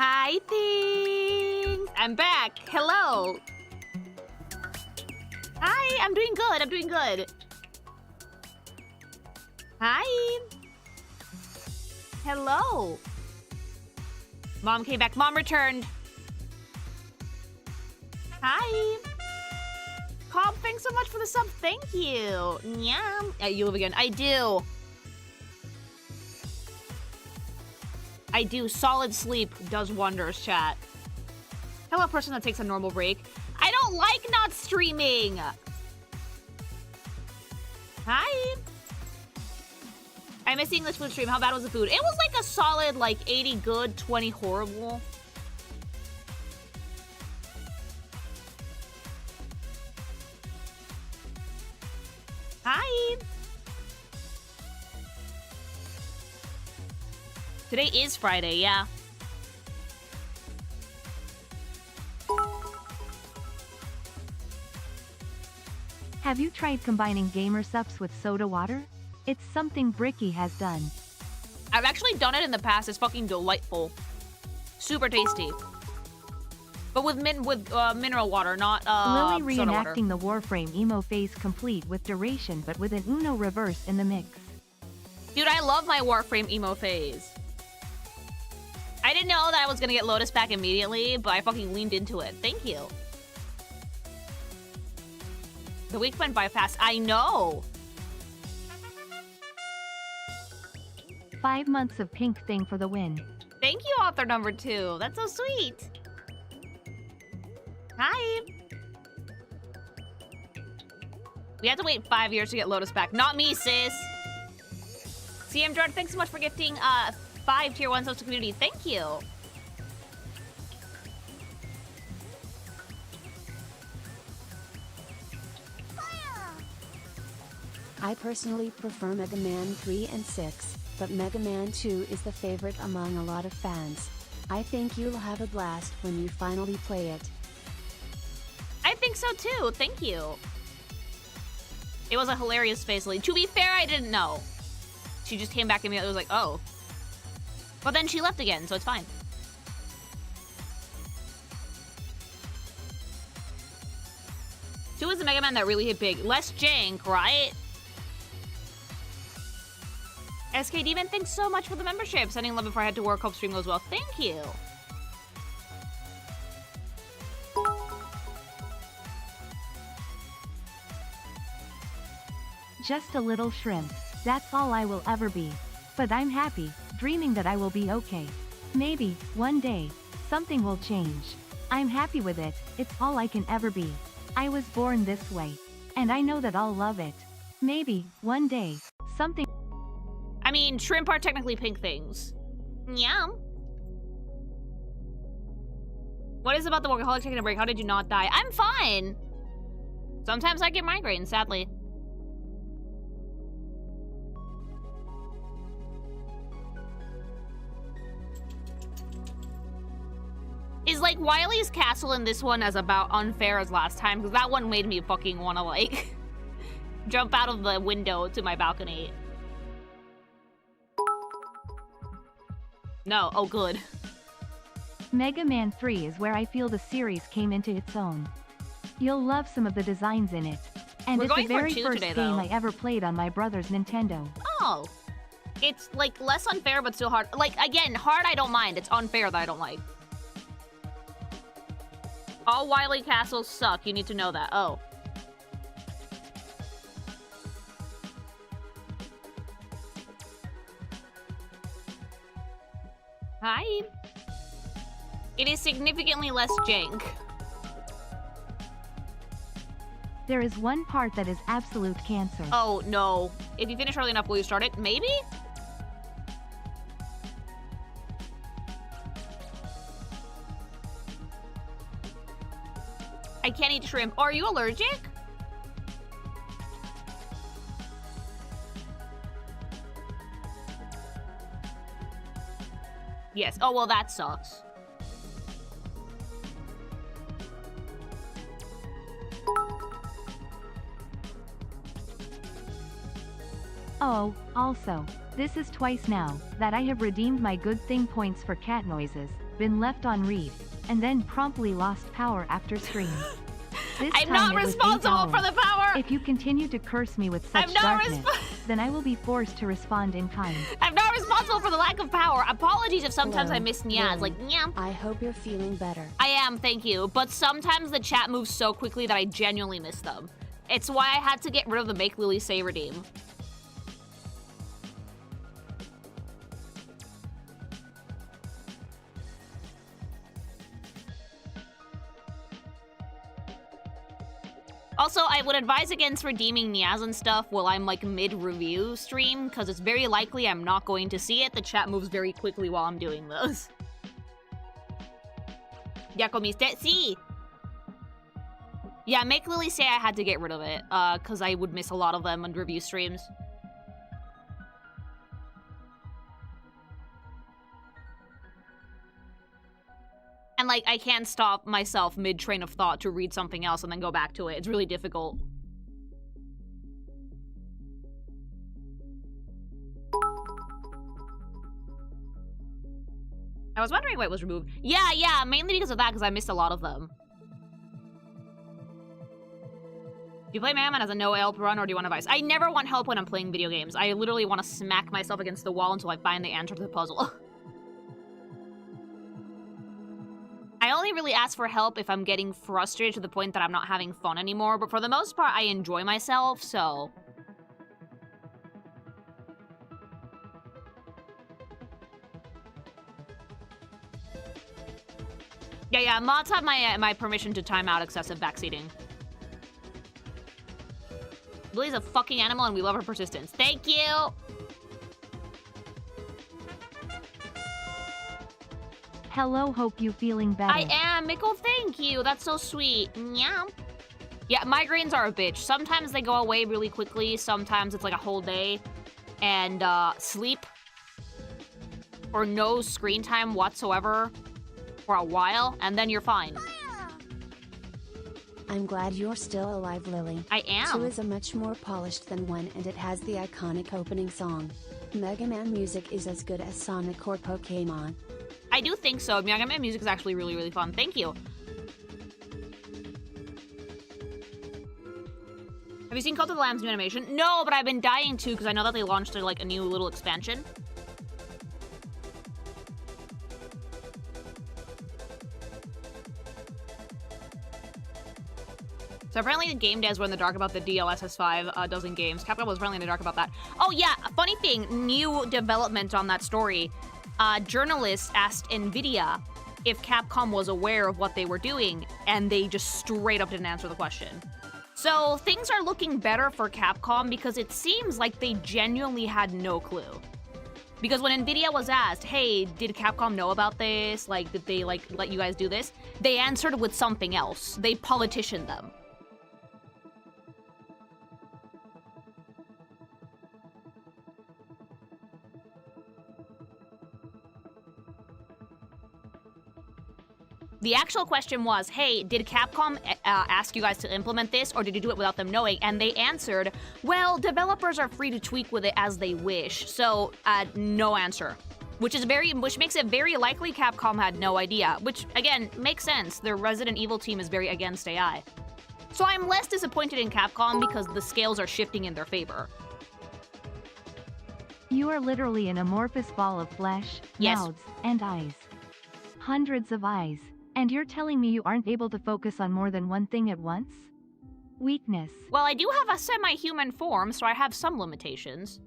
Hi, things! I'm back. Hello. Hi, I'm doing good. I'm doing good. Hi. Hello. Mom came back. Mom returned. Hi. Cobb, thanks so much for the sub. Thank you. Yum. You live again. I do. I do. Solid sleep does wonders, chat. Hello, person that takes a normal break. I don't like not streaming. Hi. I miss the English food stream. How bad was the food? It was like a solid, like 80 good, 20 horrible. Hi. Today is Friday, yeah. Have you tried combining gamer sups with soda water? It's something Bricky has done. I've actually done it in the past. It's fucking delightful. Super tasty. But with mineral water, not Lily soda water. reenacting the Warframe emo phase complete with duration but with an Uno reverse in the mix. Dude, I love my Warframe emo phase. I didn't know that I was gonna get Lotus back immediately, but I fucking leaned into it. Thank you. The week went by fast. I know. 5 months of pink thing for the win. Thank you, author number 2. That's so sweet. Hi. We had to wait 5 years to get Lotus back. Not me, sis. CM Jordan, thanks so much for gifting 5 tier 1 subs to community. Thank you. I personally prefer Mega Man 3 and 6, but Mega Man 2 is the favorite among a lot of fans. I think you'll have a blast when you finally play it. I think so too. Thank you. It was a hilarious face lead. To be fair, I didn't know. She just came back and it was like, oh. But then she left again, so it's fine. Two is the Mega Man that really hit big. Less jank, right? SK Demon, thanks so much for the membership. Sending love before I head to work. Hope stream goes well. Thank you. Just a little shrimp. That's all I will ever be. But I'm happy, dreaming that I will be okay. Maybe, one day, something will change. I'm happy with it, it's all I can ever be. I was born this way. And I know that I'll love it. Maybe, one day, something... I mean, shrimp are technically pink things. Yum. What is about the workaholic taking a break? How did you not die? I'm fine. Sometimes I get migraines, sadly. Is like Wily's castle in this one as about unfair as last time? Because that one made me fucking want to like jump out of the window to my balcony. No, oh good. Mega Man 3 is where I feel the series came into its own. You'll love some of the designs in it. And it's the very first game I ever played on my brother's Nintendo. Oh. It's like less unfair but still hard. Like again, hard I don't mind. It's unfair that I don't like. All Wily castles suck. You need to know that. Oh. Hi. It is significantly less jank. There is one part that is absolute cancer. Oh, no. If you finish early enough, will you start it? Maybe? I can't eat shrimp. Are you allergic? Yes. Oh, well, that sucks. Oh, also, this is twice now that I have redeemed my good thing points for cat noises. been left on read, and then promptly lost power after stream. This I'm time not it was 8 responsible hours. for the power! If you continue to curse me with such I'm not darkness, then I will be forced to respond in kind. I'm not responsible for the lack of power. Apologies if sometimes Hello, I miss nyas, Lily. like nyam. I hope you're feeling better. I am, thank you. But sometimes the chat moves so quickly that I genuinely miss them. It's why I had to get rid of the Make Lily Say Redeem. Also, I would advise against redeeming nyas and stuff while I'm like mid-review stream, because it's very likely I'm not going to see it. The chat moves very quickly while I'm doing those. Ya comiste? Sí! Yeah, Make Lily Say I had to get rid of it, because I would miss a lot of them on review streams. And, like, I can't stop myself mid-train of thought to read something else and then go back to it. It's really difficult. I was wondering why it was removed. Yeah, mainly because of that, because I missed a lot of them. Do you play MEGAMAN as a no-help run, or do you want advice? I never want help when I'm playing video games. I literally want to smack myself against the wall until I find the answer to the puzzle. I only really ask for help if I'm getting frustrated to the point that I'm not having fun anymore, but for the most part, I enjoy myself, so... Yeah, mods have my permission to time out excessive backseating. Lily's a fucking animal and we love her persistence. Thank you! Hello, hope you feeling better. I am, Mikkel, thank you. That's so sweet. Meow. Yeah, migraines are a bitch. Sometimes they go away really quickly. Sometimes it's like a whole day. And sleep or no screen time whatsoever for a while, and then you're fine. I'm glad you're still alive, Lily. I am. 2 is a much more polished than 1, and it has the iconic opening song. Mega Man music is as good as Sonic or Pokemon. I do think so. MEGAMAN music is actually really, really fun. Thank you. Have you seen Cult of the Lamb's new animation? No, but I've been dying to because I know that they launched like a new little expansion. So apparently the game devs were in the dark about the DLSS5 dozen games. Capcom was apparently in the dark about that. Oh yeah, a funny thing, new development on that story. Journalists asked NVIDIA if Capcom was aware of what they were doing, and they just straight up didn't answer the question. So things are looking better for Capcom because it seems like they genuinely had no clue. Because when NVIDIA was asked, hey, did Capcom know about this? Like, did they like let you guys do this? They answered with something else. They politicianed them. The actual question was, hey, did Capcom ask you guys to implement this, or did you do it without them knowing? And they answered, well, developers are free to tweak with it as they wish. So, no answer. Which makes it very likely Capcom had no idea. Which, again, makes sense. Their Resident Evil team is very against AI. So I'm less disappointed in Capcom because the scales are shifting in their favor. You are literally an amorphous ball of flesh, Yes. mouths, and eyes. Hundreds of eyes. And you're telling me you aren't able to focus on more than one thing at once? Weakness. Well, I do have a semi-human form, so I have some limitations.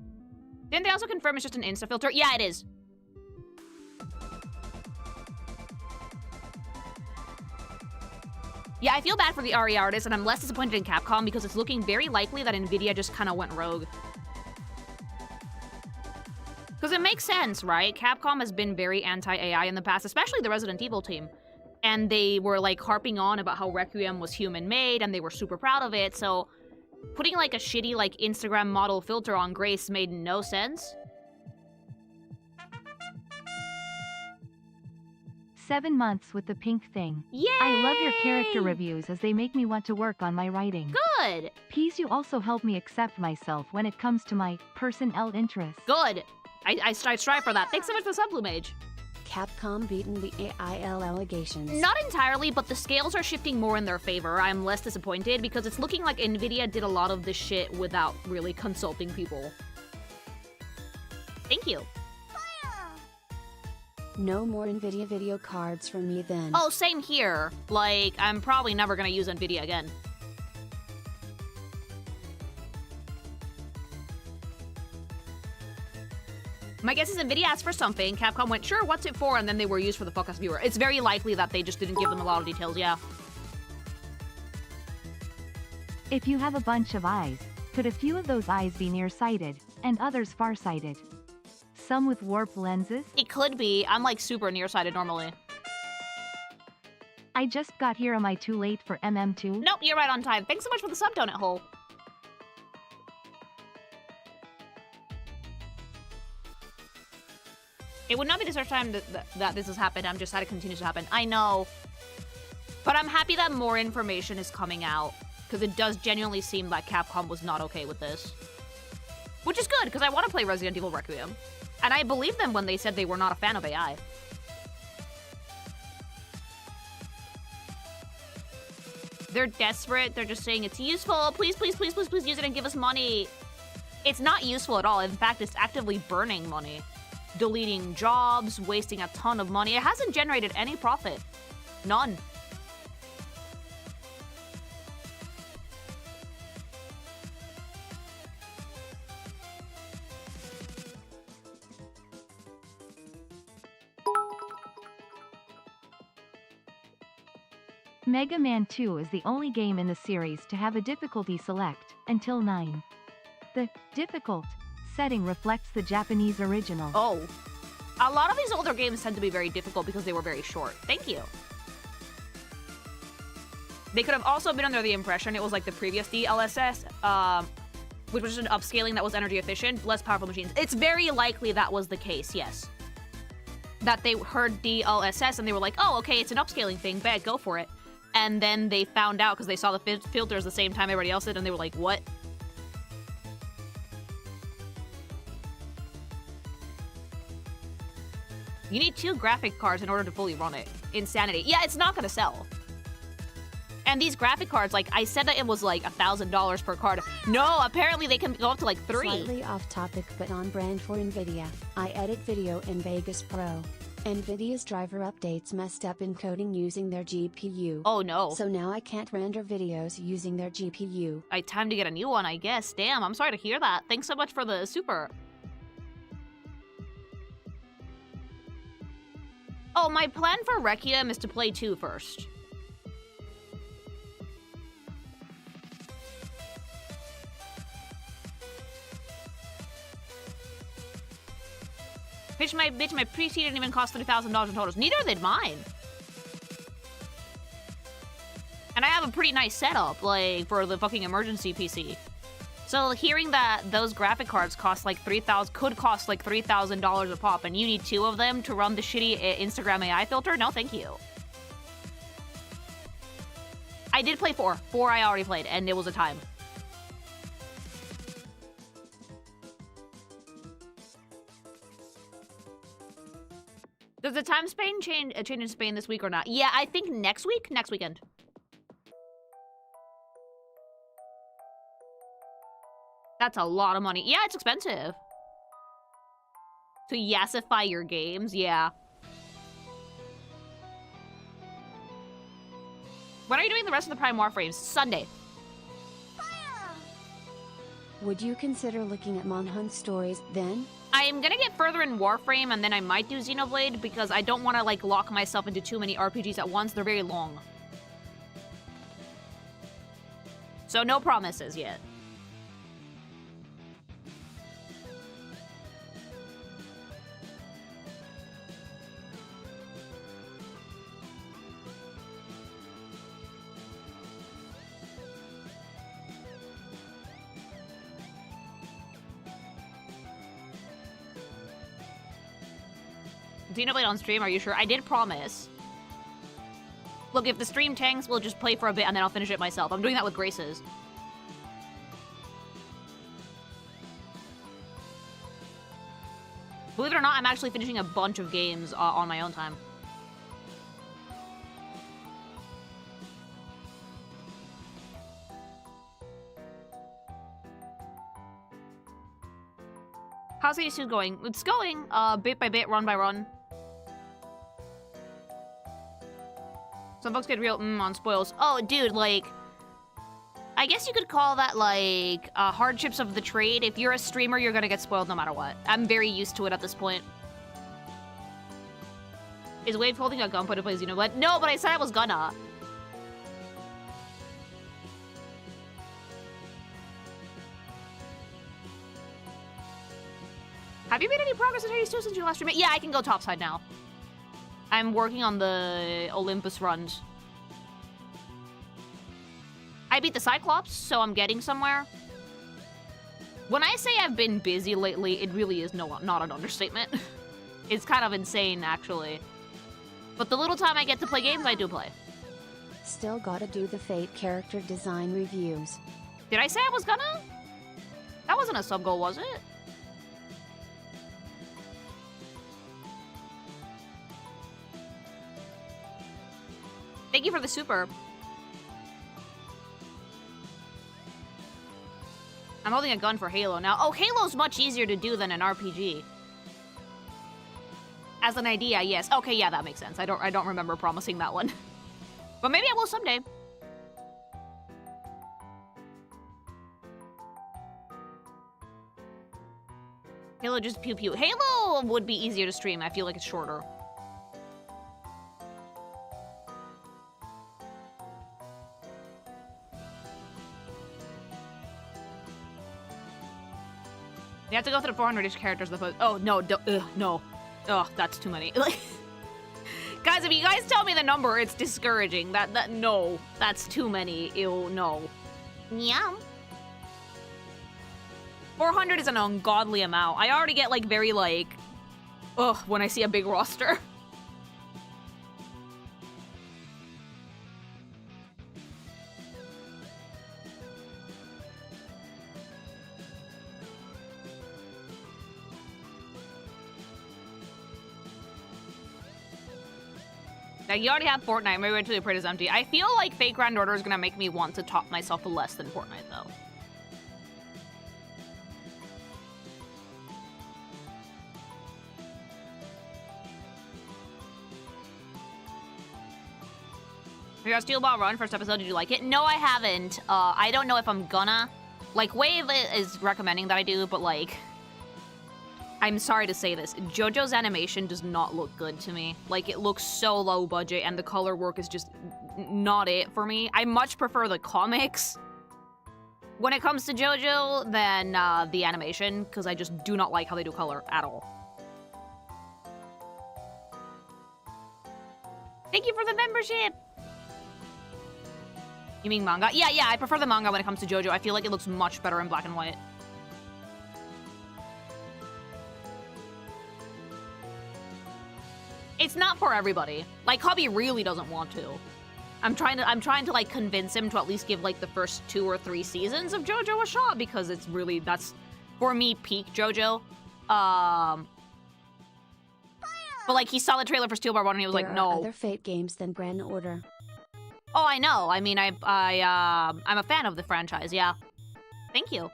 Didn't they also confirm it's just an Insta filter? Yeah, it is. Yeah, I feel bad for the RE artist, and I'm less disappointed in Capcom because it's looking very likely that NVIDIA just kind of went rogue. Because it makes sense, right? Capcom has been very anti-AI in the past, especially the Resident Evil team. And they were, like, harping on about how Requiem was human-made, and they were super proud of it, so putting, like, a shitty, like, Instagram model filter on Grace made no sense. 7 months with the pink thing. Yay! I love your character reviews as they make me want to work on my writing. Good! Peace, you also help me accept myself when it comes to my personnel interests. Good! I strive for that. Thanks so much for the sub, Blue Mage. Capcom beaten the AIL allegations? Not entirely, but the scales are shifting more in their favor. I'm less disappointed because it's looking like Nvidia did a lot of this shit without really consulting people. Thank you. No more Nvidia video cards for me then. Oh, same here. Like, I'm probably never gonna use Nvidia again. My guess is Nvidia asked for something, Capcom went, sure, what's it for? And then they were used for the Focus Viewer. It's very likely that they just didn't give them a lot of details, yeah. If you have a bunch of eyes, could a few of those eyes be nearsighted, and others farsighted? Some with warp lenses? It could be. I'm like super nearsighted normally. I just got here. Am I too late for MM2? Nope, you're right on time. Thanks so much for the sub donut hole. It would not be the first time that this has happened. I'm just sad it continues to happen. I know. But I'm happy that more information is coming out. Because it does genuinely seem like Capcom was not okay with this. Which is good, because I want to play Resident Evil Requiem. And I believe them when they said they were not a fan of AI. They're desperate. They're just saying it's useful. Please, please, please, please, please use it and give us money. It's not useful at all. In fact, it's actively burning money. Deleting jobs, wasting a ton of money. It hasn't generated any profit. None. Mega Man 2 is the only game in the series to have a difficulty select, until 9. The difficult setting reflects the Japanese original. Oh. A lot of these older games tend to be very difficult because they were very short. Thank you. They could have also been under the impression it was like the previous DLSS, which was just an upscaling that was energy efficient, less powerful machines. It's very likely that was the case, yes. That they heard DLSS and they were like, oh, okay, it's an upscaling thing, bad, go for it. And then they found out because they saw the filters the same time everybody else did, and they were like, what? You need 2 graphic cards in order to fully run it. Insanity. Yeah, it's not gonna sell. And these graphic cards, like, I said that it was like $1,000 per card. No, apparently they can go up to like 3. Slightly off topic but on brand for Nvidia. I edit video in Vegas Pro. Nvidia's driver updates messed up encoding using their GPU. Oh no. So now I can't render videos using their GPU. Time to get a new one, I guess. Damn, I'm sorry to hear that. Thanks so much for the super. Oh, my plan for Requiem is to play 2 first. Bitch, my PC didn't even cost $3,000 in totals. Neither did mine. And I have a pretty nice setup, like, for the fucking emergency PC. So hearing that those graphic cards cost like could cost like $3,000 a pop, and you need 2 of them to run the shitty Instagram AI filter? No, thank you. I did play 4. 4 I already played, and it was a time. Does the time span change in Spain this week or not? Yeah, I think next week? Next weekend. That's a lot of money. Yeah, it's expensive. To yassify your games, yeah. When are you doing the rest of the Prime Warframes? Sunday. Would you consider looking at Monhunt stories then? I'm gonna get further in Warframe, and then I might do Xenoblade, because I don't want to, like, lock myself into too many RPGs at once. They're very long. So no promises yet. Xenoblade on stream, are you sure? I did promise. Look, if the stream tanks, we'll just play for a bit and then I'll finish it myself. I'm doing that with Graces. Believe it or not, I'm actually finishing a bunch of games on my own time. How's AD2 going? It's going, bit by bit, run by run. Some folks get real on spoils. Oh, dude, like... I guess you could call that, like, hardships of the trade. If you're a streamer, you're gonna get spoiled no matter what. I'm very used to it at this point. Is Wave holding a gun to play Xenoblade? No, but I said I was gonna. Have you made any progress in AD2 since you last streamed? Yeah, I can go topside now. I'm working on the Olympus runs. I beat the Cyclops, so I'm getting somewhere. When I say I've been busy lately, it really is not an understatement. It's kind of insane, actually. But the little time I get to play games, I do play. Still gotta do the Fate character design reviews. Did I say I was gonna? That wasn't a sub goal, was it? Thank you for the super. I'm holding a gun for Halo now. Oh, Halo's much easier to do than an RPG. As an idea, yes. Okay, yeah, that makes sense. I don't remember promising that one. But maybe I will someday. Halo just pew pew. Halo would be easier to stream. I feel like it's shorter. You have to go through 400-ish characters. Oh, no, no. Oh, that's too many. Guys, if you guys tell me the number, it's discouraging. No, that's too many. Ew, no. Meow. 400 is an ungodly amount. I already get, like, very, like... Ugh, when I see a big roster. You already have Fortnite. Maybe eventually the parade is empty. I feel like Fate Grand Order is gonna make me want to top myself less than Fortnite, though. You got Steel Ball Run first episode. Did you like it? No, I haven't. I don't know if I'm gonna. Like, Wave is recommending that I do, but like, I'm sorry to say this. JoJo's animation does not look good to me. Like, it looks so low budget, and the color work is just not it for me. I much prefer the comics when it comes to JoJo than the animation, because I just do not like how they do color at all. Thank you for the membership! You mean manga? Yeah, I prefer the manga when it comes to JoJo. I feel like it looks much better in black and white. It's not for everybody. Like, Hubby really doesn't want to. I'm trying to like convince him to at least give like the first 2 or 3 seasons of JoJo a shot, because it's really, that's for me peak JoJo. But like, he saw the trailer for Steel Bar 1 and he was like, no. There are other Fate games than Grand Order. Oh, I know. I mean, I'm a fan of the franchise, yeah. Thank you.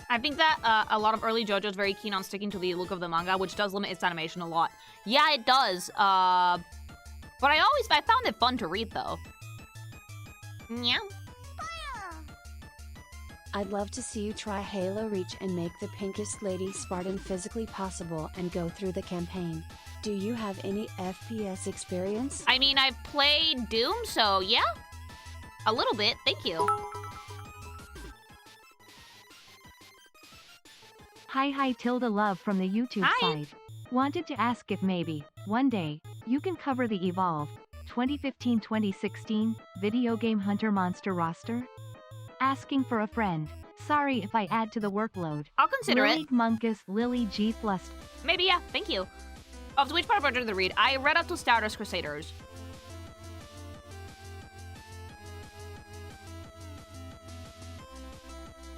I think that a lot of early JoJo is very keen on sticking to the look of the manga, which does limit its animation a lot. Yeah, it does. But I found it fun to read, though. Yeah. I'd love to see you try Halo Reach and make the pinkest lady Spartan physically possible and go through the campaign. Do you have any FPS experience? I mean, I've played Doom, so yeah. A little bit, thank you. Hi Tilda Love from the YouTube Hi. side. Wanted to ask if maybe, one day, you can cover the Evolve 2015-2016 video game Hunter Monster roster? Asking for a friend. Sorry if I add to the workload. I'll consider Lily it. Munkus Lily G Flust. Maybe, yeah. Thank you. Oh, so which part of did the read? I read up to Stardust Crusaders.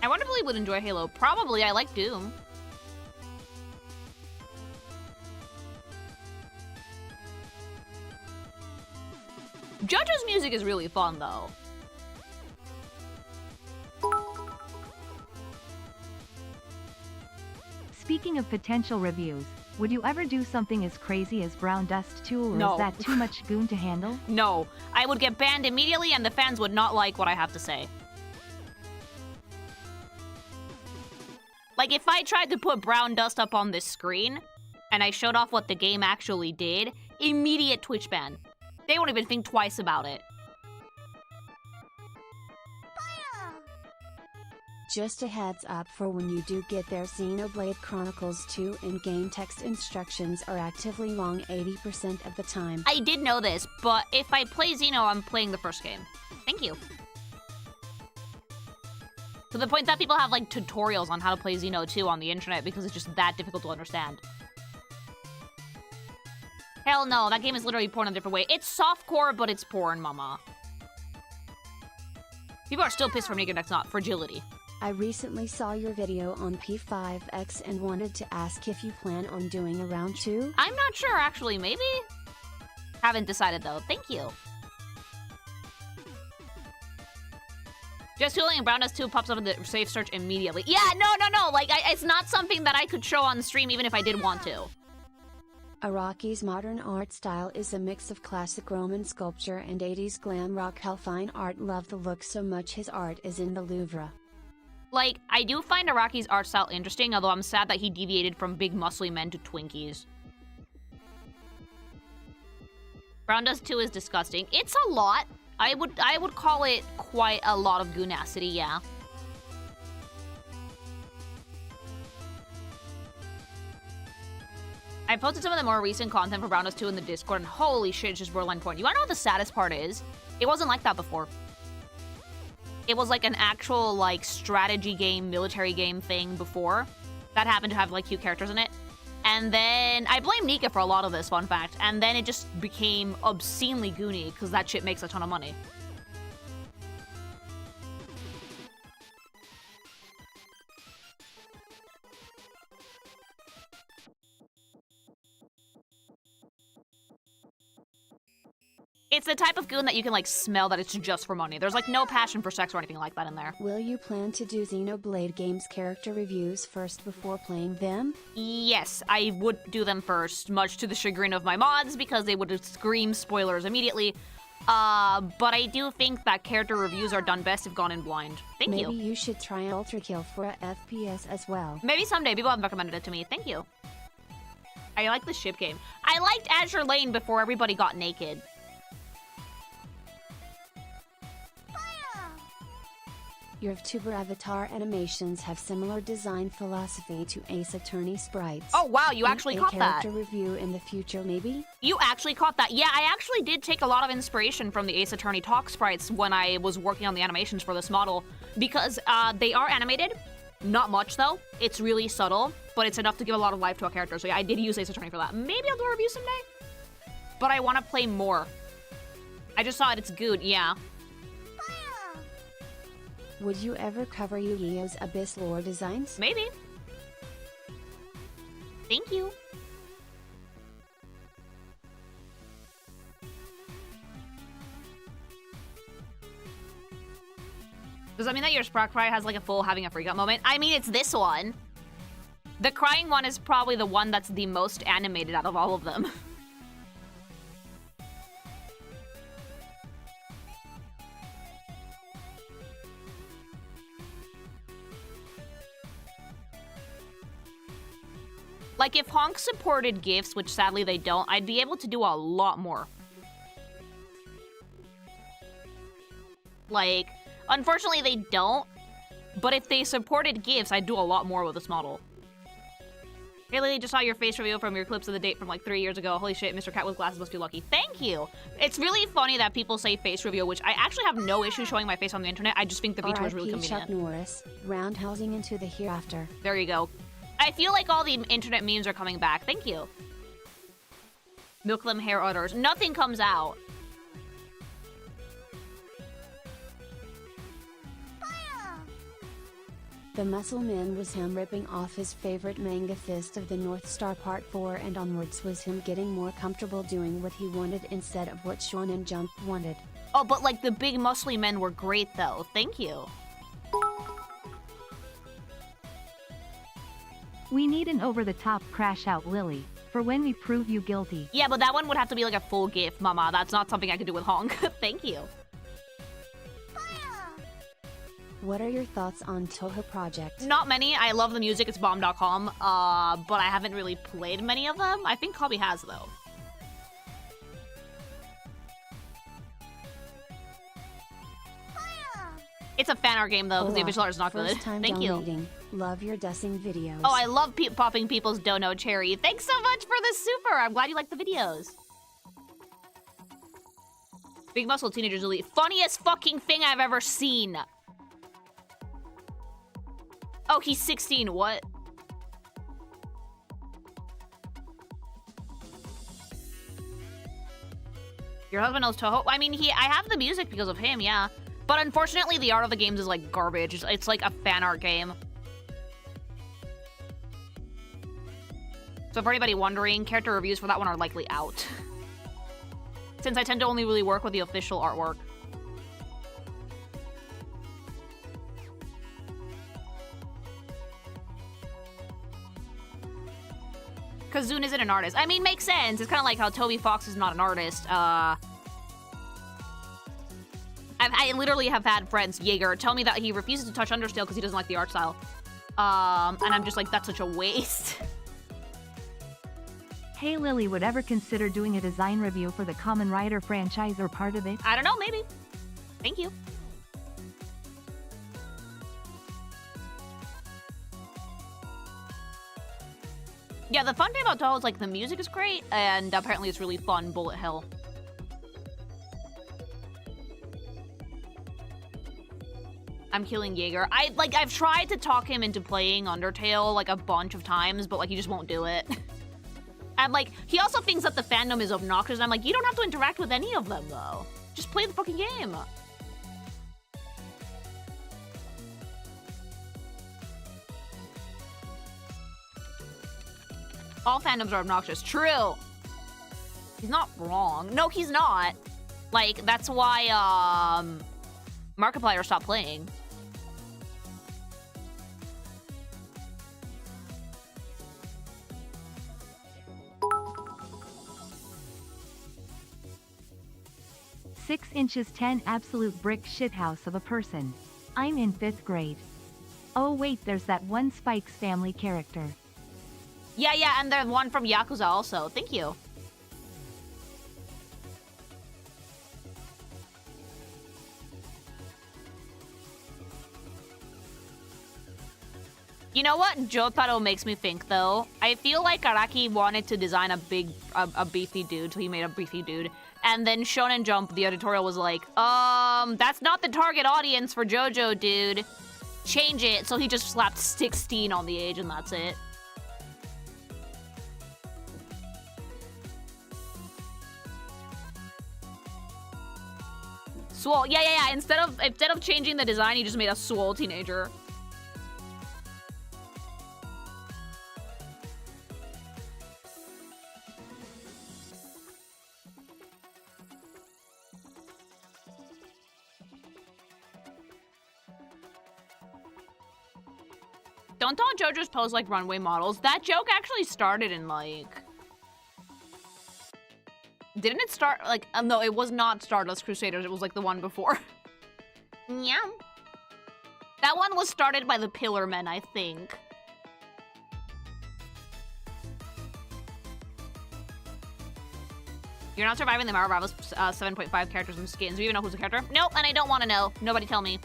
I wonder if Lily would enjoy Halo. Probably. I like Doom. JoJo's music is really fun, though. Speaking of potential reviews, would you ever do something as crazy as Brown Dust 2, or No. is that too much goon to handle? No, I would get banned immediately and the fans would not like what I have to say. Like, if I tried to put Brown Dust up on this screen, and I showed off what the game actually did, immediate Twitch ban. They won't even think twice about it. Just a heads up for when you do get there, Xenoblade Chronicles 2 in-game text instructions are actively long 80% of the time. I did know this, but if I play Xeno, I'm playing the first game. Thank you. To the point that people have, like, tutorials on how to play Xeno 2 on the internet because it's just that difficult to understand. Hell no, that game is literally porn in a different way. It's softcore, but it's porn, mama. People are still pissed for Next not fragility. I recently saw your video on P5X and wanted to ask if you plan on doing a round 2? I'm not sure, actually. Maybe? Haven't decided, though. Thank you. Just Tooling and Brown Dust 2 pops up in the safe search immediately. Yeah, no. Like, it's not something that I could show on stream even if I did want to. Araki's modern art style is a mix of classic Roman sculpture and 80s glam rock fine art. Love the look so much his art is in the Louvre. Like, I do find Araki's art style interesting, although I'm sad that he deviated from big muscly men to Twinkies. Brown Dust 2 is disgusting. It's a lot. I would call it quite a lot of goonacity, yeah. I posted some of the more recent content for Brown Dust 2 in the Discord, and holy shit, it's just borderline porn. You wanna know what the saddest part is? It wasn't like that before. It was like an actual, like, strategy game, military game thing before. That happened to have, like, cute characters in it. And then, I blame Nika for a lot of this, fun fact. And then it just became obscenely goony, because that shit makes a ton of money. It's the type of goon that you can, like, smell that it's just for money. There's, like, no passion for sex or anything like that in there. Will you plan to do Xenoblade games character reviews first before playing them? Yes, I would do them first, much to the chagrin of my mods, because they would scream spoilers immediately. But I do think that character reviews are done best if gone in blind. Thank you. Maybe you should try Ultra Kill for a FPS as well. Maybe someday. People have recommended it to me. Thank you. I like the ship game. I liked Azure Lane before everybody got naked. Your VTuber avatar animations have similar design philosophy to Ace Attorney sprites. Oh wow, you actually caught that. A character review in the future, maybe? You actually caught that. Yeah, I actually did take a lot of inspiration from the Ace Attorney talk sprites when I was working on the animations for this model, because they are animated. Not much though. It's really subtle, but it's enough to give a lot of life to a character. So yeah, I did use Ace Attorney for that. Maybe I'll do a review someday. But I want to play more. I just saw it. It's good. Yeah. Would you ever cover Yu-Gi-Oh's Abyss lore designs? Maybe. Thank you. Does that mean that your Sprout Cry has like a full having a freak out moment? I mean, it's this one. The crying one is probably the one that's the most animated out of all of them. Like, if Honk supported GIFs, which sadly they don't, I'd be able to do a lot more. Like, unfortunately they don't, but if they supported GIFs, I'd do a lot more with this model. Hey, Lily, just saw your face reveal from your clips of the date from like 3 years ago. Holy shit, Mr. Cat with glasses must be lucky. Thank you. It's really funny that people say face reveal, which I actually have no issue showing my face on the internet. I just think the VTuber is really convenient. Chuck Norris, roundhousing into the hereafter. There you go. I feel like all the internet memes are coming back. Thank you. Milk them hair udders. Nothing comes out. The Muscle Man was him ripping off his favorite manga Fist of the North Star Part 4 and onwards was him getting more comfortable doing what he wanted instead of what Shonen Jump wanted. Oh, but like the big muscly men were great though. Thank you. We need an over-the-top crash out, Lily, for when we prove you guilty. Yeah, but that one would have to be like a full GIF, mama. That's not something I could do with Honk. Thank you. What are your thoughts on Toho Project? Not many. I love the music. It's bomb.com. But I haven't really played many of them. I think Kobe has, though. It's a fan art game, though, because the official art is not good. Thank you. Love your dusting videos. Oh, I love popping people's dono cherry. Thanks so much for the super. I'm glad you like the videos. Big Muscle Teenagers Elite. Funniest fucking thing I've ever seen. Oh, he's 16. What? Your husband knows Toho? I mean, I have the music because of him, yeah. But unfortunately, the art of the games is like garbage. It's like a fan art game. So for anybody wondering, character reviews for that one are likely out. Since I tend to only really work with the official artwork. Because Zune isn't an artist. I mean, makes sense. It's kind of like how Toby Fox is not an artist. I literally have had friends, Jaeger, tell me that he refuses to touch Undertale because he doesn't like the art style. And I'm just like, that's such a waste. Hey Lily, would ever consider doing a design review for the Kamen Rider franchise or part of it? I don't know, maybe. Thank you. Yeah, the fun thing about Toho is like the music is great, and apparently it's really fun, bullet hell. I'm killing Jaeger. I've tried to talk him into playing Undertale like a bunch of times, but like he just won't do it. And like, he also thinks that the fandom is obnoxious, and I'm like, you don't have to interact with any of them though. Just play the fucking game. All fandoms are obnoxious. True. He's not wrong. No, he's not. Like, that's why, Markiplier stopped playing. "6 inches 10 absolute brick shithouse of a person. I'm in 5th grade. Oh wait, there's that one Spike's Family character. Yeah, and there's one from Yakuza also. Thank you. You know what Jotaro makes me think, though? I feel like Araki wanted to design a beefy dude, so he made a beefy dude. And then Shonen Jump, the editorial, was like, that's not the target audience for JoJo, dude. Change it. So he just slapped 16 on the age, and that's it. Swole. Yeah. Instead of changing the design, he just made a swole teenager. Don't JoJo's pose like runway models. That joke actually started in like... Didn't it start like... no, it was not Stardust Crusaders. It was like the one before. Yeah. That one was started by the Pillar Men, I think. You're not surviving the Mara Bravos 7.5 characters and skins. Do you even know who's the character? Nope, and I don't want to know. Nobody tell me.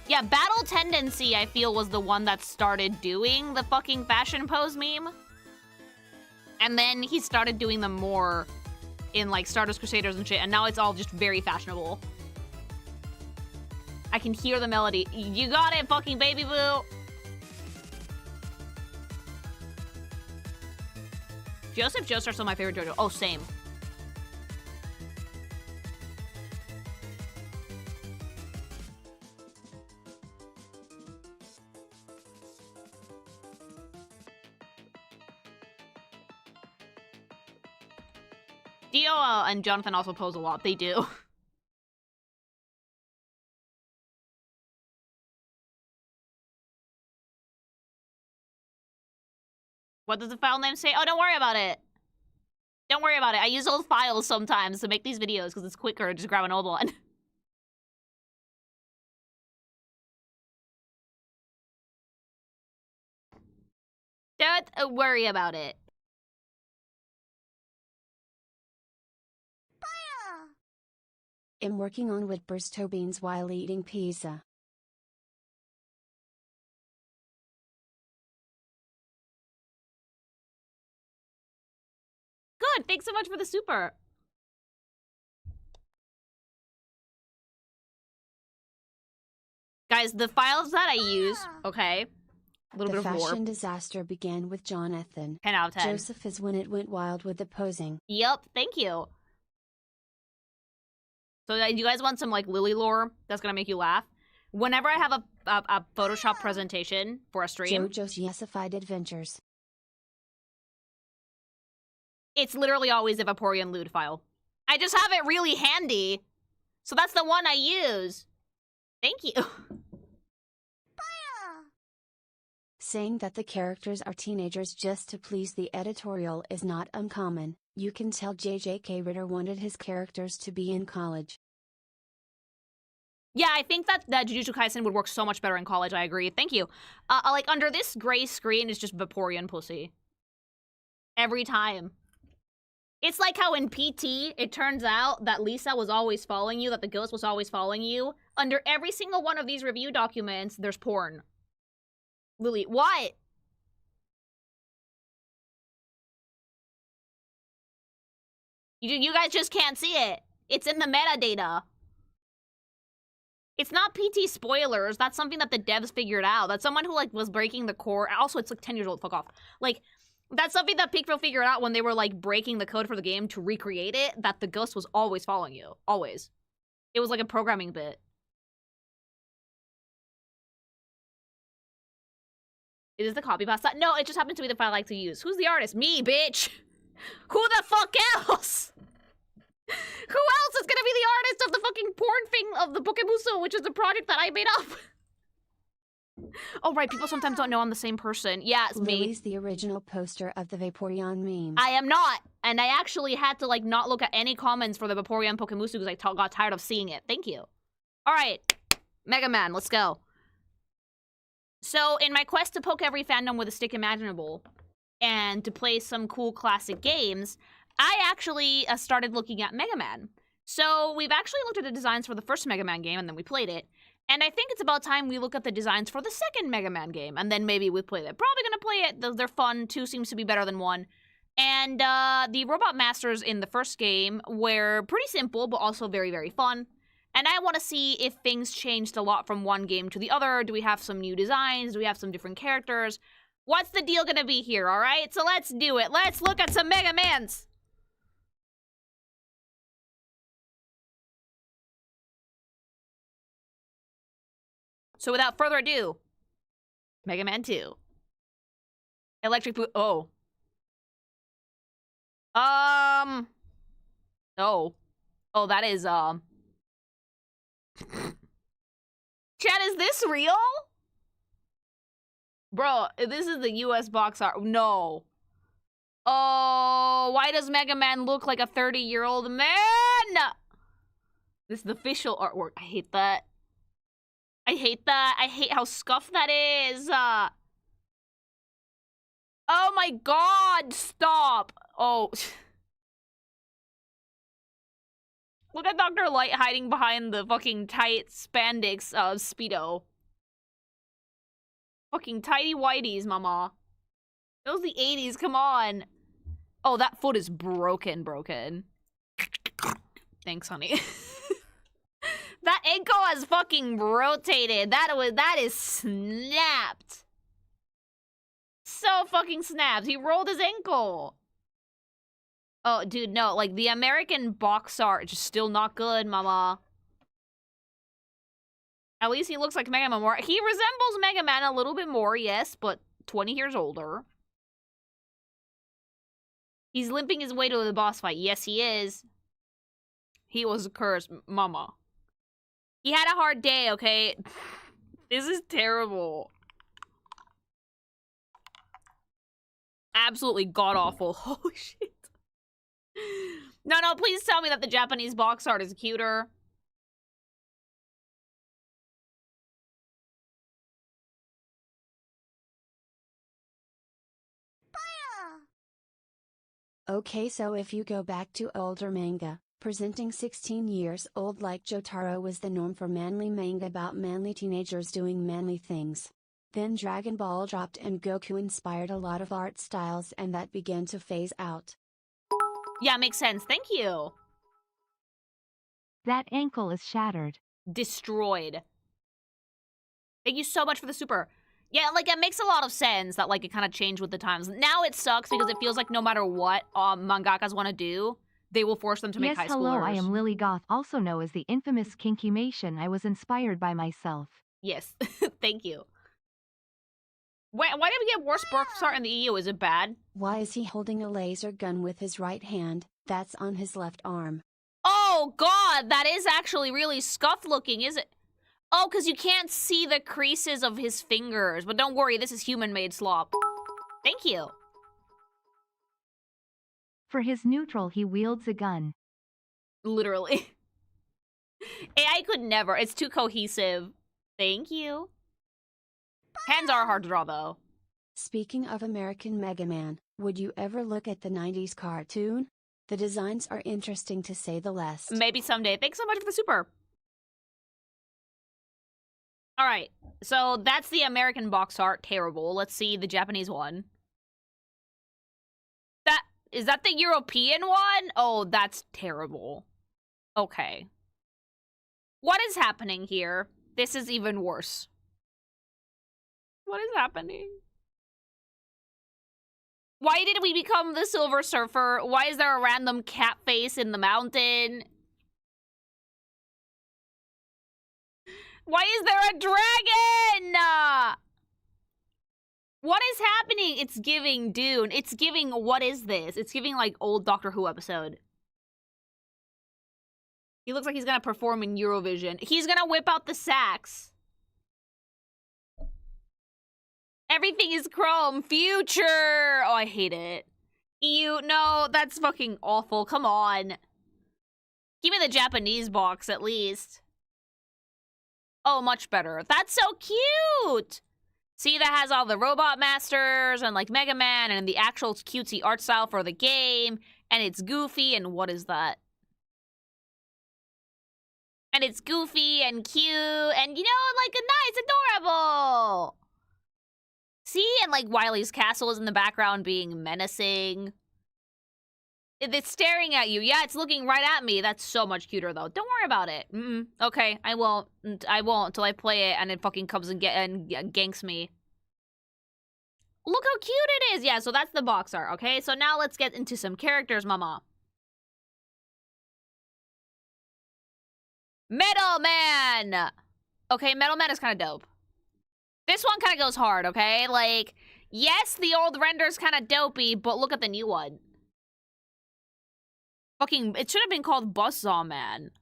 Yeah, Battle Tendency, I feel, was the one that started doing the fucking fashion pose meme. And then he started doing them more in, like, Stardust Crusaders and shit, and now it's all just very fashionable. I can hear the melody. You got it, fucking baby boo! Joseph Joestar are still my favorite JoJo. Oh, same. Dio and Jonathan also pose a lot. They do. What does the file name say? Oh, don't worry about it. Don't worry about it. I use old files sometimes to make these videos because it's quicker to just grab an old one. Don't worry about it. I'm working on Whitburst toe beans while eating pizza. Good, thanks so much for the super. Guys, the files that I use, okay, a little bit of lore. The fashion disaster began with Jonathan. 10 out of 10. Joseph is when it went wild with the posing. Yep, thank you. So you guys want some, like, Lily lore that's gonna make you laugh? Whenever I have a Photoshop presentation for a stream... JoJo's Yesified Adventures. It's literally always a Vaporeon lewd file. I just have it really handy. So that's the one I use. Thank you. Saying that the characters are teenagers just to please the editorial is not uncommon. You can tell JJK Ritter wanted his characters to be in college. Yeah, I think that Jujutsu Kaisen would work so much better in college. I agree. Thank you. Like, under this gray screen is just Vaporeon pussy. Every time. It's like how in PT, it turns out that Lisa was always following you, that the ghost was always following you. Under every single one of these review documents, there's porn. Lily, what? You guys just can't see it. It's in the metadata. It's not PT spoilers. That's something that the devs figured out. That's someone who, like, was breaking the core. Also, it's like 10 years old. Fuck off. Like, that's something that Peakville figured out when they were, like, breaking the code for the game to recreate it, that the ghost was always following you. Always. It was like a programming bit. Is this the copy pasta? No, it just happens to be the file I like to use. Who's the artist? Me, bitch! Who the fuck else? Who else is gonna be the artist of the fucking porn thing of the Pokemuso, which is the project that I made up? Oh, right, people sometimes don't know I'm the same person. Yeah, it's me. Lily's the original poster of the Vaporeon meme. I am not. And I actually had to, like, not look at any comments for the Vaporeon Pokemusu because I got tired of seeing it. Thank you. All right, Mega Man, let's go. So, in my quest to poke every fandom with a stick imaginable and to play some cool classic games, I actually started looking at Mega Man. So, we've actually looked at the designs for the first Mega Man game and then we played it. And I think it's about time we look at the designs for the second Mega Man game, and then maybe we play it. Probably gonna play it. They're fun. 2 seems to be better than 1. And the Robot Masters in the first game were pretty simple, but also very, very fun. And I want to see if things changed a lot from one game to the other. Do we have some new designs? Do we have some different characters? What's the deal gonna be here, all right? So let's do it. Let's look at some Mega Mans. So without further ado, Mega Man 2. Electric Boo- oh. Oh. Oh, that is, Chat, is this real? Bro, this is the US box art. No. Oh, why does Mega Man look like a 30-year-old man? This is the official artwork. I hate that. I hate that. I hate how scuffed that is. Oh my god, stop. Oh. Look at Dr. Light hiding behind the fucking tight spandex Speedo. Fucking tidy whities, mama. It was the 80s, come on. Oh, that foot is broken. Thanks, honey. That ankle has fucking rotated. That is snapped. So fucking snapped. He rolled his ankle. Oh, dude, no. Like, the American box art is just still not good, mama. At least he looks like Mega Man more. He resembles Mega Man a little bit more, yes, but 20 years older. He's limping his way to the boss fight. Yes, he is. He was cursed, mama. He had a hard day, okay? This is terrible. Absolutely god-awful. Holy shit. No, please tell me that the Japanese box art is cuter. Okay, so if you go back to older manga, presenting 16 years old like Jotaro was the norm for manly manga about manly teenagers doing manly things. Then Dragon Ball dropped and Goku inspired a lot of art styles and that began to phase out. Yeah, makes sense. Thank you. That ankle is shattered. Destroyed. Thank you so much for the super. Yeah, like, it makes a lot of sense that, like, it kind of changed with the times. Now it sucks because it feels like no matter what mangakas want to do, they will force them to make high schoolers. Yes, hello, I am Lily Goth, also known as the infamous Kinkymation. I was inspired by myself. Yes, thank you. Why did we get worse birth art in the EU? Is it bad? Why is he holding a laser gun with his right hand, that's on his left arm? Oh, God, that is actually really scuffed looking, is it? Oh, because you can't see the creases of his fingers. But don't worry, this is human-made slop. Thank you. For his neutral, he wields a gun. Literally. AI could never. It's too cohesive. Thank you. Hands are hard to draw, though. Speaking of American Mega Man, would you ever look at the 90s cartoon? The designs are interesting to say the least. Maybe someday. Thanks so much for the super. All right, so that's the American box art. Terrible. Let's see the Japanese one. Is that the European one? Oh, that's terrible. Okay. What is happening here? This is even worse. What is happening? Why did we become the Silver Surfer? Why is there a random cat face in the mountain? Why is there a dragon? What is happening? It's giving Dune. It's giving, what is this? It's giving, like, old Doctor Who episode. He looks like he's gonna perform in Eurovision. He's gonna whip out the sax. Everything is chrome. Future! Oh, I hate it. Ew, no, that's fucking awful. Come on. Give me the Japanese box, at least. Oh, much better. That's so cute! See, that has all the Robot Masters and, like, Mega Man and the actual cutesy art style for the game. And it's goofy, and what is that? And it's goofy and cute and, you know, like, nice, adorable! See? And, like, Wily's castle is in the background being menacing. It's staring at you. Yeah, it's looking right at me. That's so much cuter, though. Don't worry about it. Okay, I won't. I won't until I play it and it fucking comes and ganks me. Look how cute it is. Yeah, so that's the box art, okay? So now let's get into some characters, mama. Metal Man! Okay, Metal Man is kind of dope. This one kind of goes hard, okay? Like, yes, the old render's kind of dopey, but look at the new one. Fucking, it should have been called Buzzsaw Man.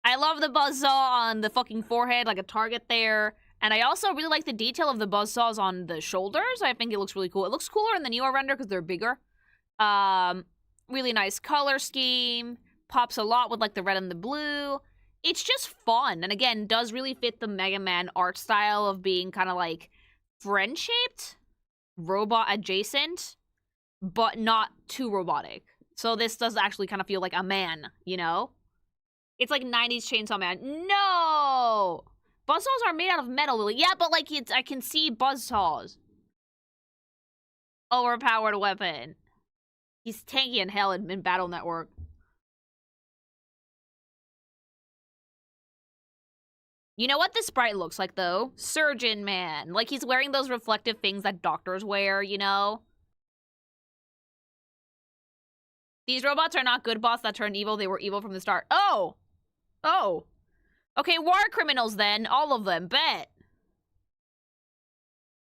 I love the buzzsaw on the fucking forehead, like a target there. And I also really like the detail of the buzzsaws on the shoulders. I think it looks really cool. It looks cooler in the newer render because they're bigger. Really nice color scheme. Pops a lot with, like, the red and the blue. It's just fun. And again, does really fit the Mega Man art style of being kind of, like, friend-shaped, robot adjacent, but not too robotic. So this does actually kind of feel like a man, you know? It's like 90s Chainsaw Man. No! Buzzsaws are made out of metal, Lily. Yeah, but like I can see buzzsaws. Overpowered weapon. He's tanky in hell in Battle Network. You know what this sprite looks like, though? Surgeon Man. Like, he's wearing those reflective things that doctors wear, you know? These robots are not good bots that turned evil. They were evil from the start. Oh! Oh. Okay, war criminals, then. All of them. Bet.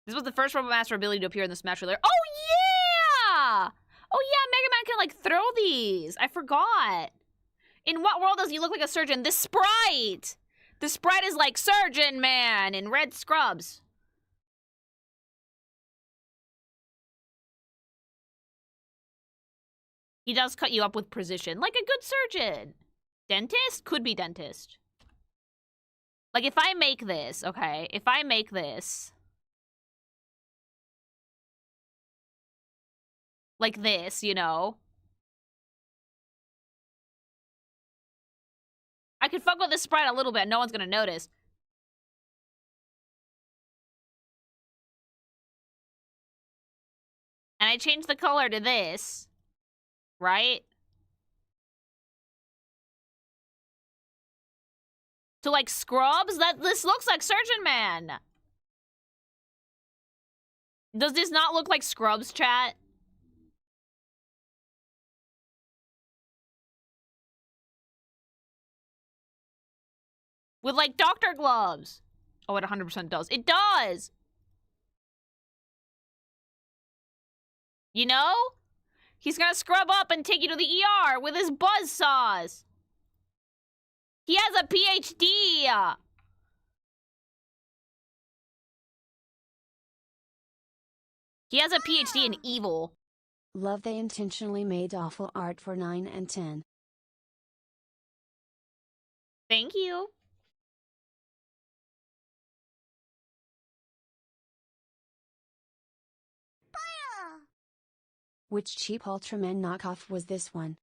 This was the first Robot Master ability to appear in the Smash trailer. Oh, yeah! Oh, yeah, Mega Man can, like, throw these. I forgot. In what world does he look like a surgeon? This sprite! The sprite is like Surgeon Man in red scrubs. He does cut you up with precision, like a good surgeon. Dentist? Could be dentist. Like, if I make this, okay, if I make this like this, you know, I could fuck with this sprite a little bit. No one's gonna notice. And I change the color to this, right? To like scrubs? This looks like Surgeon Man. Does this not look like scrubs, chat? With like doctor gloves. Oh, it 100% does. It does! You know? He's gonna scrub up and take you to the ER with his buzz saws. He has a PhD! He has a PhD in evil. Love they intentionally made awful art for 9 and 10. Thank you. Which cheap Ultraman knockoff was this one?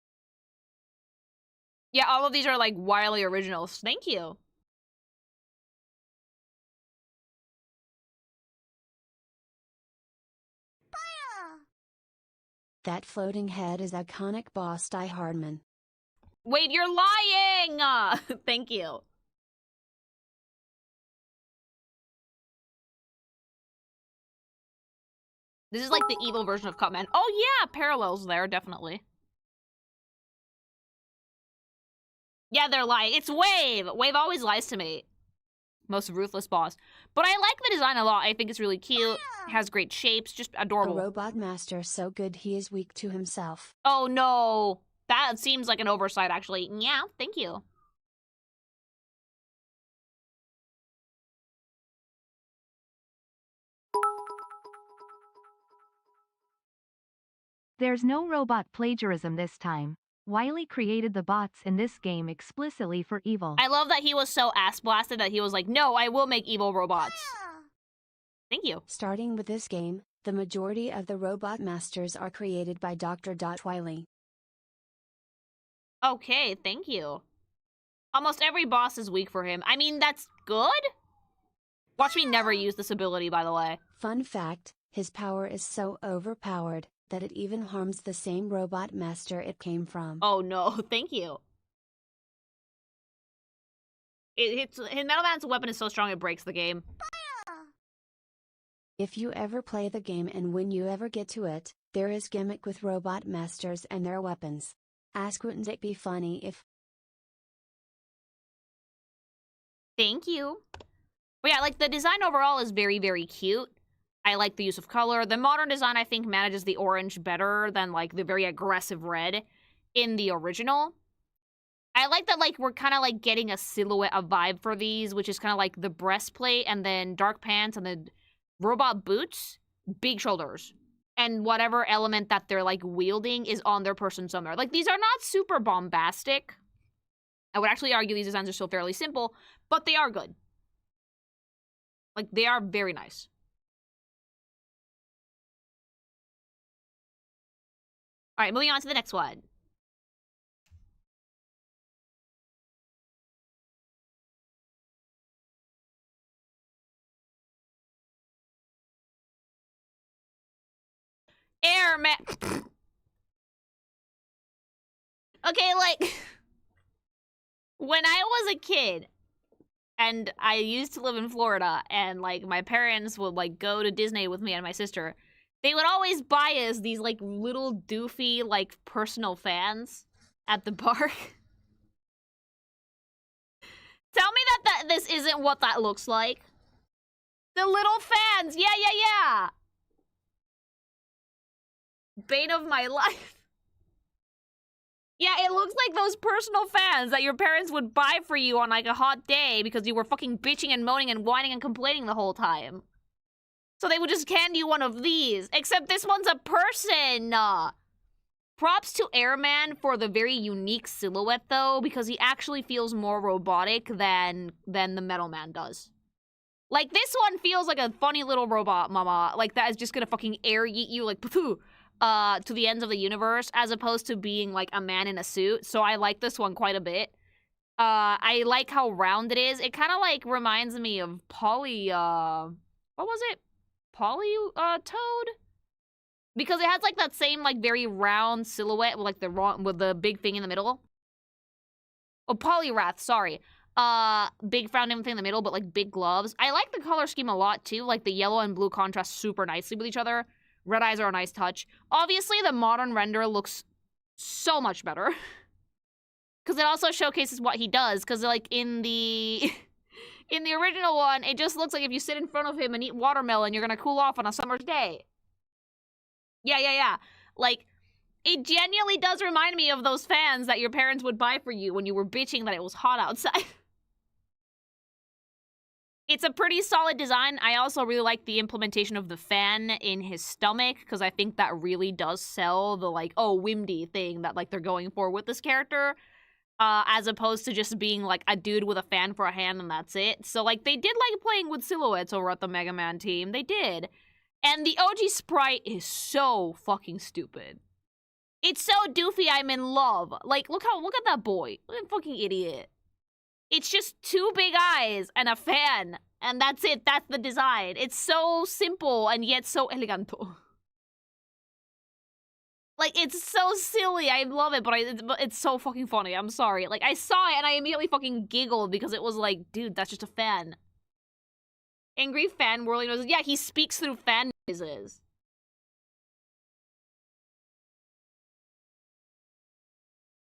Yeah, all of these are like wildly originals. Thank you. That floating head is iconic boss Die Hardman. Wait, you're lying! Thank you. This is like the evil version of Cutman. Oh yeah, parallels there, definitely. Yeah, they're lying. It's Wave! Wave always lies to me. Most ruthless boss. But I like the design a lot. I think it's really cute. It has great shapes. Just adorable. A robot master so good he is weak to himself. Oh no. That seems like an oversight, actually. Yeah, thank you. There's no robot plagiarism this time. Wily created the bots in this game explicitly for evil. I love that he was so ass blasted that he was like, no, I will make evil robots. Thank you. Starting with this game, the majority of the robot masters are created by Dr. Wily. Okay, thank you. Almost every boss is weak for him. I mean, that's good? Watch me never use this ability, by the way. Fun fact, his power is so overpowered that it even harms the same robot master it came from. Oh no, thank you. His Metal Man's weapon is so strong it breaks the game. If you ever play the game and when you ever get to it, there is gimmick with robot masters and their weapons. Ask wouldn't it be funny if... Thank you. But yeah, like the design overall is very, very cute. I like the use of color. The modern design, I think, manages the orange better than, like, the very aggressive red in the original. I like that, like, we're kind of, like, getting a silhouette, a vibe for these, which is kind of like the breastplate and then dark pants and then robot boots, big shoulders. And whatever element that they're, like, wielding is on their person somewhere. Like, these are not super bombastic. I would actually argue these designs are still fairly simple, but they are good. Like, they are very nice. All right, moving on to the next one. Airman. Okay, like, when I was a kid, and I used to live in Florida, and, like, my parents would, like, go to Disney with me and my sister, they would always buy us these, like, little doofy, like, personal fans at the park. Tell me that this isn't what that looks like. The little fans! Yeah, yeah, yeah! Bane of my life. Yeah, it looks like those personal fans that your parents would buy for you on, like, a hot day because you were fucking bitching and moaning and whining and complaining the whole time. So they would just hand you one of these. Except this one's a person! Props to Airman for the very unique silhouette, though, because he actually feels more robotic than the Metal Man does. Like, this one feels like a funny little robot mama, like, that is just gonna fucking air yeet you, like, poo to the ends of the universe, as opposed to being, like, a man in a suit. So I like this one quite a bit. I like how round it is. It kind of, like, reminds me of what was it? Toad? Because it has, like, that same, like, very round silhouette with, like, with the big thing in the middle. Oh, Polyrath, sorry. Big round thing in the middle, but, like, big gloves. I like the color scheme a lot, too. Like, the yellow and blue contrast super nicely with each other. Red eyes are a nice touch. Obviously, the modern render looks so much better. Because it also showcases what he does. Because, like, in the... in the original one, it just looks like if you sit in front of him and eat watermelon, you're gonna cool off on a summer's day. Yeah, yeah, yeah. Like, it genuinely does remind me of those fans that your parents would buy for you when you were bitching that it was hot outside. It's a pretty solid design. I also really like the implementation of the fan in his stomach, because I think that really does sell the, like, oh, whimdy thing that, like, they're going for with this character. As opposed to just being, like, a dude with a fan for a hand and that's it. So, like, they did like playing with silhouettes over at the Mega Man team. They did. And the OG sprite is so fucking stupid. It's so doofy, I'm in love. Like, look at that boy. Look at that fucking idiot. It's just two big eyes and a fan. And that's it. That's the design. It's so simple and yet so eleganto. Like, it's so silly. I love it, but it's so fucking funny. I'm sorry. Like, I saw it and I immediately fucking giggled because it was like, dude, that's just a fan. Angry fan whirling noises. Yeah, he speaks through fan noises.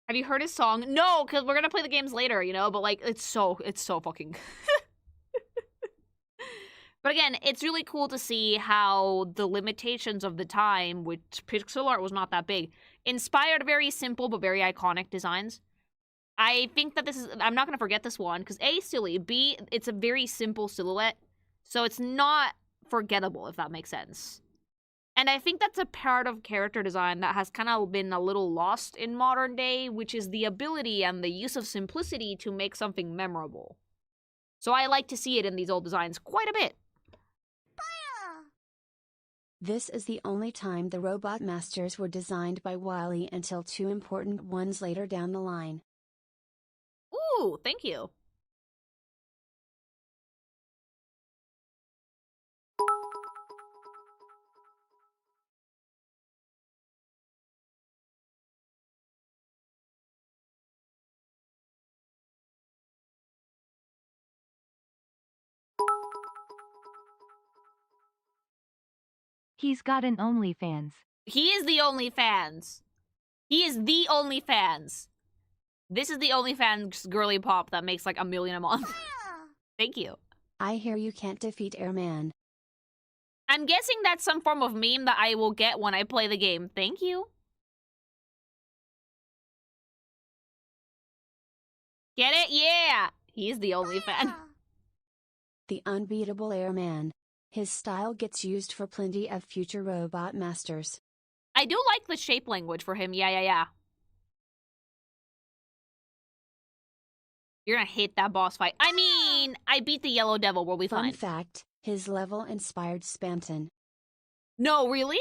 Have you heard his song? No, because we're gonna play the games later, you know? But, like, it's so fucking... But again, it's really cool to see how the limitations of the time, which pixel art was not that big, inspired very simple but very iconic designs. I think that this is... I'm not gonna forget this one, because A, silly, B, it's a very simple silhouette. So it's not forgettable, if that makes sense. And I think that's a part of character design that has kind of been a little lost in modern day, which is the ability and the use of simplicity to make something memorable. So I like to see it in these old designs quite a bit. This is the only time the Robot Masters were designed by Wily until two important ones later down the line. Ooh, thank you. He's got an OnlyFans. He is the OnlyFans. He is the OnlyFans. This is the OnlyFans girly pop that makes like $1 million a month. Thank you. I hear you can't defeat Airman. I'm guessing that's some form of meme that I will get when I play the game. Thank you. Get it? Yeah! He's the OnlyFan. The unbeatable Airman. His style gets used for plenty of future Robot Masters. I do like the shape language for him. Yeah. You're gonna hate that boss fight. I mean, I beat the Yellow Devil. We'll be fine. Fun fact, his level inspired Spamton. No, really?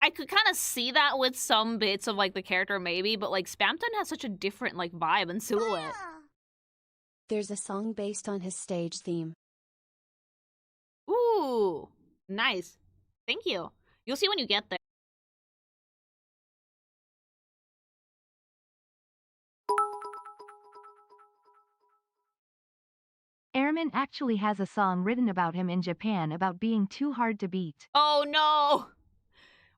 I could kind of see that with some bits of, like, the character maybe, but, like, Spamton has such a different, like, vibe and silhouette. There's a song based on his stage theme. Ooh, nice. Thank you. You'll see when you get there. Airman actually has a song written about him in Japan about being too hard to beat. Oh no!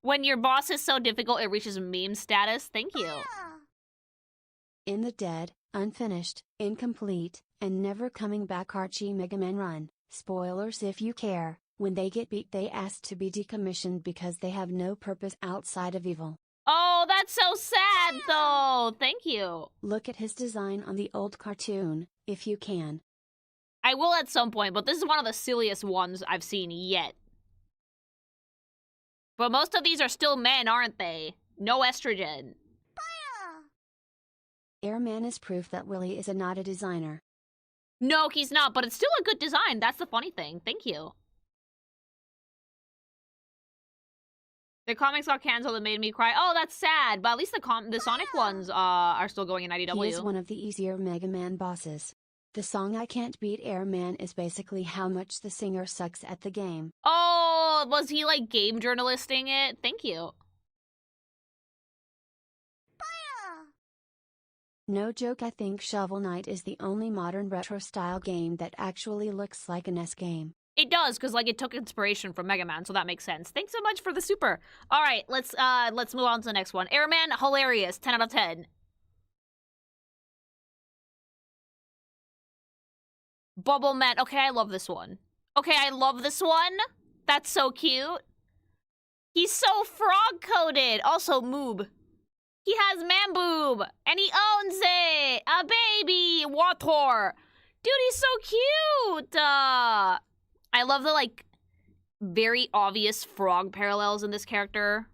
When your boss is so difficult, it reaches meme status. Thank you. In the dead, unfinished, incomplete, and never coming back Archie Megaman run, spoilers if you care, when they get beat they ask to be decommissioned because they have no purpose outside of evil. Oh, that's so sad though. Thank you. Look at his design on the old cartoon, if you can. I will at some point, but this is one of the silliest ones I've seen yet. But most of these are still men, aren't they? No estrogen. Airman is proof that Willie is not a designer. No, he's not, but it's still a good design. That's the funny thing. Thank you. The comics got canceled and made me cry. Oh, that's sad. But at least the Sonic ones are still going in IDW. He is one of the easier Mega Man bosses. The song I Can't Beat Airman is basically how much the singer sucks at the game. Oh, was he like game journalisting it? Thank you. No joke, I think Shovel Knight is the only modern retro-style game that actually looks like an S game. It does, because like it took inspiration from Mega Man, so that makes sense. Thanks so much for the super. All right, let's move on to the next one. Airman, hilarious, 10 out of 10. Bubble Man. Okay, I love this one. Okay, I love this one. That's so cute. He's so frog-coated. Also, Moob. He has man boob, and he owns it. A baby, water. Dude, he's so cute. I love the, like, very obvious frog parallels in this character.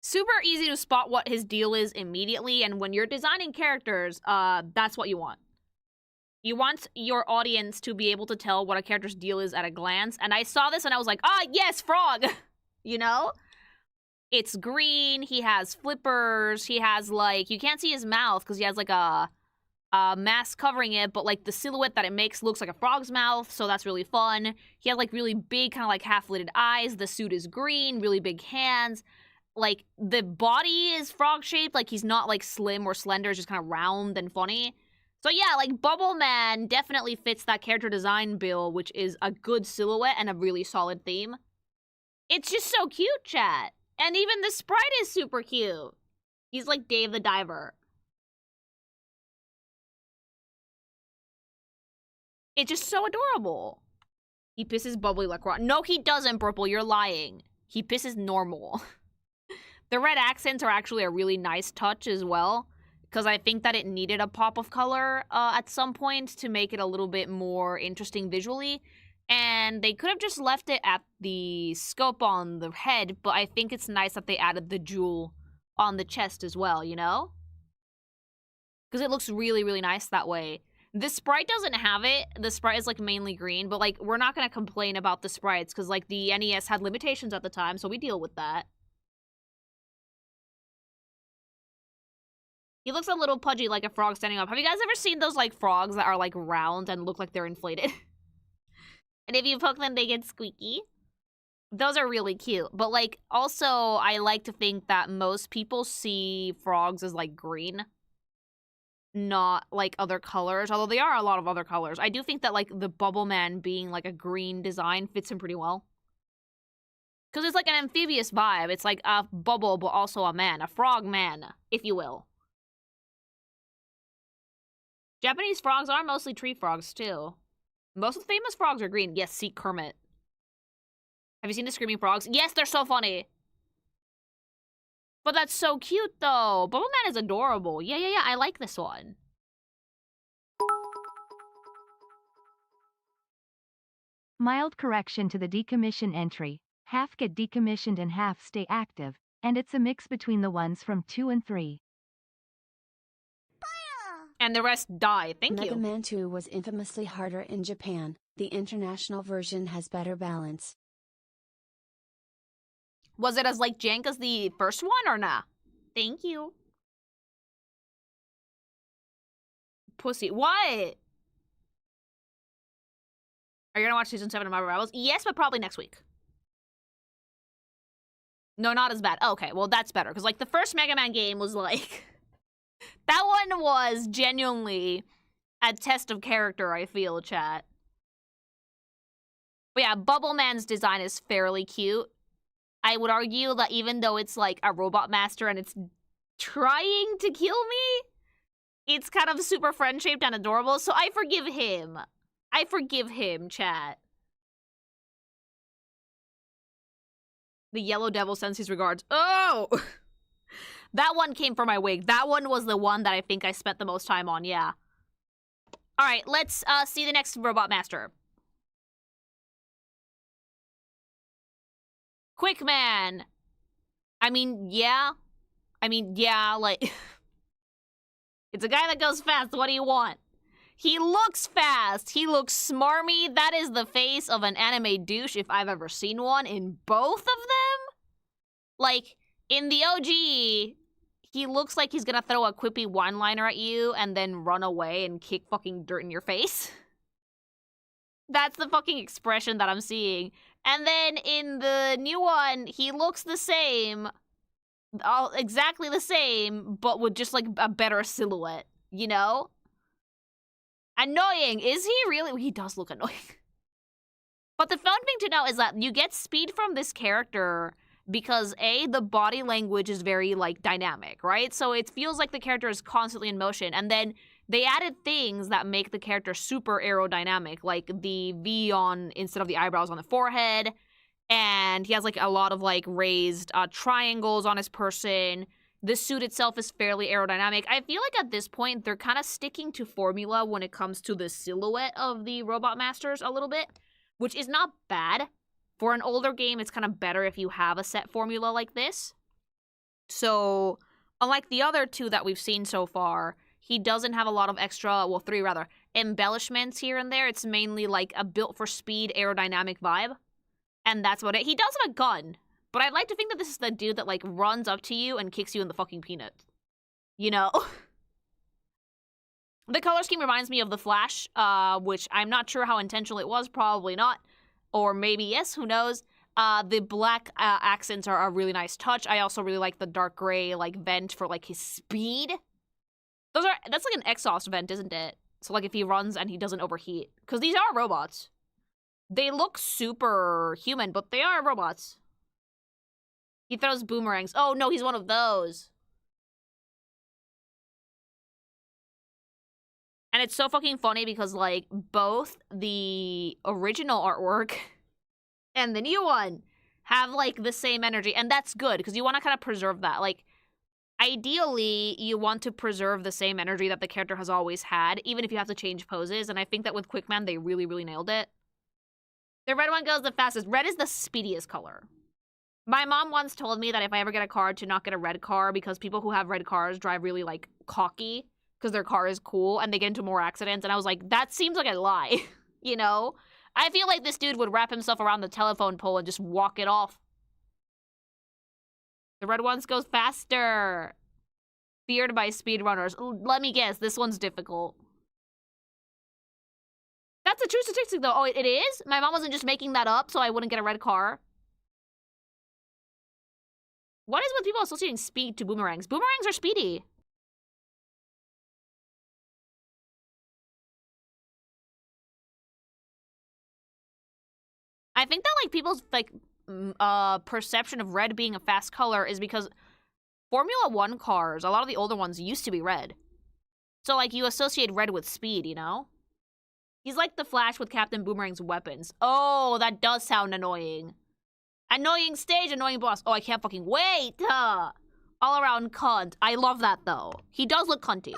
Super easy to spot what his deal is immediately, and when you're designing characters, that's what you want. You want your audience to be able to tell what a character's deal is at a glance, and I saw this and I was like, ah, yes, frog! You know? It's green, he has flippers, he has, like, you can't see his mouth because he has, like, a mask covering it, but, like, the silhouette that it makes looks like a frog's mouth, so that's really fun. He has, like, really big, kind of, like, half-lidded eyes. The suit is green, really big hands. Like, the body is frog-shaped, like, he's not, like, slim or slender, it's just kind of round and funny. So yeah, like, Bubble Man definitely fits that character design bill, which is a good silhouette and a really solid theme. It's just so cute, chat. And even the sprite is super cute. He's like Dave the Diver. It's just so adorable. He pisses bubbly like rock. No, he doesn't, Purple. You're lying. He pisses normal. The red accents are actually a really nice touch as well, because I think that it needed a pop of color at some point to make it a little bit more interesting visually. And they could have just left it at the scope on the head, but I think it's nice that they added the jewel on the chest as well, you know? Because it looks really, really nice that way. The sprite doesn't have it. The sprite is, like, mainly green, but, like, we're not going to complain about the sprites because, like, the NES had limitations at the time, so we deal with that. He looks a little pudgy like a frog standing up. Have you guys ever seen those, like, frogs that are, like, round and look like they're inflated? And if you poke them, they get squeaky. Those are really cute. But, like, also, I like to think that most people see frogs as, like, green. Not, like, other colors. Although they are a lot of other colors. I do think that, like, the Bubble Man being, like, a green design fits him pretty well. Because it's, like, an amphibious vibe. It's, like, a bubble, but also a man. A frog man, if you will. Japanese frogs are mostly tree frogs, too. Most of the famous frogs are green. Yes, see Kermit. Have you seen the screaming frogs? Yes, they're so funny. But that's so cute, though. Bubble Man is adorable. Yeah. I like this one. Mild correction to the decommission entry. Half get decommissioned and half stay active, and it's a mix between the ones from 2 and 3. And the rest die. Thank you. Mega Man 2 was infamously harder in Japan. The international version has better balance. Was it as, like, jank as the first one or nah? Thank you. Pussy. What? Are you gonna watch season 7 of Marvel Rivals? Yes, but probably next week. No, not as bad. Okay, well, that's better. Because, like, the first Mega Man game was, like... that one was genuinely a test of character, I feel, chat. But yeah, Bubble Man's design is fairly cute. I would argue that even though it's, like, a robot master and it's trying to kill me, it's kind of super friend-shaped and adorable, so I forgive him. I forgive him, chat. The Yellow Devil sends his regards. Oh! That one came from my wig. That one was the one that I think I spent the most time on, yeah. Alright, let's see the next Robot Master. Quick Man! I mean, yeah, like... it's a guy that goes fast, what do you want? He looks fast, he looks smarmy, that is the face of an anime douche if I've ever seen one in both of them. Like, in the OG, he looks like he's gonna throw a quippy one-liner at you and then run away and kick fucking dirt in your face. That's the fucking expression that I'm seeing. And then in the new one, he looks the same, exactly the same, but with just like a better silhouette, you know? Annoying. Is he really? He does look annoying. But the fun thing to know is that you get speed from this character because A, the body language is very like dynamic, right? So it feels like the character is constantly in motion. And then they added things that make the character super aerodynamic, like the V on instead of the eyebrows on the forehead. And he has like a lot of like raised triangles on his person. The suit itself is fairly aerodynamic. I feel like at this point, they're kind of sticking to formula when it comes to the silhouette of the Robot Masters a little bit, which is not bad. For an older game, it's kind of better if you have a set formula like this. So, unlike the other two that we've seen so far, he doesn't have a lot of extra, well, 3 rather, embellishments here and there. It's mainly like a built-for-speed aerodynamic vibe. And that's what it... He does have a gun. But I'd like to think that this is the dude that, like, runs up to you and kicks you in the fucking peanut. You know? The color scheme reminds me of The Flash, which I'm not sure how intentional it was. Probably not. Or maybe yes, who knows. The black accents are a really nice touch. I also really like the dark gray, like, vent for, like, his speed. That's like an exhaust vent, isn't it? So, like, if he runs and he doesn't overheat. Because these are robots. They look super human, but they are robots. He throws boomerangs. Oh, no, he's one of those. And it's so fucking funny because, like, both the original artwork and the new one have, like, the same energy. And that's good, because you want to kind of preserve that. Like, ideally, you want to preserve the same energy that the character has always had, even if you have to change poses. And I think that with Quickman, they really, really nailed it. The red one goes the fastest. Red is the speediest color. My mom once told me that if I ever get a car, to not get a red car because people who have red cars drive really, like, cocky because their car is cool and they get into more accidents. And I was like, that seems like a lie, you know? I feel like this dude would wrap himself around the telephone pole and just walk it off. The red ones goes faster. Feared by speedrunners. Let me guess, this one's difficult. That's a true statistic, though. Oh, it is? My mom wasn't just making that up so I wouldn't get a red car. What is with people associating speed to boomerangs? Boomerangs are speedy. I think that, like, people's, like, perception of red being a fast color is because Formula 1 cars, a lot of the older ones, used to be red. So, like, you associate red with speed, you know? He's like the Flash with Captain Boomerang's weapons. Oh, that does sound annoying. Annoying stage, annoying boss. Oh, I can't fucking wait! All around cunt. I love that, though. He does look cunty.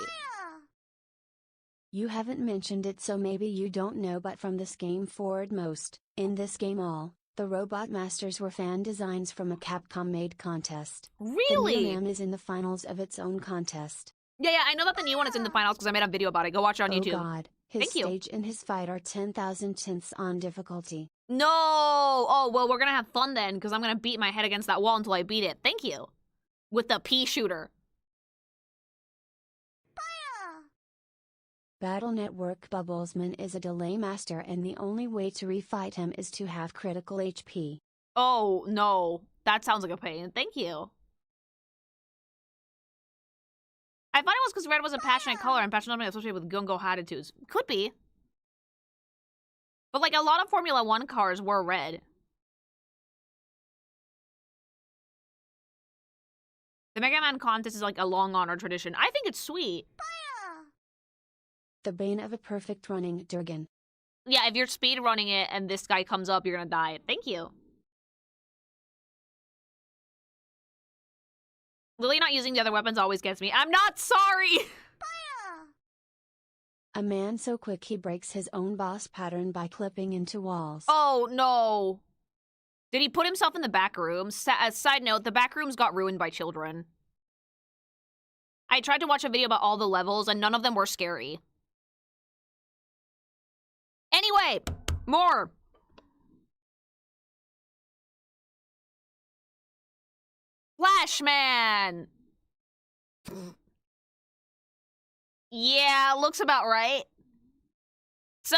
You haven't mentioned it, so maybe you don't know, but from this game forward in this game the Robot Masters were fan designs from a Capcom-made contest. Really? The MEGAMAN is in the finals of its own contest. Yeah, I know that the new one is in the finals because I made a video about it. Go watch it on YouTube. Oh god, his stage and his fight are 10,000 tenths on difficulty. No! Oh, well, we're gonna have fun then, because I'm gonna beat my head against that wall until I beat it. Thank you. With the pea shooter. Battle Network Bubblesman is a delay master and the only way to refight him is to have critical HP. Oh, no. That sounds like a pain. Thank you. I thought it was because red was a passionate color and passionate associated with gung-ho attitudes. Could be. But, like, a lot of Formula 1 cars were red. The Mega Man contest is, like, a long-honored tradition. I think it's sweet. The bane of a perfect running Durgan. Yeah, if you're speed running it and this guy comes up, you're gonna die. Thank you. Lily not using the other weapons always gets me. I'm not sorry! A man so quick he breaks his own boss pattern by clipping into walls. Oh, no. Did he put himself in the back room? Side note, the back rooms got ruined by children. I tried to watch a video about all the levels, and none of them were scary. Anyway, more. Flashman. Yeah, looks about right. So,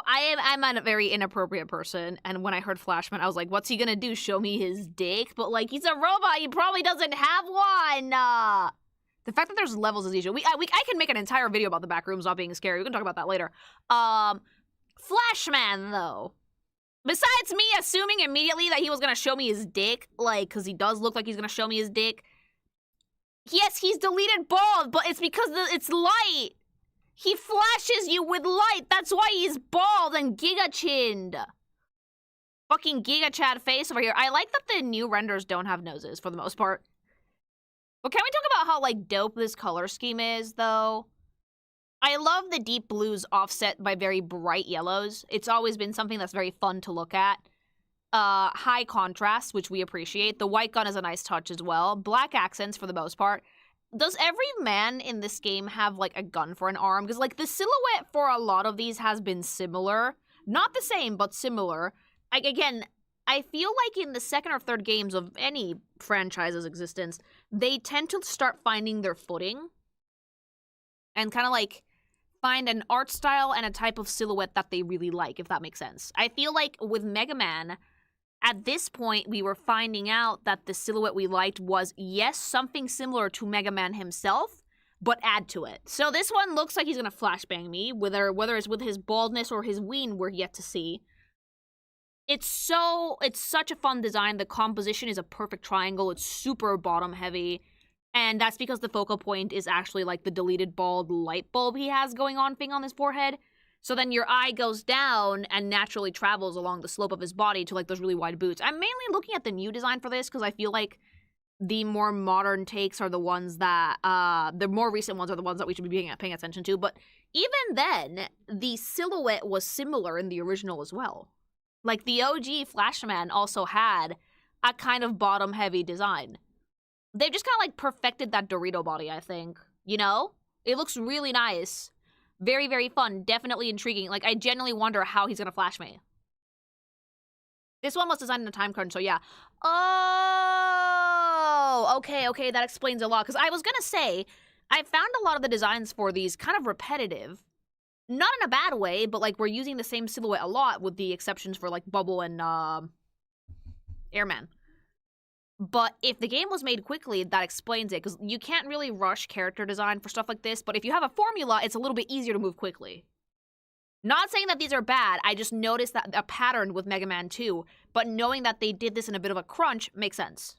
I'm a very inappropriate person, and when I heard Flashman, I was like, what's he gonna do, show me his dick? But, like, he's a robot, he probably doesn't have one! The fact that there's levels is usual. I can make an entire video about the back rooms not being scary. We can talk about that later. Flashman, though. Besides me assuming immediately that he was gonna show me his dick, like, because he does look like he's gonna show me his dick. Yes, he's deleted bald, but it's because it's light. He flashes you with light. That's why he's bald and giga-chinned. Fucking giga-chad face over here. I like that the new renders don't have noses for the most part. But can we talk about how, like, dope this color scheme is, though? I love the deep blues offset by very bright yellows. It's always been something that's very fun to look at. High contrast, which we appreciate. The white gun is a nice touch as well. Black accents for the most part. Does every man in this game have, like, a gun for an arm? Because, like, the silhouette for a lot of these has been similar. Not the same, but similar. Again, I feel like in the second or third games of any franchise's existence, they tend to start finding their footing. And kind of, like, find an art style and a type of silhouette that they really like, if that makes sense. I feel like with Mega Man, at this point, we were finding out that the silhouette we liked was, yes, something similar to Mega Man himself, but add to it. So this one looks like he's gonna flashbang me, whether it's with his baldness or his ween, we're yet to see. It's such a fun design. The composition is a perfect triangle. It's super bottom heavy. And that's because the focal point is actually like the deleted bald light bulb he has going on thing on his forehead. So then your eye goes down and naturally travels along the slope of his body to like those really wide boots. I'm mainly looking at the new design for this because I feel like the more modern takes are the ones that, the more recent ones are the ones that we should be paying attention to. But even then, the silhouette was similar in the original as well. Like the OG Flashman also had a kind of bottom heavy design. They've just kind of like perfected that Dorito body, I think. You know? It looks really nice. Very, very fun. Definitely intriguing. Like, I genuinely wonder how he's gonna flash me. This one was designed in a time crunch, so yeah. Oh! Okay, that explains a lot. Because I was gonna say, I found a lot of the designs for these kind of repetitive. Not in a bad way, but like, we're using the same silhouette a lot, with the exceptions for like Bubble and, Airman. But if the game was made quickly, that explains it, because you can't really rush character design for stuff like this, but if you have a formula, it's a little bit easier to move quickly. Not saying that these are bad, I just noticed that a pattern with Mega Man 2, but knowing that they did this in a bit of a crunch makes sense.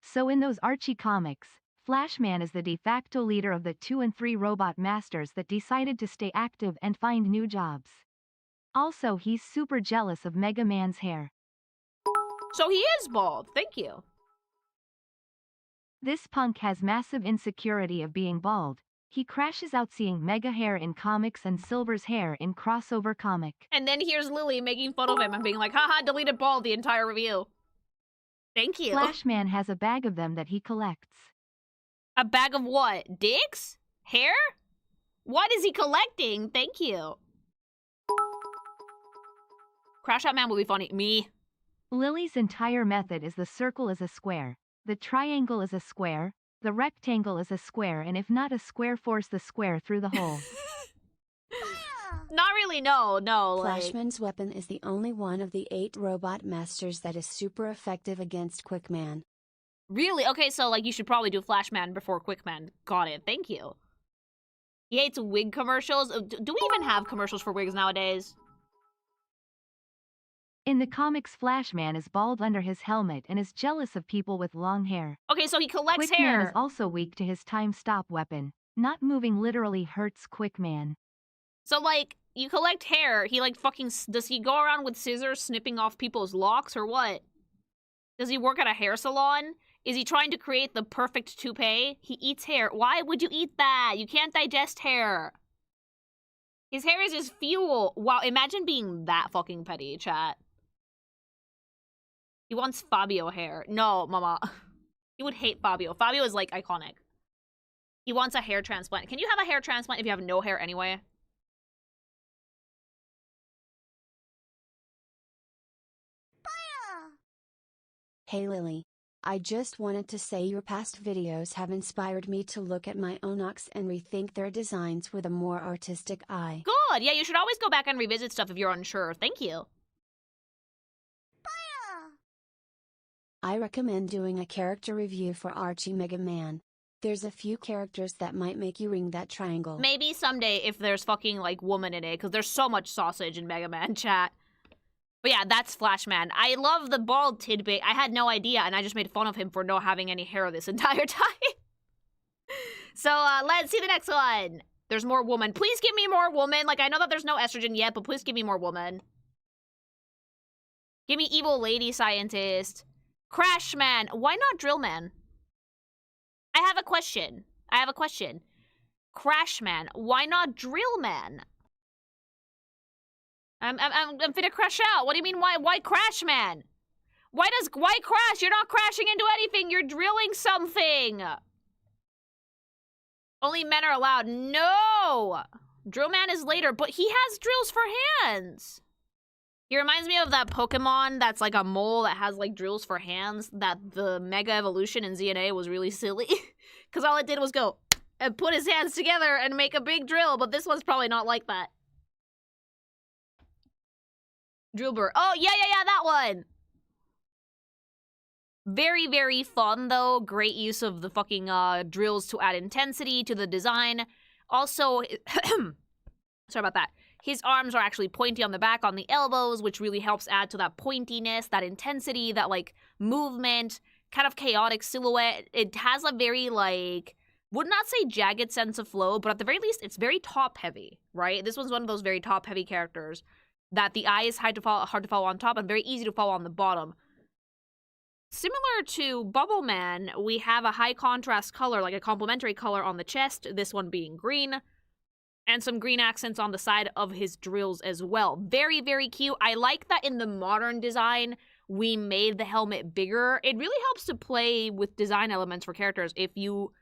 So in those Archie comics, Flashman is the de facto leader of the 2 and 3 robot masters that decided to stay active and find new jobs. Also, he's super jealous of Mega Man's hair. So he is bald. Thank you. This punk has massive insecurity of being bald. He crashes out seeing Mega hair in comics and Silver's hair in crossover comic. And then here's Lily making fun of him and being like, haha, deleted bald the entire review. Thank you. Flashman has a bag of them that he collects. A bag of what? Dicks? Hair? What is he collecting? Thank you. Crash Out Man will be funny. Me. Lily's entire method is the circle is a square, the triangle is a square, The rectangle is a square, and if not a square, force the square through the hole. Not really, no, like... Flashman's weapon is the only one of the 8 robot masters that is super effective against Quickman. Really? Okay, so, like, you should probably do Flashman before Quickman. Got it, thank you. He hates wig commercials. Do we even have commercials for wigs nowadays? In the comics, Flashman is bald under his helmet and is jealous of people with long hair. Okay, so he collects Quickman hair. is also weak to his time-stop weapon. Not moving literally hurts Quickman. So, like, you collect hair. He, like, fucking... Does he go around with scissors snipping off people's locks or what? Does he work at a hair salon? Is he trying to create the perfect toupee? He eats hair. Why would you eat that? You can't digest hair. His hair is his fuel. Wow, imagine being that fucking petty, chat. He wants Fabio hair. No, mama. He would hate Fabio. Fabio is, like, iconic. He wants a hair transplant. Can you have a hair transplant if you have no hair anyway? Hey Lily. I just wanted to say your past videos have inspired me to look at my own ox and rethink their designs with a more artistic eye. Good! Yeah, you should always go back and revisit stuff if you're unsure. Thank you. I recommend doing a character review for Archie MEGAMAN. There's a few characters that might make you ring that triangle. Maybe someday if there's fucking, like, woman in it, because there's so much sausage in Mega Man, chat. But yeah, that's Flashman. I love the bald tidbit. I had no idea, and I just made fun of him for not having any hair this entire time. So, let's see the next one. There's more woman. Please give me more woman. Like, I know that there's no estrogen yet, but please give me more woman. Give me evil lady scientist. Crash Man. Why not Drill Man? I have a question. Crash Man. Why not Drill Man? I'm finna crash out. What do you mean, why Crash Man? Why crash? You're not crashing into anything. You're drilling something. Only men are allowed. No! Drill Man is later, but he has drills for hands. He reminds me of that Pokemon that's like a mole that has like drills for hands, that the Mega Evolution in ZNA was really silly. Because all it did was go and put his hands together and make a big drill, but this one's probably not like that. Drillbur. Oh, yeah, that one. Very, very fun, though. Great use of the fucking drills to add intensity to the design. Also, sorry about that. His arms are actually pointy on the back, on the elbows, which really helps add to that pointiness, that intensity, that, like, movement, kind of chaotic silhouette. It has a very, like, would not say jagged sense of flow, but at the very least, it's very top-heavy, right? This one's one of those very top-heavy characters that the eye is hard to follow on top and very easy to follow on the bottom. Similar to Bubble Man, we have a high contrast color, like a complementary color on the chest, this one being green, and some green accents on the side of his drills as well. Very, very cute. I like that in the modern design, we made the helmet bigger. It really helps to play with design elements for characters if you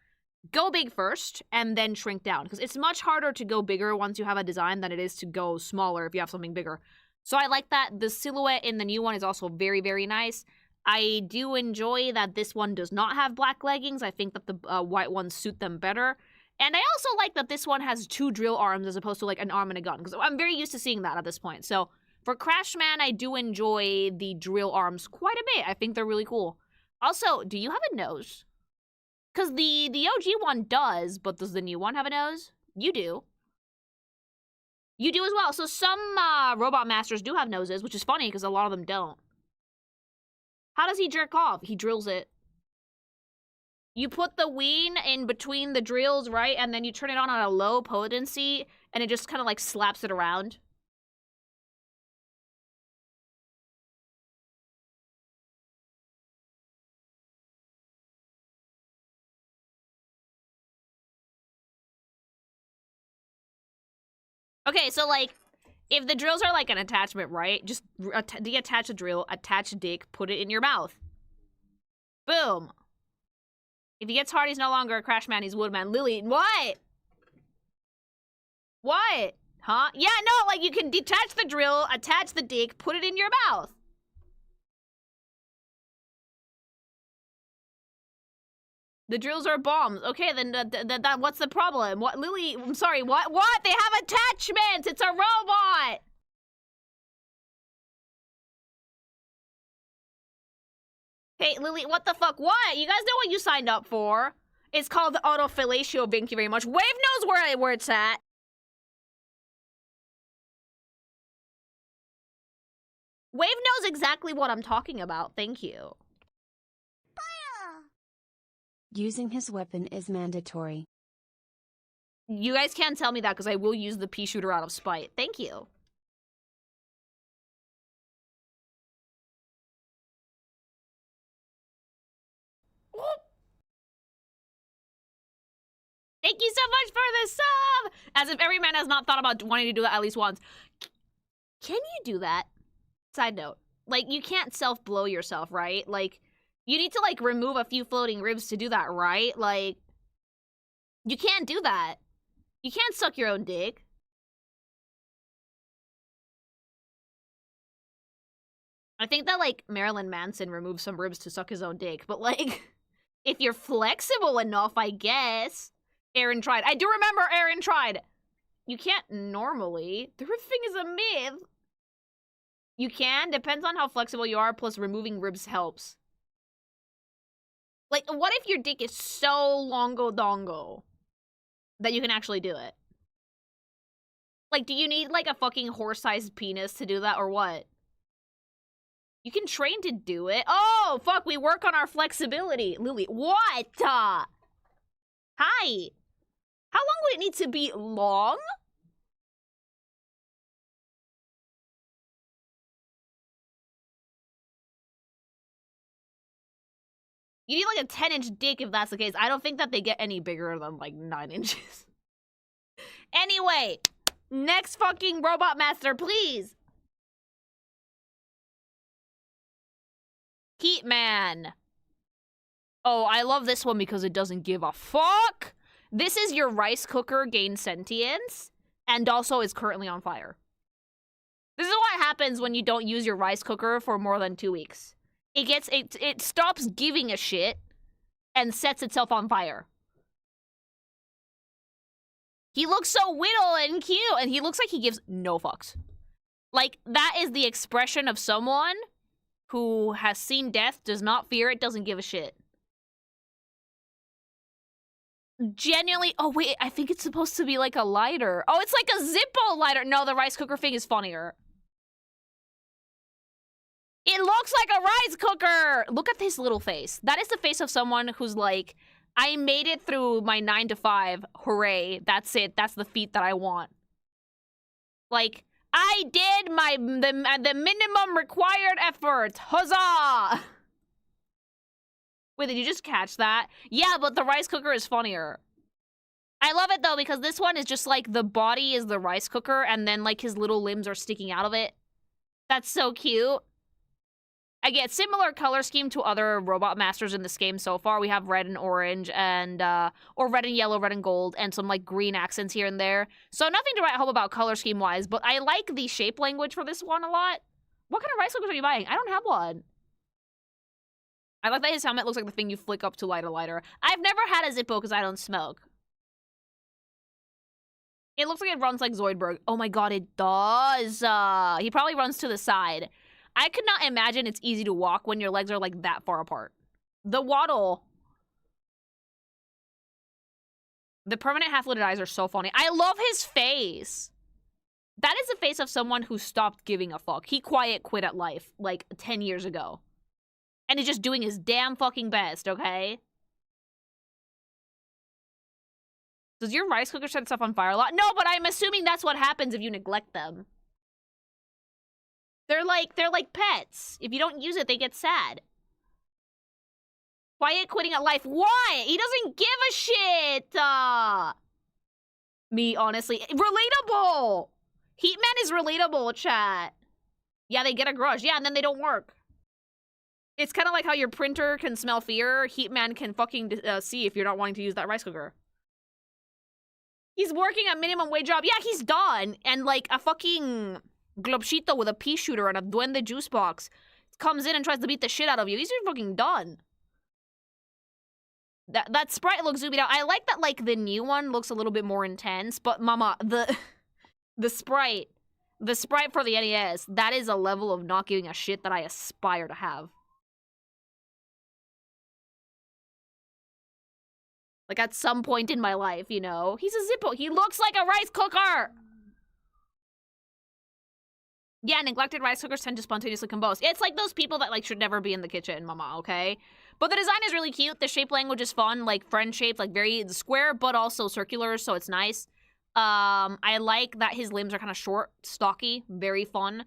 go big first and then shrink down, because it's much harder to go bigger once you have a design than it is to go smaller if you have something bigger. So I like that. The silhouette in the new one is also very, very nice. I do enjoy that this one does not have black leggings. I think that the white ones suit them better. And I also like that this one has 2 drill arms as opposed to like an arm and a gun, because I'm very used to seeing that at this point. So for Crash Man, I do enjoy the drill arms quite a bit. I think they're really cool. Also, do you have a nose? Because the OG one does, but does the new one have a nose? You do. You do as well. So some Robot Masters do have noses, which is funny because a lot of them don't. How does he jerk off? He drills it. You put the ween in between the drills, right? And then you turn it on a low potency, and it just kind of like slaps it around. Okay, so like, if the drills are like an attachment, right? Just deattach the drill, attach a dick, put it in your mouth. Boom. If he gets hard, he's no longer a Crash Man, he's Woodman. Lily, what? What? Huh? Yeah, no, like you can detach the drill, attach the dick, put it in your mouth. The drills are bombs. Okay, then what's the problem? What, Lily? I'm sorry. What? What? They have attachments. It's a robot. Hey, Lily, what the fuck? What? You guys know what you signed up for? It's called autofellatio. Thank you very much. Wave knows where it's at. Wave knows exactly what I'm talking about. Thank you. Using his weapon is mandatory. You guys can't tell me that because I will use the pea shooter out of spite. Thank you. Thank you so much for the sub! As if every man has not thought about wanting to do that at least once. Can you do that? Side note. Like, you can't self-blow yourself, right? Like, you need to, like, remove a few floating ribs to do that, right? Like, you can't do that. You can't suck your own dick. I think that, like, Marilyn Manson removed some ribs to suck his own dick, but, like, if you're flexible enough, I guess. Aaron tried. I do remember Aaron tried. You can't normally. The rib thing is a myth. You can. Depends on how flexible you are, plus removing ribs helps. Like, what if your dick is so longo-dongo that you can actually do it? Like, do you need, like, a fucking horse-sized penis to do that, or what? You can train to do it. Oh, fuck, we work on our flexibility. Lily, what? Hi. How long would it need to be long? You need like a 10-inch dick if that's the case. I don't think that they get any bigger than like 9 inches. Anyway, next fucking robot master, please. Heat Man. Oh, I love this one because it doesn't give a fuck. This is your rice cooker gains sentience and also is currently on fire. This is what happens when you don't use your rice cooker for more than 2 weeks. It stops giving a shit and sets itself on fire. He looks so whittle and cute, and he looks like he gives no fucks. Like, that is the expression of someone who has seen death, does not fear it, doesn't give a shit. Genuinely, oh wait, I think it's supposed to be like a lighter. Oh, it's like a Zippo lighter. No, the rice cooker thing is funnier. It looks like a rice cooker! Look at his little face. That is the face of someone who's like, I made it through my 9 to 5. Hooray. That's it. That's the feat that I want. Like, I did the minimum required effort. Huzzah! Wait, did you just catch that? Yeah, but the rice cooker is funnier. I love it, though, because this one is just like the body is the rice cooker and then, like, his little limbs are sticking out of it. That's so cute. Again, similar color scheme to other robot masters in this game so far. We have red and orange and, or red and yellow, red and gold, and some, like, green accents here and there. So nothing to write home about color scheme-wise, but I like the shape language for this one a lot. What kind of rice cookers are you buying? I don't have one. I like that his helmet looks like the thing you flick up to light a lighter. I've never had a Zippo because I don't smoke. It looks like it runs like Zoidberg. Oh my god, it does. He probably runs to the side. I could not imagine it's easy to walk when your legs are, like, that far apart. The waddle. The permanent half-lid eyes are so funny. I love his face. That is the face of someone who stopped giving a fuck. He quiet quit at life, like, 10 years ago. And he's just doing his damn fucking best, okay? Does your rice cooker set itself on fire a lot? No, but I'm assuming that's what happens if you neglect them. They're like pets. If you don't use it, they get sad. Quiet quitting at life. Why? He doesn't give a shit. Me, honestly. Relatable. Heatman is relatable, chat. Yeah, they get a grudge. Yeah, and then they don't work. It's kind of like how your printer can smell fear. Heatman can fucking see if you're not wanting to use that rice cooker. He's working a minimum wage job. Yeah, he's done. And like a fucking globshito with a pea shooter and a duende juice box comes in and tries to beat the shit out of you. He's fucking done. That sprite looks zoomed out. I like that, like, the new one looks a little bit more intense, but mama, the sprite for the NES, that is a level of not giving a shit that I aspire to have. Like, at some point in my life, you know? He's a Zippo. He looks like a rice cooker! Yeah, neglected rice cookers tend to spontaneously combust. It's like those people that, like, should never be in the kitchen, mama, okay? But the design is really cute. The shape language is fun, like, friend-shaped, like, very square, but also circular, so it's nice. I like that his limbs are kind of short, stocky, very fun.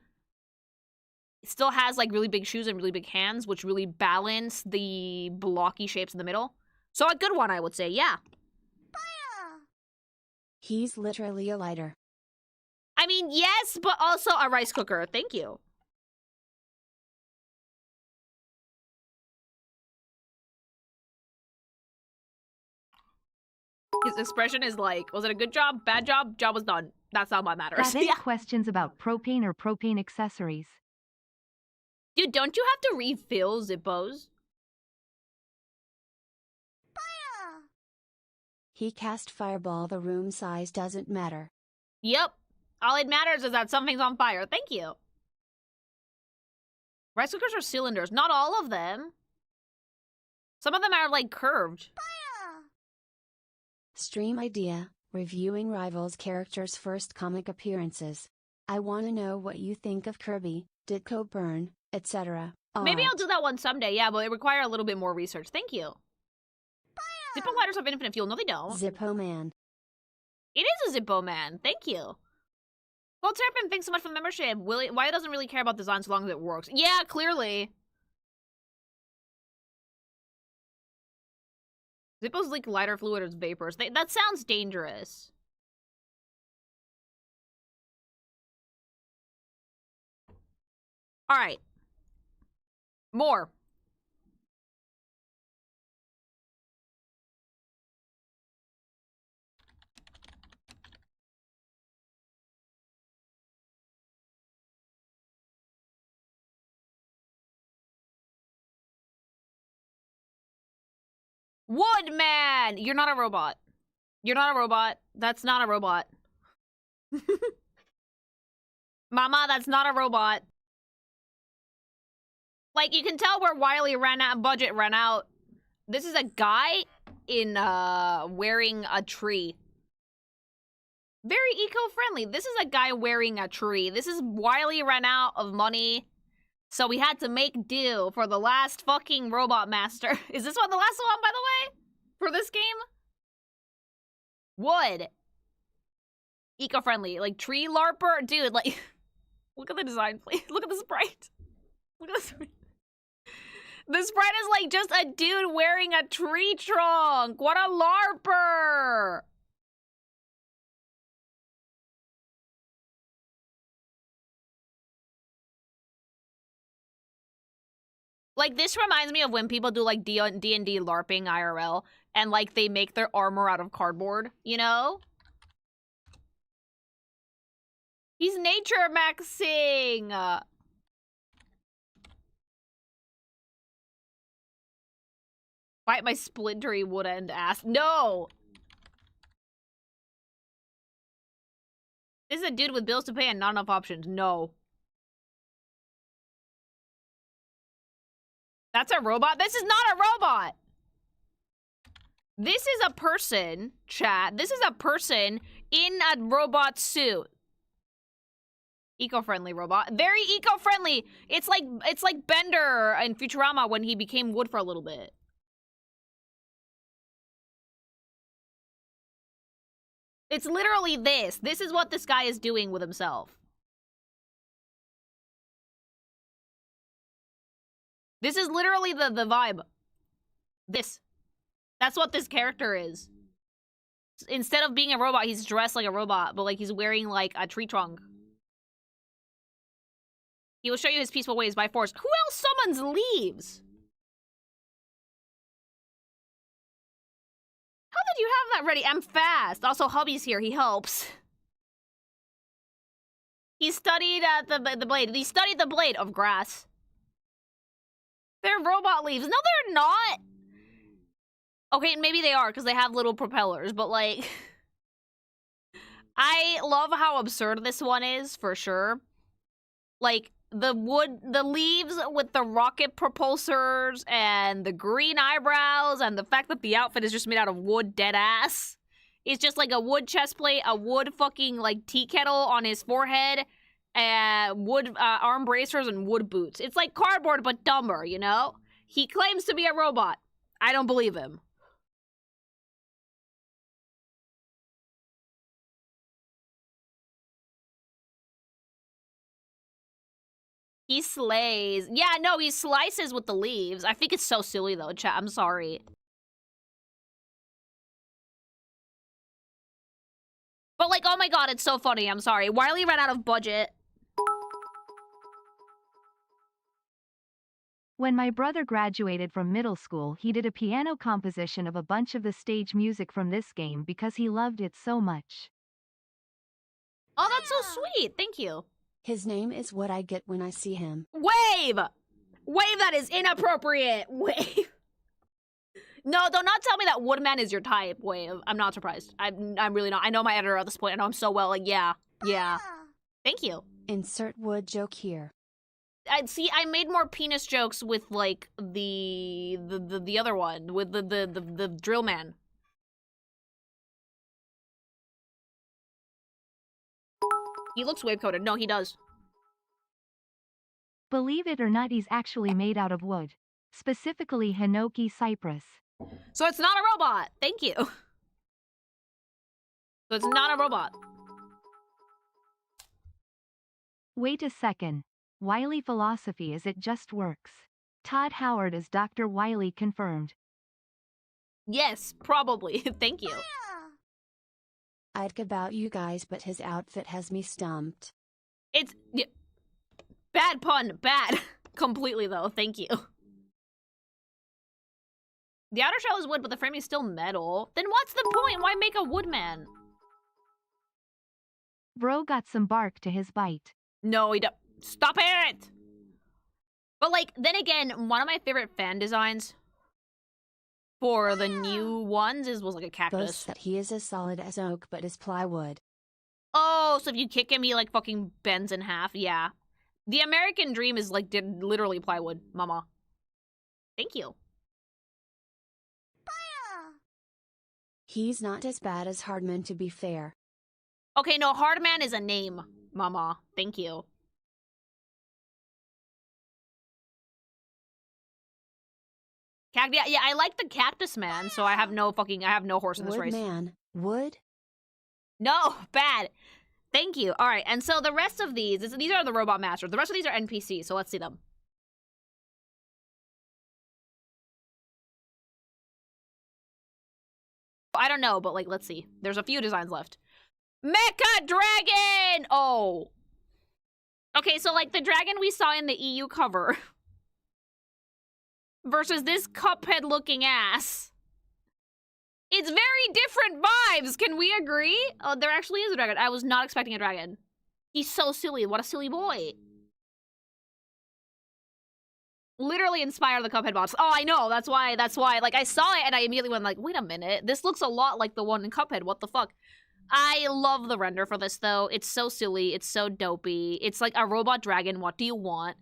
It still has, like, really big shoes and really big hands, which really balance the blocky shapes in the middle. So a good one, I would say, yeah. He's literally a lighter. I mean, yes, but also a rice cooker. Thank you. His expression is like, was it a good job? Bad job? Job was done. That's not what matters. Got any questions about propane or propane accessories? Dude, don't you have to refill Zippos? He cast fireball. The room size doesn't matter. Yep. All it matters is that something's on fire. Thank you. Rice cookers are cylinders. Not all of them. Some of them are, like, curved. Stream idea, reviewing Rivals characters' first comic appearances. I want to know what you think of Kirby, Ditko Burn, etc. Maybe I'll do that one someday, yeah, but it require a little bit more research. Thank you. Zippo lighters have infinite fuel. No, they don't. Zippo Man. It is a Zippo Man. Thank you. Well, Terrapin, thanks so much for the membership. Why doesn't really care about design so long as it works? Yeah, clearly. Zippos leak lighter fluid as vapors. That sounds dangerous. All right. More. Woodman! You're not a robot. You're not a robot. That's not a robot. Mama, that's not a robot. Like, you can tell where Wiley budget ran out. This is a guy in, wearing a tree. Very eco-friendly. This is a guy wearing a tree. This is Wiley ran out of money. So we had to make do for the last fucking Robot Master. Is this one the last one, by the way? For this game? Wood. Eco-friendly. Like, tree larper? Dude, like... Look at the design, please. Look at the sprite. Look at the sprite. The sprite is like just a dude wearing a tree trunk. What a larper! Like, this reminds me of when people do, like, D&D LARPing IRL, and, like, they make their armor out of cardboard, you know? He's nature maxing! Bite my splintery wood end ass. No! This is a dude with bills to pay and not enough options. No. That's a robot? This is not a robot! This is a person, chat. This is a person in a robot suit. Eco-friendly robot. Very eco-friendly! It's like Bender in Futurama when he became wood for a little bit. It's literally this. This is what this guy is doing with himself. This is literally the vibe. This. That's what this character is. Instead of being a robot, he's dressed like a robot, but like he's wearing like a tree trunk. He will show you his peaceful ways by force. Who else summons leaves? How did you have that ready? I'm fast. Also, hubby's here. He helps. He studied the blade. He studied the blade of grass. They're robot leaves. No, they're not. Okay, maybe they are, because they have little propellers, but, like... I love how absurd this one is, for sure. Like, the leaves with the rocket propulsors, and the green eyebrows, and the fact that the outfit is just made out of wood dead ass. It's just like a wood chest plate, a wood fucking, like, tea kettle on his forehead, wood arm bracers, and wood boots. It's like cardboard, but dumber, you know? He claims to be a robot. I don't believe him. He slays. Yeah, no, he slices with the leaves. I think it's so silly, though, chat. I'm sorry. But, like, oh my god, it's so funny. I'm sorry. Wiley ran out of budget. When my brother graduated from middle school, he did a piano composition of a bunch of the stage music from this game because he loved it so much. Oh, that's so sweet. Thank you. His name is what I get when I see him. Wave! Wave, that is inappropriate. Wave. No, do not tell me that Woodman is your type, Wave. I'm not surprised. I'm really not. I know my editor at this point. I know him so well. Like, yeah. Thank you. Insert wood joke here. I made more penis jokes with, like, the other one, with the drill man. He looks wave-coded. No, he does. Believe it or not, he's actually made out of wood. Specifically Hinoki cypress. So it's not a robot. Thank you. So it's not a robot. Wait a second. Wiley philosophy is it just works. Todd Howard is Dr. Wiley confirmed. Yes, probably. Thank you. I'd about you guys, but his outfit has me stumped. It's... Yeah, bad pun. Bad. Completely, though. Thank you. The outer shell is wood, but the frame is still metal. Then what's the point? Why make a woodman? Bro got some bark to his bite. No, he don't. Stop it! But, like, then again, one of my favorite fan designs for the new ones was like a cactus. Boasts that he is as solid as oak but is plywood. Oh, so if you kick him, he, like, fucking bends in half. Yeah. The American dream is, like, literally plywood, mama. Thank you. He's not as bad as Hardman, to be fair. Okay, no, Hardman is a name, mama. Thank you. Yeah, I like the Cactus Man, so I have no horse in this race. Woodman. Wood? No, bad. Thank you. All right, and so the rest of these are the Robot Masters. The rest of these are NPCs, so let's see them. I don't know, but, like, let's see. There's a few designs left. Mecha Dragon! Oh. Okay, so, like, the dragon we saw in the EU cover versus this Cuphead-looking ass. It's very different vibes, can we agree? Oh, there actually is a dragon. I was not expecting a dragon. He's so silly. What a silly boy. Literally inspired the Cuphead boss. Oh, I know. That's why. Like, I saw it and I immediately went like, wait a minute. This looks a lot like the one in Cuphead. What the fuck? I love the render for this, though. It's so silly. It's so dopey. It's like a robot dragon. What do you want?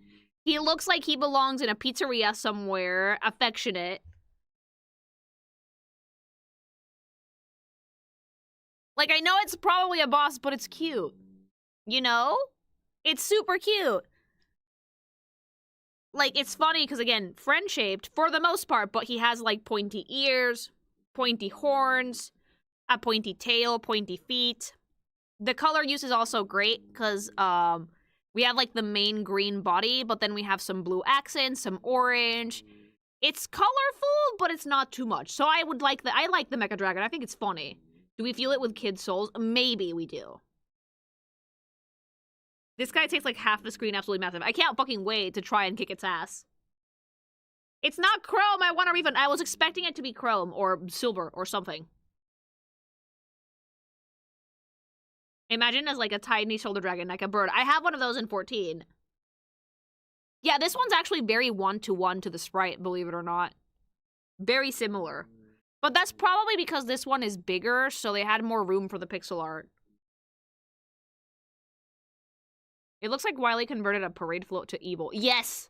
He looks like he belongs in a pizzeria somewhere. Affectionate. Like, I know it's probably a boss, but it's cute. You know? It's super cute. Like, it's funny because, again, friend-shaped for the most part, but he has, like, pointy ears, pointy horns, a pointy tail, pointy feet. The color use is also great because we have, like, the main green body, but then we have some blue accents, some orange. It's colorful, but it's not too much. So I like the Mecha Dragon. I think it's funny. Do we feel it with Kid Souls? Maybe we do. This guy takes like half the screen, absolutely massive. I can't fucking wait to try and kick its ass. It's not chrome, I want a refund. I was expecting it to be chrome or silver or something. Imagine as like a tiny shoulder dragon, like a bird. I have one of those in 14. Yeah, this one's actually very one-to-one to the sprite, believe it or not. Very similar. But that's probably because this one is bigger, so they had more room for the pixel art. It looks like Wily converted a parade float to evil. Yes!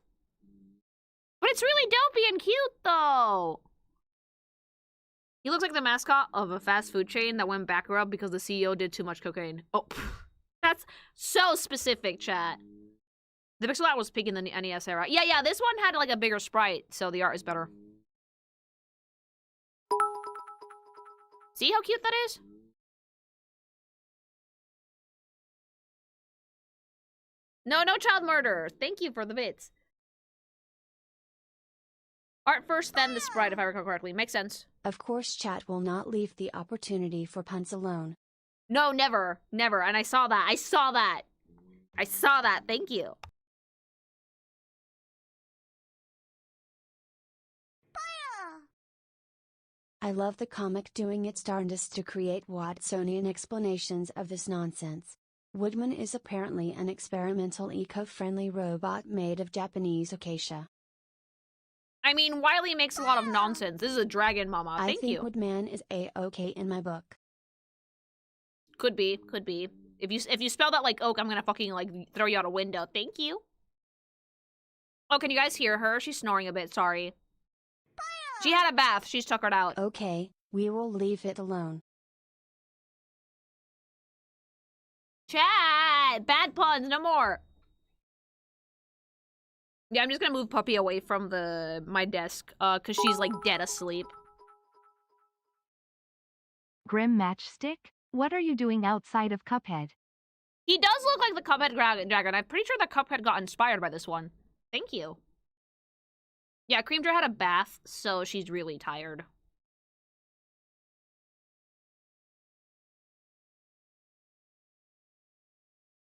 But it's really dopey and cute, though! He looks like the mascot of a fast food chain that went bankrupt because the CEO did too much cocaine. Oh, that's so specific, chat. The pixel art was peak in the NES era. Yeah, this one had like a bigger sprite, so the art is better. See how cute that is? No child murder. Thank you for the bits. Art first, then the sprite, if I recall correctly. Makes sense. Of course, chat will not leave the opportunity for puns alone. No, never. Never. And I saw that. I saw that. Thank you. I love the comic doing its darndest to create Watsonian explanations of this nonsense. Woodman is apparently an experimental eco-friendly robot made of Japanese acacia. I mean, Wily makes a lot of nonsense. This is a dragon mama. Thank you. I think Woodman is A-okay in my book. Could be. If you spell that like oak, I'm gonna fucking like throw you out a window. Thank you. Oh, can you guys hear her? She's snoring a bit, sorry. She had a bath. She's tuckered out. Okay, we will leave it alone. Chat! Bad puns, no more. Yeah, I'm just gonna move Puppy away from my desk, cause she's like dead asleep. Grim Matchstick? What are you doing outside of Cuphead? He does look like the Cuphead dragon. I'm pretty sure that Cuphead got inspired by this one. Thank you. Yeah, Cream Dra had a bath, so she's really tired.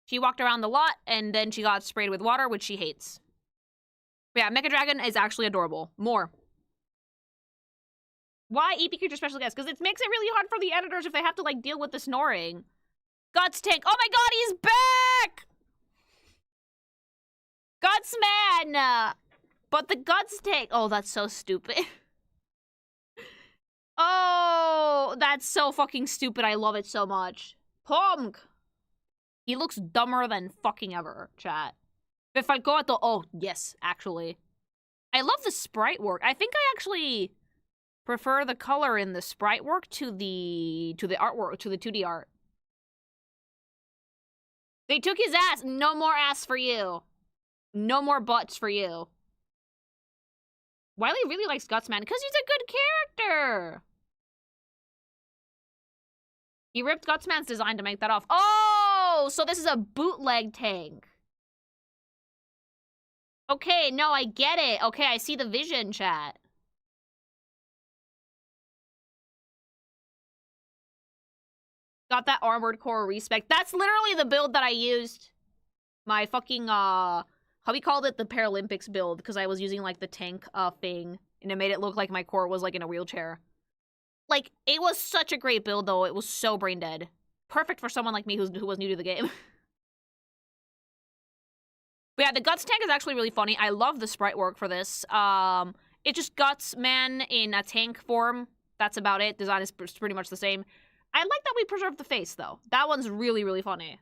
She walked around the lot, and then she got sprayed with water, which she hates. But yeah, Mecha Dragon is actually adorable. More. Why EP Creature Special Guest? Because it makes it really hard for the editors if they have to, like, deal with the snoring. Guts Tank. Oh my god, he's back! Guts Man! But the Guts Tank. Oh, that's so stupid. Oh, that's so fucking stupid. I love it so much. Punk! He looks dumber than fucking ever, chat. If I go at the... Oh, yes, actually. I love the sprite work. I think I actually prefer the color in the sprite work to the artwork, to the 2D art. They took his ass. No more ass for you. No more butts for you. Wily really likes Gutsman because he's a good character. He ripped Gutsman's design to make that off. Oh, so this is a bootleg tank. Okay, no, I get it. Okay, I see the vision, chat. Got that armored core respec. That's literally the build that I used. My fucking, hubby called it the Paralympics build because I was using, like, the tank, thing. And it made it look like my core was, like, in a wheelchair. Like, it was such a great build, though. It was so brain dead. Perfect for someone like me who was new to the game. But yeah, the Guts tank is actually really funny. I love the sprite work for this. It just Guts Man in a tank form. That's about it. Design is pretty much the same. I like that we preserved the face, though. That one's really, really funny.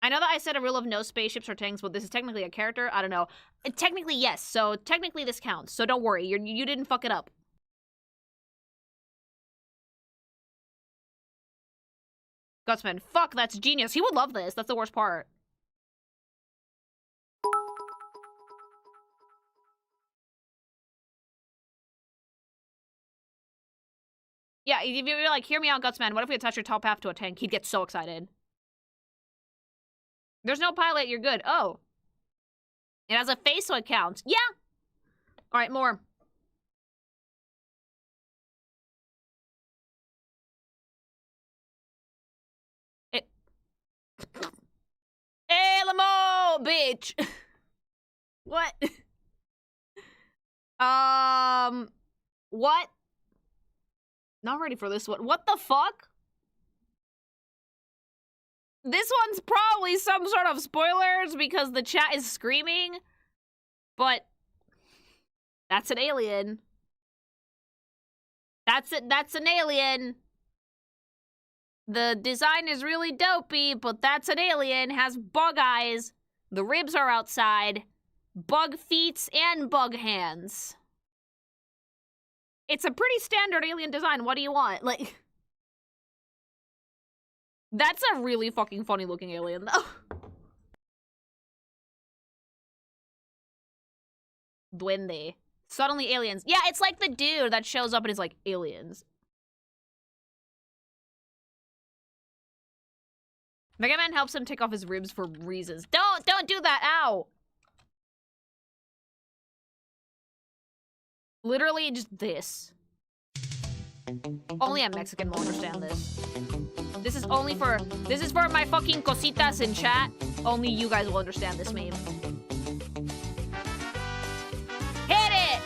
I know that I said a rule of no spaceships or tanks, but this is technically a character. I don't know. Technically, yes. So technically this counts. So don't worry. You didn't fuck it up. Gutsman. Fuck, that's genius. He would love this. That's the worst part. Yeah, if you're like, hear me out, Gutsman, what if we attach your top half to a tank? He'd get so excited. There's no pilot, you're good. Oh. It has a face, so it counts. Yeah! Alright, more. Hey, Lamo, bitch! What? What? Not ready for this one. What the fuck? This one's probably some sort of spoilers because the chat is screaming. But that's an alien. That's it. That's an alien. The design is really dopey, but that's an alien. Has bug eyes. The ribs are outside. Bug feet and bug hands. It's a pretty standard alien design. What do you want? Like, that's a really fucking funny looking alien, though. Duende. Suddenly aliens. Yeah, it's like the dude that shows up and is like, aliens. Mega Man helps him take off his ribs for reasons. Don't do that, ow! Literally just this. Only a Mexican will understand this. This is for my fucking cositas in chat. Only you guys will understand this meme. Hit it!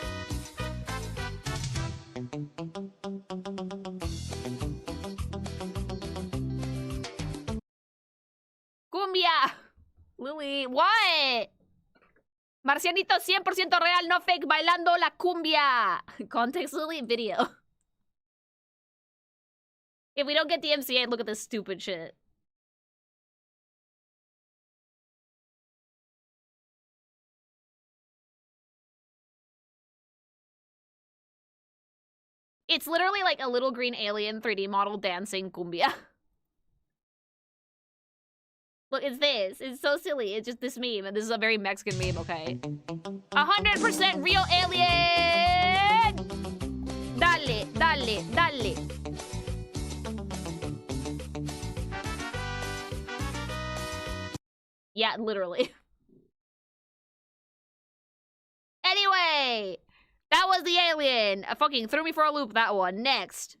Cumbia! Lily, what? Marcianito 100% real, no fake, bailando la cumbia. Context Lily video. If we don't get the MCA, look at this stupid shit. It's literally like a little green alien 3D model dancing cumbia. Look, it's this. It's so silly. It's just this meme, and this is a very Mexican meme, okay? 100% real alien! Dale, dale, dale. Yeah, literally. Anyway, that was the alien. Fucking threw me for a loop, that one. Next.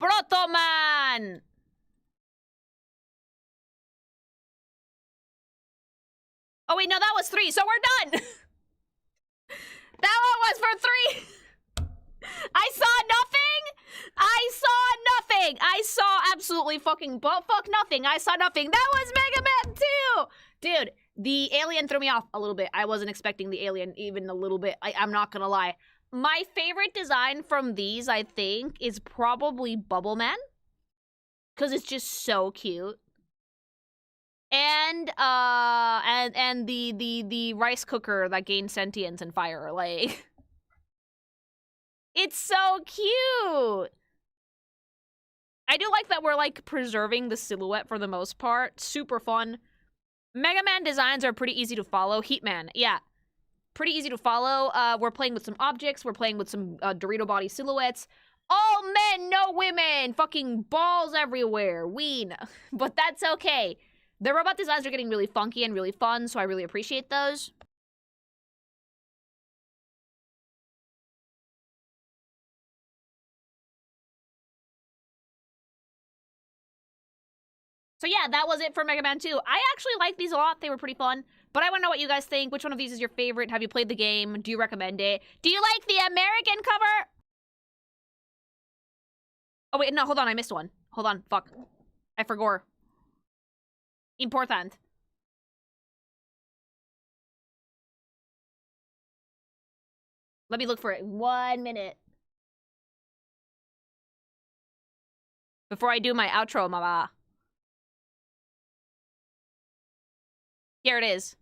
Protoman! Oh wait, no, that was 3, so we're done! That one was for 3! I saw nothing! I saw nothing! I saw absolutely fucking buttfuck nothing. I saw nothing. That was Mega Man 2! Dude, the alien threw me off a little bit. I wasn't expecting the alien even a little bit. I'm not gonna lie. My favorite design from these, I think, is probably Bubble Man. Because it's just so cute. And the rice cooker that gains sentience and fire, like it's so cute. I do like that we're like preserving the silhouette for the most part. Super fun. Mega Man designs are pretty easy to follow. Heatman, yeah. Pretty easy to follow. We're playing with some objects. We're playing with some Dorito body silhouettes. All men, no women. Fucking balls everywhere. Ween. But that's okay. The robot designs are getting really funky and really fun, so I really appreciate those. So yeah, that was it for Mega Man 2. I actually like these a lot. They were pretty fun. But I want to know what you guys think. Which one of these is your favorite? Have you played the game? Do you recommend it? Do you like the American cover? Oh wait, no, hold on. I missed one. Hold on. Fuck. I forgot. Important. Let me look for it. 1 minute. Before I do my outro, mama. Here it is.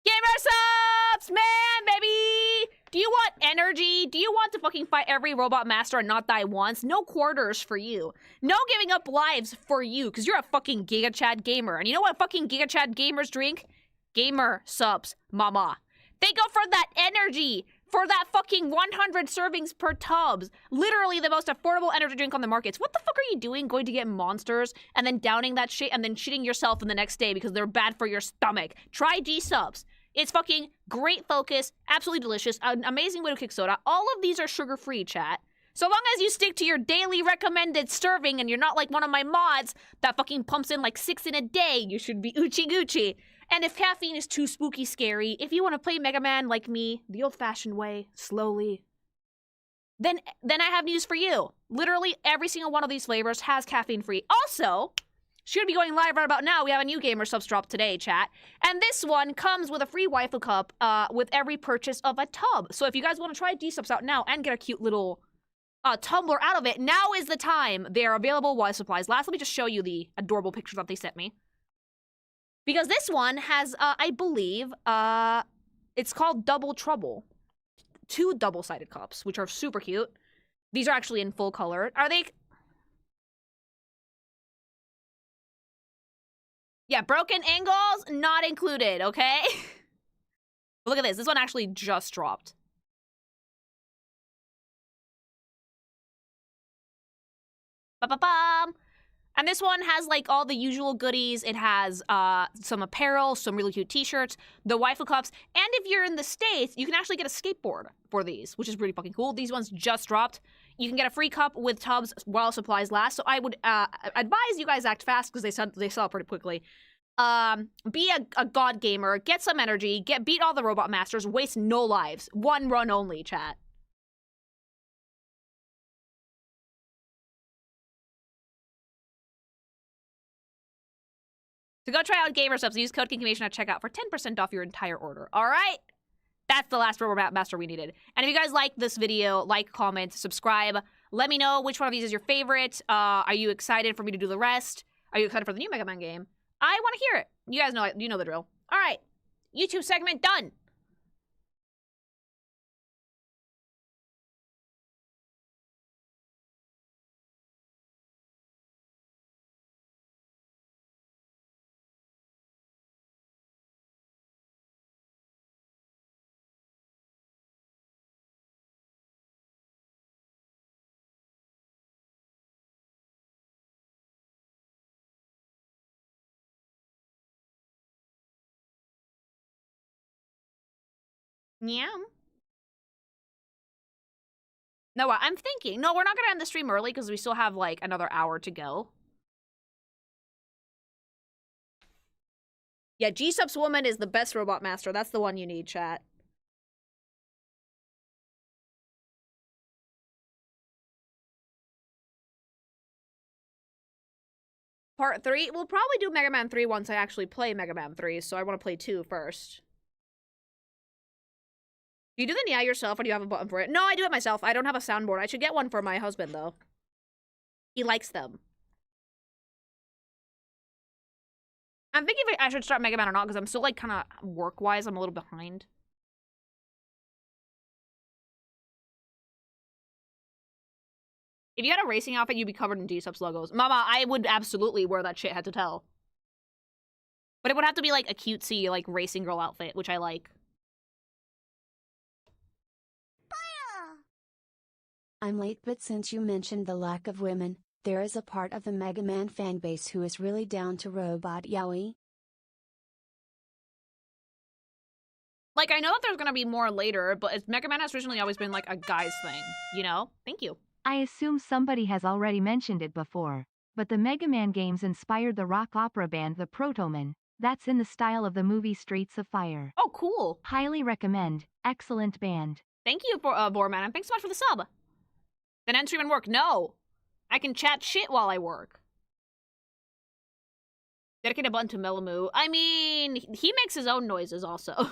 GamerSupps, man, baby! Do you want energy? Do you want to fucking fight every robot master and not die once? No quarters for you. No giving up lives for you, because you're a fucking Giga Chad gamer. And you know what fucking Giga Chad gamers drink? GamerSupps, mama. They go for that energy, for that fucking 100 servings per tubs. Literally the most affordable energy drink on the markets. What the fuck are you doing going to get Monsters and then downing that shit and then shitting yourself in the next day because they're bad for your stomach? Try gsupps. It's fucking great focus, absolutely delicious, an amazing way to kick soda. All of these are sugar-free, chat. So long as you stick to your daily recommended serving and you're not like one of my mods that fucking pumps in like 6 in a day, you should be Uchi Gucci. And if caffeine is too spooky scary, if you want to play Mega Man like me, the old-fashioned way, slowly, then I have news for you. Literally every single one of these flavors has caffeine-free. Also, Should be going live right about now. We have a new gamer subs drop today, chat. And this one comes with a free waifu cup with every purchase of a tub. So if you guys want to try gsupps out now and get a cute little tumbler out of it, now is the time. They are available while supplies last. Let me just show you the adorable pictures that they sent me. Because this one has, I believe, it's called Double Trouble. 2 double-sided cups, which are super cute. These are actually in full color. Are they... Yeah, broken angles, not included, okay? Look at this. This one actually just dropped. Ba-ba-bum! And this one has, like, all the usual goodies. It has some apparel, some really cute t-shirts, the waifu cups, and if you're in the States, you can actually get a skateboard for these, which is really fucking cool. These ones just dropped. You can get a free cup with tubs while supplies last, so I would advise you guys act fast because they sell pretty quickly. Be a god gamer, get some energy, beat all the robot masters, waste no lives. 1 run only, chat. So go try out Gamer Subs. Use code Kinkimation at checkout for 10% off your entire order. All right? That's the last Robot Master we needed. And if you guys like this video, like, comment, subscribe. Let me know which one of these is your favorite. Are you excited for me to do the rest? Are you excited for the new Mega Man game? I want to hear it. You guys know, you know the drill. All right. YouTube segment done. Yeah. No, I'm thinking. No, we're not going to end the stream early because we still have, like, another hour to go. Yeah, gsupps woman is the best robot master. That's the one you need, chat. Part 3? We'll probably do Mega Man 3 once I actually play Mega Man 3, so I want to play 2 first. Do you do the Nia yourself, or do you have a button for it? No, I do it myself. I don't have a soundboard. I should get one for my husband, though. He likes them. I'm thinking if I should start Mega Man or not, because I'm still, like, kind of work-wise, I'm a little behind. If you had a racing outfit, you'd be covered in gsupps logos. Mama, I would absolutely wear that shit head to toe. But it would have to be, like, a cutesy, like, racing girl outfit, which I like. I'm late, but since you mentioned the lack of women, there is a part of the Mega Man fanbase who is really down to robot yaoi. Like, I know that there's gonna be more later, but Mega Man has originally always been, like, a guy's thing, you know? Thank you. I assume somebody has already mentioned it before, but the Mega Man games inspired the rock opera band The Protoman. That's in the style of the movie Streets of Fire. Oh, cool. Highly recommend. Excellent band. Thank you, Borman, and thanks so much for the sub. Then end stream and work. No. I can chat shit while I work. Dedicate a button to Melamu. I mean, he makes his own noises also.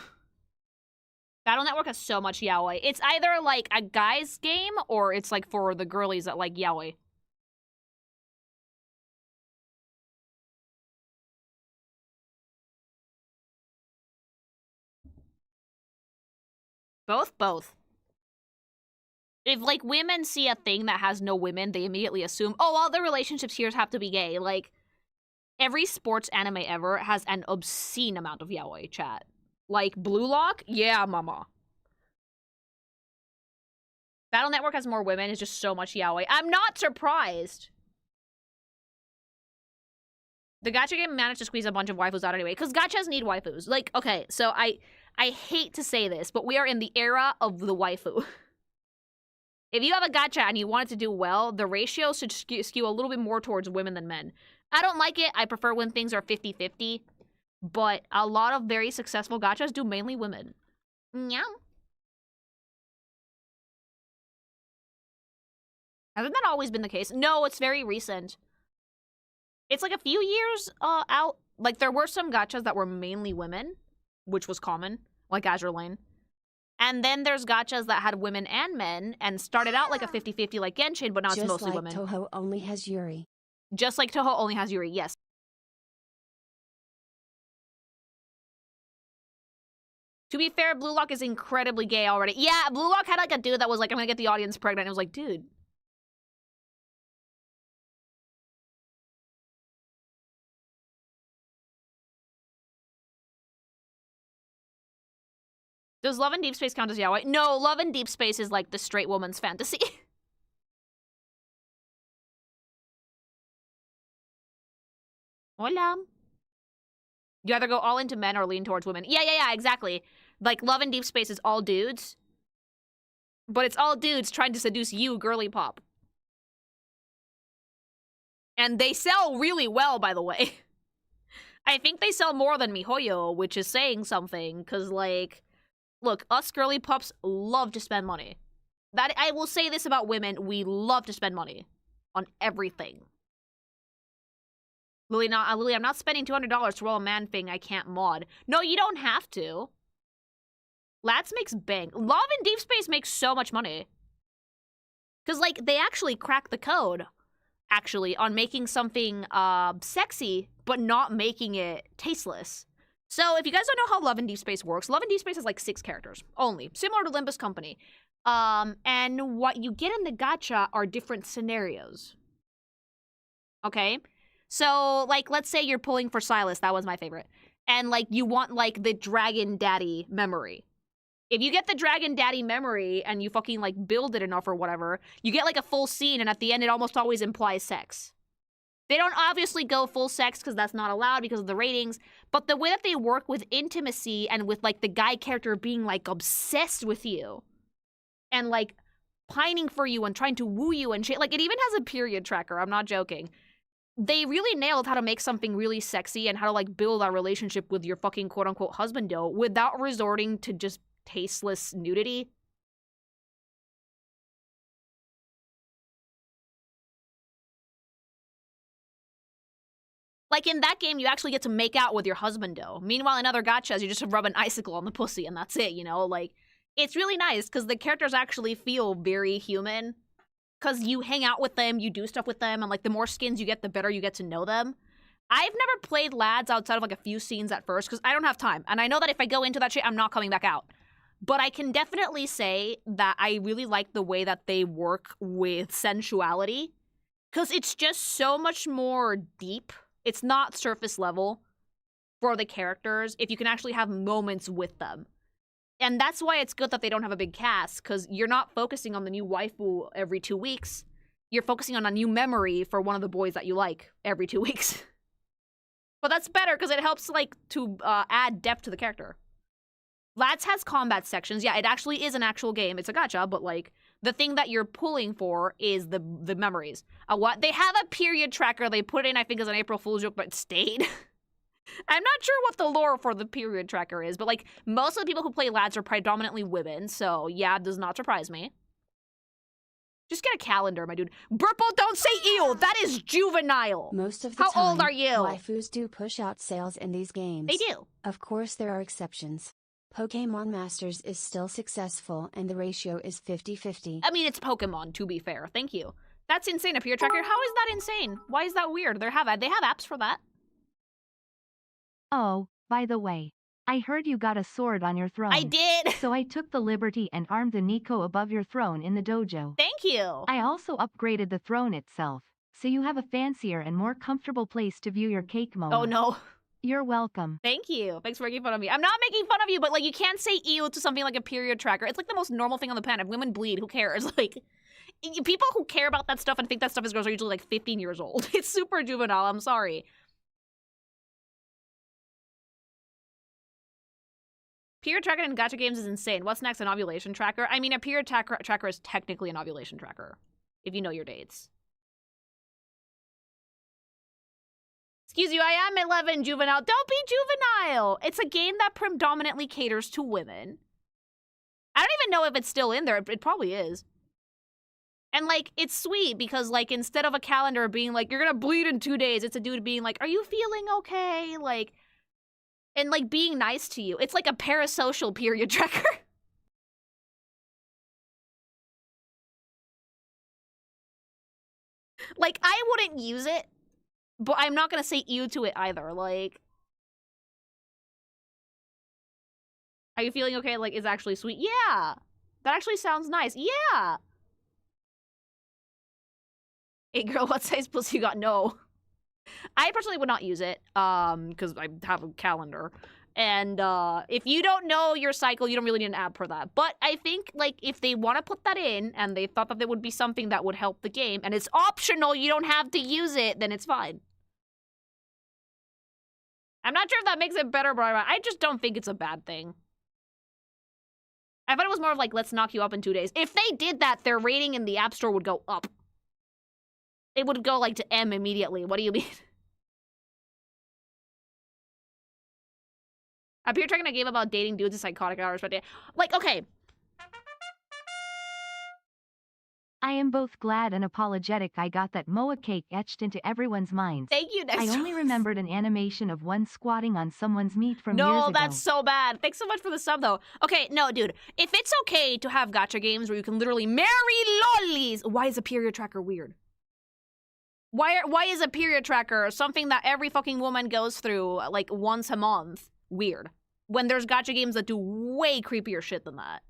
Battle Network has so much yaoi. It's either, like, a guy's game, or it's, like, for the girlies that like yaoi. Both. If, like, women see a thing that has no women, they immediately assume, oh, all the relationships here have to be gay. Like, every sports anime ever has an obscene amount of yaoi, chat. Like, Blue Lock? Yeah, mama. Battle Network has more women. It's just so much yaoi. I'm not surprised. The gacha game managed to squeeze a bunch of waifus out anyway, because gachas need waifus. Like, okay, so I hate to say this, but we are in the era of the waifu. If you have a gacha and you want it to do well, the ratio should skew a little bit more towards women than men. I don't like it. I prefer when things are 50-50. But a lot of very successful gachas do mainly women. Yeah. Hasn't that always been the case? No, it's very recent. It's like a few years out. Like, there were some gachas that were mainly women, which was common, like Azure Lane. And then there's gachas that had women and men and started out like a 50-50 like Genshin, but now it's mostly women. Just like Toho only has Yuri. Just like Toho only has Yuri, yes. To be fair, Blue Lock is incredibly gay already. Yeah, Blue Lock had like a dude that was like, I'm gonna get the audience pregnant. It was like, dude. Does Love in Deep Space count as yaoi? No, Love in Deep Space is like the straight woman's fantasy. Hola. You either go all into men or lean towards women. Yeah, exactly. Like, Love in Deep Space is all dudes. But it's all dudes trying to seduce you, girly pop. And they sell really well, by the way. I think they sell more than MiHoYo, which is saying something, because, like, look, us girly pups love to spend money. That I will say this about women, we love to spend money on everything. Lily, I'm not spending $200 to roll a man thing I can't mod. No, you don't have to. Lats makes bank. Love in Deep Space makes so much money. Because, like, they actually crack the code, actually, on making something sexy, but not making it tasteless. So, if you guys don't know how Love in Deep Space works, Love in Deep Space has, like, 6 characters, only. Similar to Limbus Company. And what you get in the gacha are different scenarios. Okay? So, like, let's say you're pulling for Silas. That was my favorite. And, like, you want, like, the Dragon Daddy memory. If you get the Dragon Daddy memory and you fucking, like, build it enough or whatever, you get, like, a full scene, and at the end, it almost always implies sex. They don't obviously go full sex because that's not allowed because of the ratings, but the way that they work with intimacy and with, like, the guy character being, like, obsessed with you and, like, pining for you and trying to woo you and shit. Like, it even has a period tracker. I'm not joking. They really nailed how to make something really sexy and how to, like, build a relationship with your fucking quote-unquote husbando without resorting to just tasteless nudity. Like, in that game, you actually get to make out with your husbando. Meanwhile, in other gachas, you just rub an icicle on the pussy and that's it, you know? Like, it's really nice because the characters actually feel very human. Because you hang out with them, you do stuff with them, and, like, the more skins you get, the better you get to know them. I've never played lads outside of, like, a few scenes at first, because I don't have time. And I know that if I go into that shit, I'm not coming back out. But I can definitely say that I really like the way that they work with sensuality. Because it's just so much more deep. It's not surface level for the characters if you can actually have moments with them. And that's why it's good that they don't have a big cast, because you're not focusing on the new waifu every 2 weeks. You're focusing on a new memory for one of the boys that you like every 2 weeks. But that's better, because it helps, like, to add depth to the character. Lads has combat sections. Yeah, it actually is an actual game. It's a gacha, but, like, the thing that you're pulling for is the memories. What? They have a period tracker. They put it in, I think, as an April Fool's joke, but it stayed. I'm not sure what the lore for the period tracker is, but, like, most of the people who play lads are predominantly women, so yeah, it does not surprise me. Just get a calendar, my dude. Burple, don't say ew! That is juvenile! Most of the How time, old are you? waifus do push out sales in these games. They do. Of course there are exceptions. Pokemon Masters is still successful and the ratio is 50-50. I mean, it's Pokemon, to be fair. Thank you. That's insane, a period tracker. How is that insane? Why is that weird? They have apps for that. Oh, by the way, I heard you got a sword on your throne. I did! So I took the liberty and armed the Nico above your throne in the dojo. Thank you! I also upgraded the throne itself, so you have a fancier and more comfortable place to view your cake moa. Oh no. You're welcome. Thank you. Thanks for making fun of me. I'm not making fun of you, but, like, you can't say ew to something like a period tracker. It's, like, the most normal thing on the planet. If women bleed, who cares? Like, people who care about that stuff and think that stuff is gross are usually, like, 15 years old. It's super juvenile. I'm sorry. Period tracker in gacha games is insane. What's next? An ovulation tracker? I mean, a period tracker is technically an ovulation tracker, if you know your dates. Excuse you, I am 11, juvenile. Don't be juvenile! It's a game that predominantly caters to women. I don't even know if it's still in there. It probably is. And, like, it's sweet because, like, instead of a calendar being like, you're gonna bleed in 2 days, it's a dude being like, are you feeling okay? Like, and, like, being nice to you. It's like a parasocial period tracker. Like, I wouldn't use it, but I'm not gonna say ew to it either. Like, are you feeling okay? Like, it's actually sweet. Yeah! That actually sounds nice. Yeah! Hey, girl, what size pussy you got? No. I personally would not use it, because I have a calendar. And, if you don't know your cycle, you don't really need an app for that. But I think, like, if they want to put that in, and they thought that there would be something that would help the game, and it's optional, you don't have to use it, then it's fine. I'm not sure if that makes it better, but I just don't think it's a bad thing. I thought it was more of like, let's knock you up in 2 days. If they did that, their rating in the App Store would go up. It would go, like, to M immediately. What do you mean? A peer tracking I gave about dating dudes is psychotic hours, but like, okay. I am both glad and apologetic I got that Moa cake etched into everyone's minds. Thank you, Next. I only remembered an animation of one squatting on someone's meat from years ago. No, that's so bad. Thanks so much for the sub, though. Okay, no, dude. If it's okay to have gacha games where you can literally marry lollies, why is a period tracker weird? Why is a period tracker something that every fucking woman goes through, like, once a month, weird? When there's gacha games that do way creepier shit than that.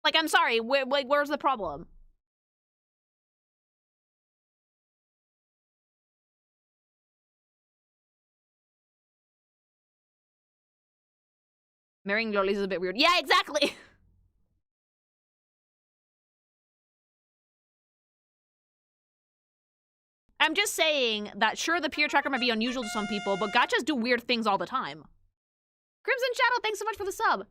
Like, I'm sorry, where's the problem? Marrying lollies is a bit weird. Yeah, exactly! I'm just saying that, sure, the peer tracker might be unusual to some people, but gachas do weird things all the time. Crimson Shadow, thanks so much for the sub.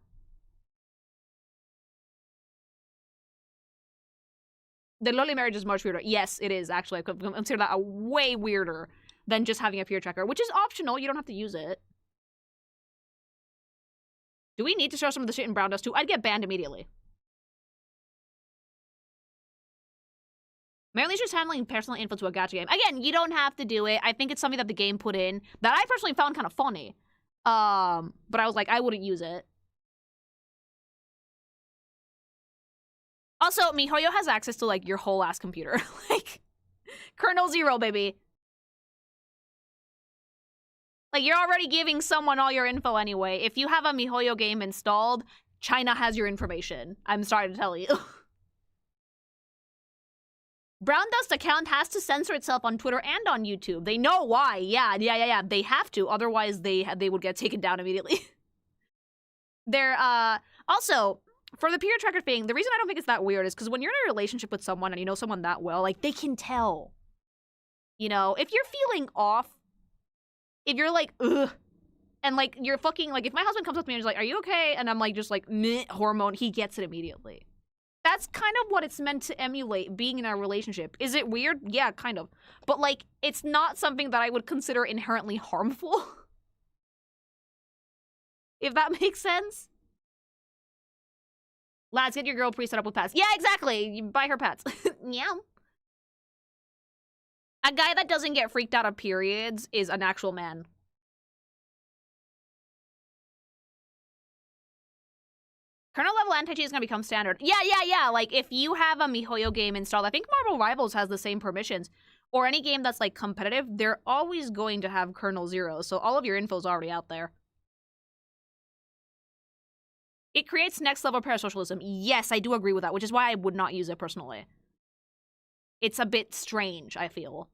The lolly marriage is much weirder. Yes, it is, actually. I consider that a way weirder than just having a peer tracker, which is optional. You don't have to use it. Do we need to show some of the shit in Brown Dust too? I'd get banned immediately. Marylee's just handling personal info to a gacha game. Again, you don't have to do it. I think it's something that the game put in that I personally found kind of funny. But I was like, I wouldn't use it. Also, MiHoYo has access to, like, your whole ass computer. Like, Kernel 0, baby. Like, you're already giving someone all your info anyway. If you have a MiHoYo game installed, China has your information. I'm sorry to tell you. Brown Dust account has to censor itself on Twitter and on YouTube. They know why. Yeah. They have to. Otherwise, they would get taken down immediately. They're, also, for the peer tracker thing, the reason I don't think it's that weird is because when you're in a relationship with someone and you know someone that well, like, they can tell. You know, if you're feeling off, if you're like, ugh, and, like, you're fucking, like, if my husband comes up to me and is like, are you okay? And I'm like, just like, meh, hormone, he gets it immediately. That's kind of what it's meant to emulate, being in a relationship. Is it weird? Yeah, kind of. But, like, it's not something that I would consider inherently harmful. If that makes sense. Lads, get your girl pre-set up with pets. Yeah, exactly. You buy her pets. Meow. A guy that doesn't get freaked out of periods is an actual man. Kernel level anti-cheat is gonna become standard. Yeah. Like, if you have a MiHoYo game installed, I think Marvel Rivals has the same permissions. Or any game that's, like, competitive, they're always going to have kernel 0, so all of your info's already out there. It creates next level parasocialism. Yes, I do agree with that, which is why I would not use it personally. It's a bit strange, I feel.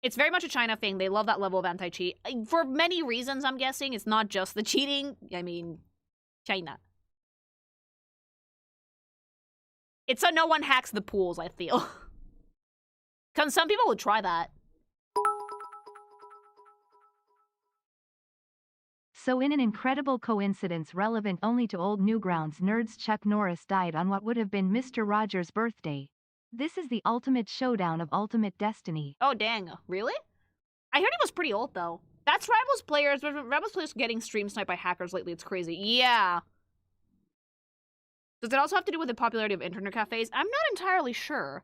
It's very much a China thing. They love that level of anti-cheat. For many reasons, I'm guessing. It's not just the cheating. I mean, China. It's so no one hacks the pools, I feel. Because some people would try that. So in an incredible coincidence relevant only to old Newgrounds nerds, Chuck Norris died on what would have been Mr. Rogers' birthday. This is the ultimate showdown of ultimate destiny. Oh, dang. Really? I heard he was pretty old, though. That's Rivals players. Rivals players getting stream sniped by hackers lately. It's crazy. Yeah. Does it also have to do with the popularity of internet cafes? I'm not entirely sure.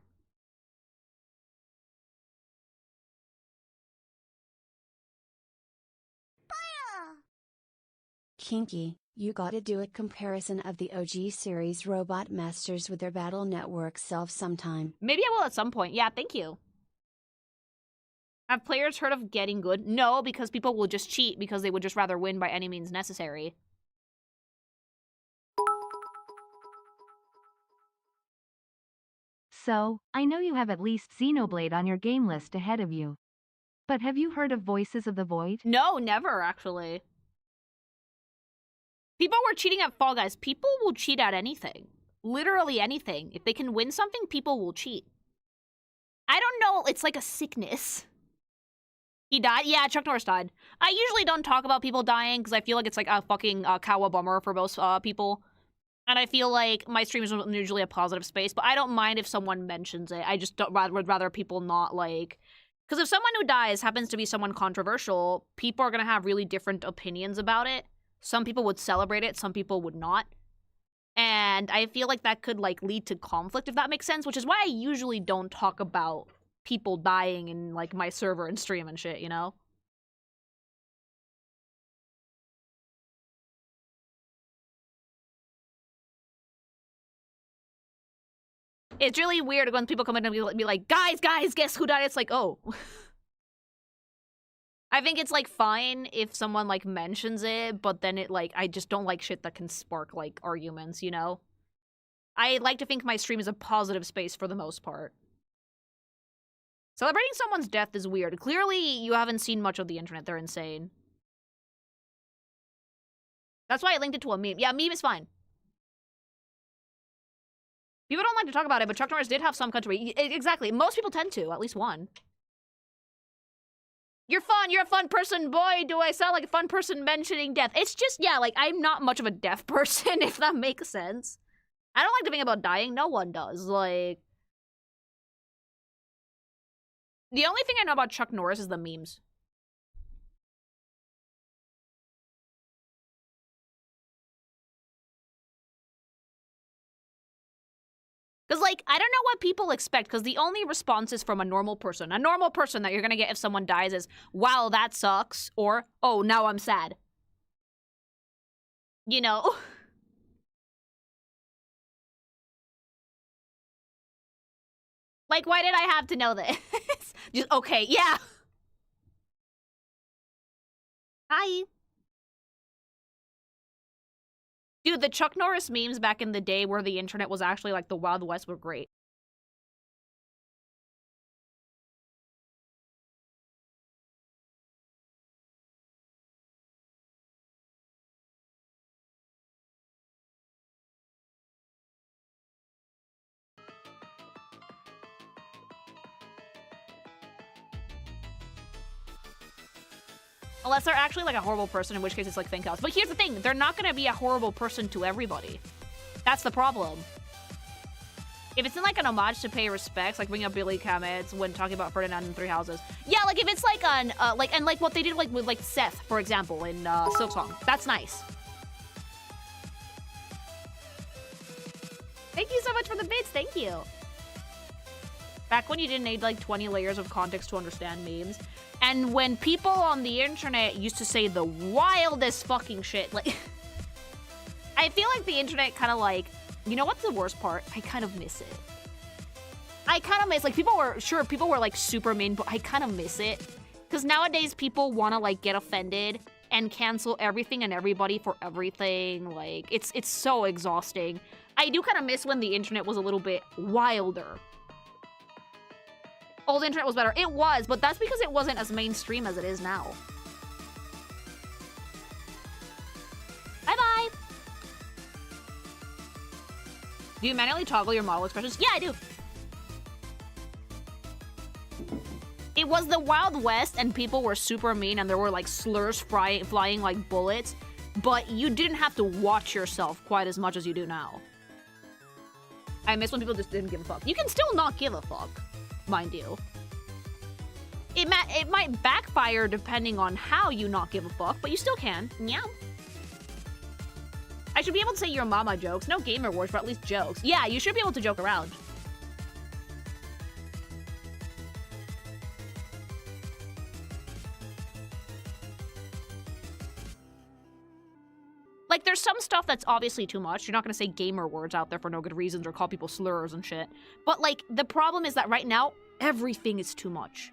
Kinky, you gotta do a comparison of the OG series Robot Masters with their Battle Network self sometime. Maybe I will at some point. Yeah, thank you. Have players heard of getting good? No, because people will just cheat because they would just rather win by any means necessary. So, I know you have at least Xenoblade on your game list ahead of you. But have you heard of Voices of the Void? No, never, actually. People were cheating at Fall Guys. People will cheat at anything. Literally anything. If they can win something, people will cheat. I don't know, it's like a sickness. He died? Yeah, Chuck Norris died. I usually don't talk about people dying because I feel like it's like a fucking kawa bummer for most people. And I feel like my stream is usually a positive space, but I don't mind if someone mentions it. I just would rather people not, like... Because if someone who dies happens to be someone controversial, people are going to have really different opinions about it. Some people would celebrate it, some people would not. And I feel like that could, like, lead to conflict, if that makes sense, which is why I usually don't talk about people dying in, like, my server and stream and shit, you know? It's really weird when people come in and be like, guys, guess who died? It's like, oh. I think it's, like, fine if someone, like, mentions it, but then it, like, I just don't like shit that can spark, like, arguments, you know? I like to think my stream is a positive space for the most part. Celebrating someone's death is weird. Clearly, you haven't seen much of the internet. They're insane. That's why I linked it to a meme. Yeah, meme is fine. People don't like to talk about it, but Chuck Norris did have some country. Exactly. Most people tend to. At least one. You're fun. You're a fun person. Boy, do I sound like a fun person mentioning death. It's just, yeah, like, I'm not much of a deaf person, if that makes sense. I don't like to think about dying. No one does. Like... The only thing I know about Chuck Norris is the memes. Because, like, I don't know what people expect, because the only responses from a normal person that you're gonna get if someone dies is, wow, that sucks, or, oh, now I'm sad. You know? Like, why did I have to know this? Just, okay, yeah. Hi. Dude, the Chuck Norris memes back in the day where the internet was actually like the Wild West were great. Unless they're actually like a horrible person, in which case it's like fan house. But here's the thing, they're not gonna be a horrible person to everybody. That's the problem. If it's in like an homage to pay respects, like bringing up Billy Kamets when talking about Ferdinand and Three Houses. Yeah, like if it's like an, like what they did like with like Seth, for example, in Silksong. That's nice. Thank you so much for the bits, thank you. Back when you didn't need like 20 layers of context to understand memes. And when people on the internet used to say the wildest fucking shit, like... I feel like the internet kind of like... You know what's the worst part? I kind of miss it. I kind of miss... Like, people were like super mean, but I kind of miss it. Because nowadays people want to like get offended and cancel everything and everybody for everything. Like, it's so exhausting. I do kind of miss when the internet was a little bit wilder. Old internet was better. It was, but that's because it wasn't as mainstream as it is now. Bye-bye! Do you manually toggle your model expressions? Yeah, I do. It was the Wild West and people were super mean and there were like slurs flying like bullets, but you didn't have to watch yourself quite as much as you do now. I miss when people just didn't give a fuck. You can still not give a fuck. Mind you. It might backfire depending on how you not give a fuck, but you still can. Meow. I should be able to say your mama jokes. No gamer wars, but at least jokes. Yeah, you should be able to joke around. Like, there's some stuff that's obviously too much. You're not gonna say gamer words out there for no good reasons or call people slurs and shit. But, like, the problem is that right now, everything is too much.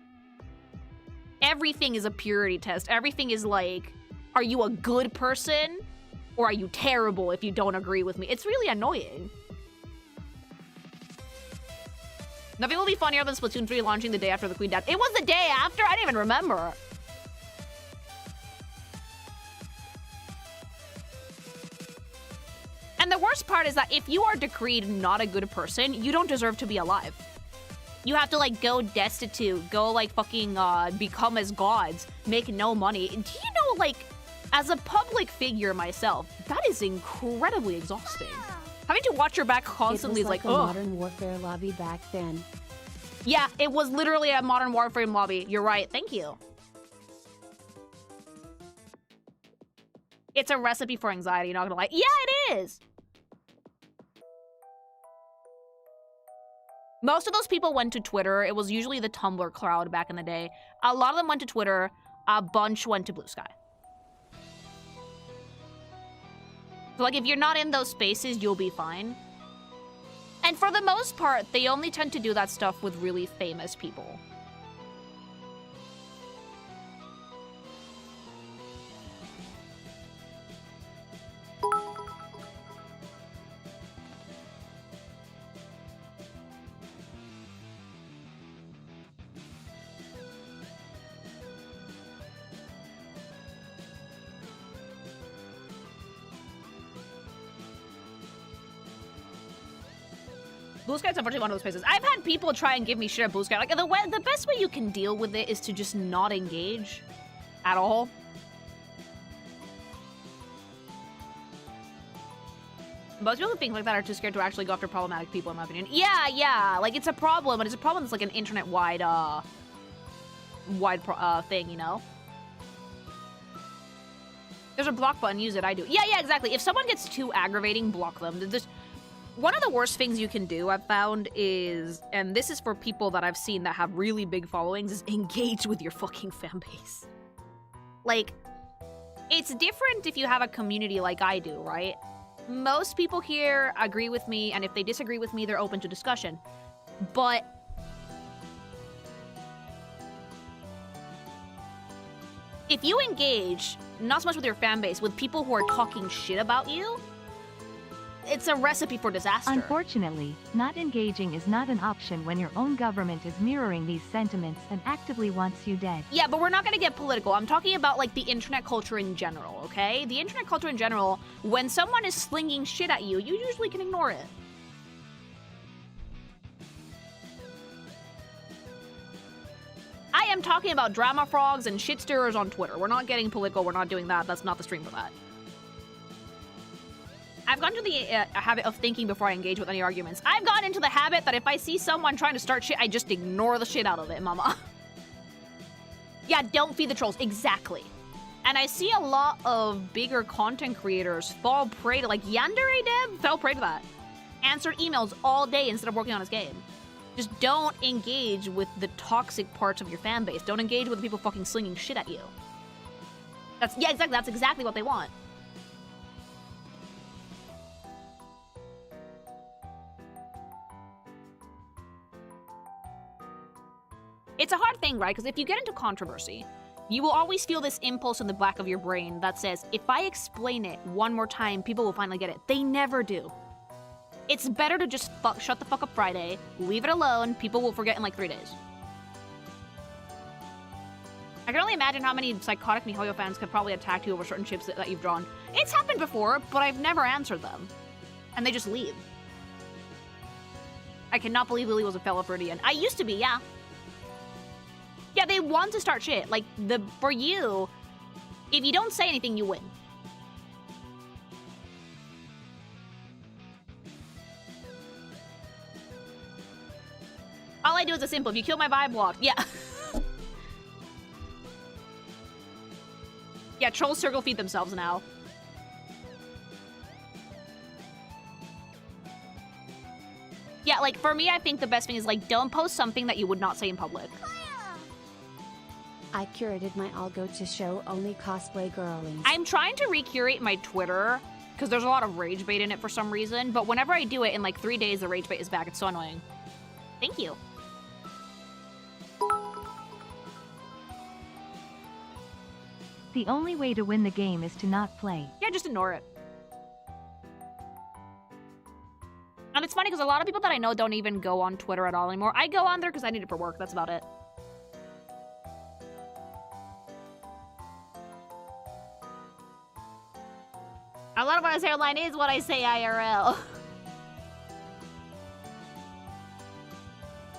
Everything is a purity test. Everything is like, are you a good person? Or are you terrible if you don't agree with me? It's really annoying. Nothing will be funnier than Splatoon 3 launching the day after the Queen died. It was the day after? I didn't even remember. And the worst part is that if you are decreed not a good person, you don't deserve to be alive. You have to, like, go destitute, go, like, fucking, become as gods, make no money. Do you know, like, as a public figure myself, that is incredibly exhausting. Having to watch your back constantly is like, a Modern Warfare lobby back then. Yeah, it was literally a Modern Warfare lobby. You're right. Thank you. It's a recipe for anxiety, not gonna lie. Yeah, it is! Most of those people went to Twitter. It was usually the Tumblr crowd back in the day. A lot of them went to Twitter. A bunch went to Blue Sky. So, like, if you're not in those spaces, you'll be fine. And for the most part, they only tend to do that stuff with really famous people. Blue Sky's unfortunately one of those places. I've had people try and give me shit at Blue Sky. Like, the best way you can deal with it is to just not engage at all. Most people who think like that are too scared to actually go after problematic people, in my opinion. Yeah. Like, it's a problem, but it's a problem that's like an internet-wide, thing, you know? There's a block button. Use it. I do. Yeah, exactly. If someone gets too aggravating, block them. One of the worst things you can do, I've found, is, and this is for people that I've seen that have really big followings, is engage with your fucking fan base. Like, it's different if you have a community like I do, right? Most people here agree with me, and if they disagree with me, they're open to discussion. But if you engage, not so much with your fan base, with people who are talking shit about you, it's a recipe for disaster. Unfortunately, not engaging is not an option when your own government is mirroring these sentiments and actively wants you dead. Yeah, but we're not gonna get political. I'm talking about, like, the internet culture in general, okay? The internet culture in general, when someone is slinging shit at you, you usually can ignore it. I am talking about drama frogs and shit stirrers on Twitter. We're not getting political. We're not doing that. That's not the stream for that. I've gotten into the habit of thinking before I engage with any arguments. I've gotten into the habit that if I see someone trying to start shit, I just ignore the shit out of it, mama. Yeah, don't feed the trolls. Exactly. And I see a lot of bigger content creators fall prey to, like, Yandere Dev fell prey to that. Answered emails all day instead of working on his game. Just don't engage with the toxic parts of your fan base. Don't engage with the people fucking slinging shit at you. Yeah, exactly. That's exactly what they want. It's a hard thing, right? Because if you get into controversy, you will always feel this impulse in the back of your brain that says, if I explain it one more time, people will finally get it. They never do. It's better to just shut the fuck up Friday, leave it alone, people will forget in like 3 days. I can only imagine how many psychotic MiHoYo fans could probably attack you over certain chips that you've drawn. It's happened before, but I've never answered them. And they just leave. I cannot believe Lily was a fellow Freudian. I used to be, yeah. Yeah, they want to start shit. Like, for you, if you don't say anything, you win. All I do is a simple, if you kill my vibe block. Yeah. Yeah, trolls circle feed themselves now. Yeah, like, for me, I think the best thing is, like, don't post something that you would not say in public. I curated my algo to show only cosplay girlies. I'm trying to recurate my Twitter, because there's a lot of rage bait in it for some reason, but whenever I do it, in, like, 3 days, the rage bait is back. It's so annoying. Thank you. The only way to win the game is to not play. Yeah, just ignore it. And it's funny because a lot of people that I know don't even go on Twitter at all anymore. I go on there because I need it for work. That's about it. A lot of what I say online is what I say IRL.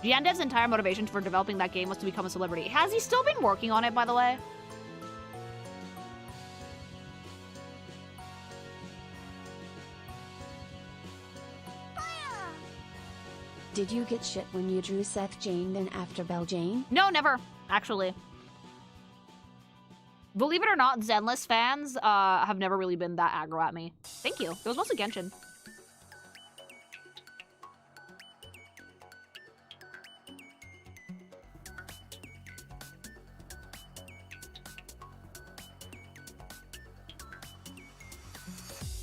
Giandev's entire motivation for developing that game was to become a celebrity. Has he still been working on it, by the way? Did you get shit when you drew Seth Jane then after Belle Jane? No, never, actually. Believe it or not, Zenless fans have never really been that aggro at me. Thank you. It was mostly Genshin.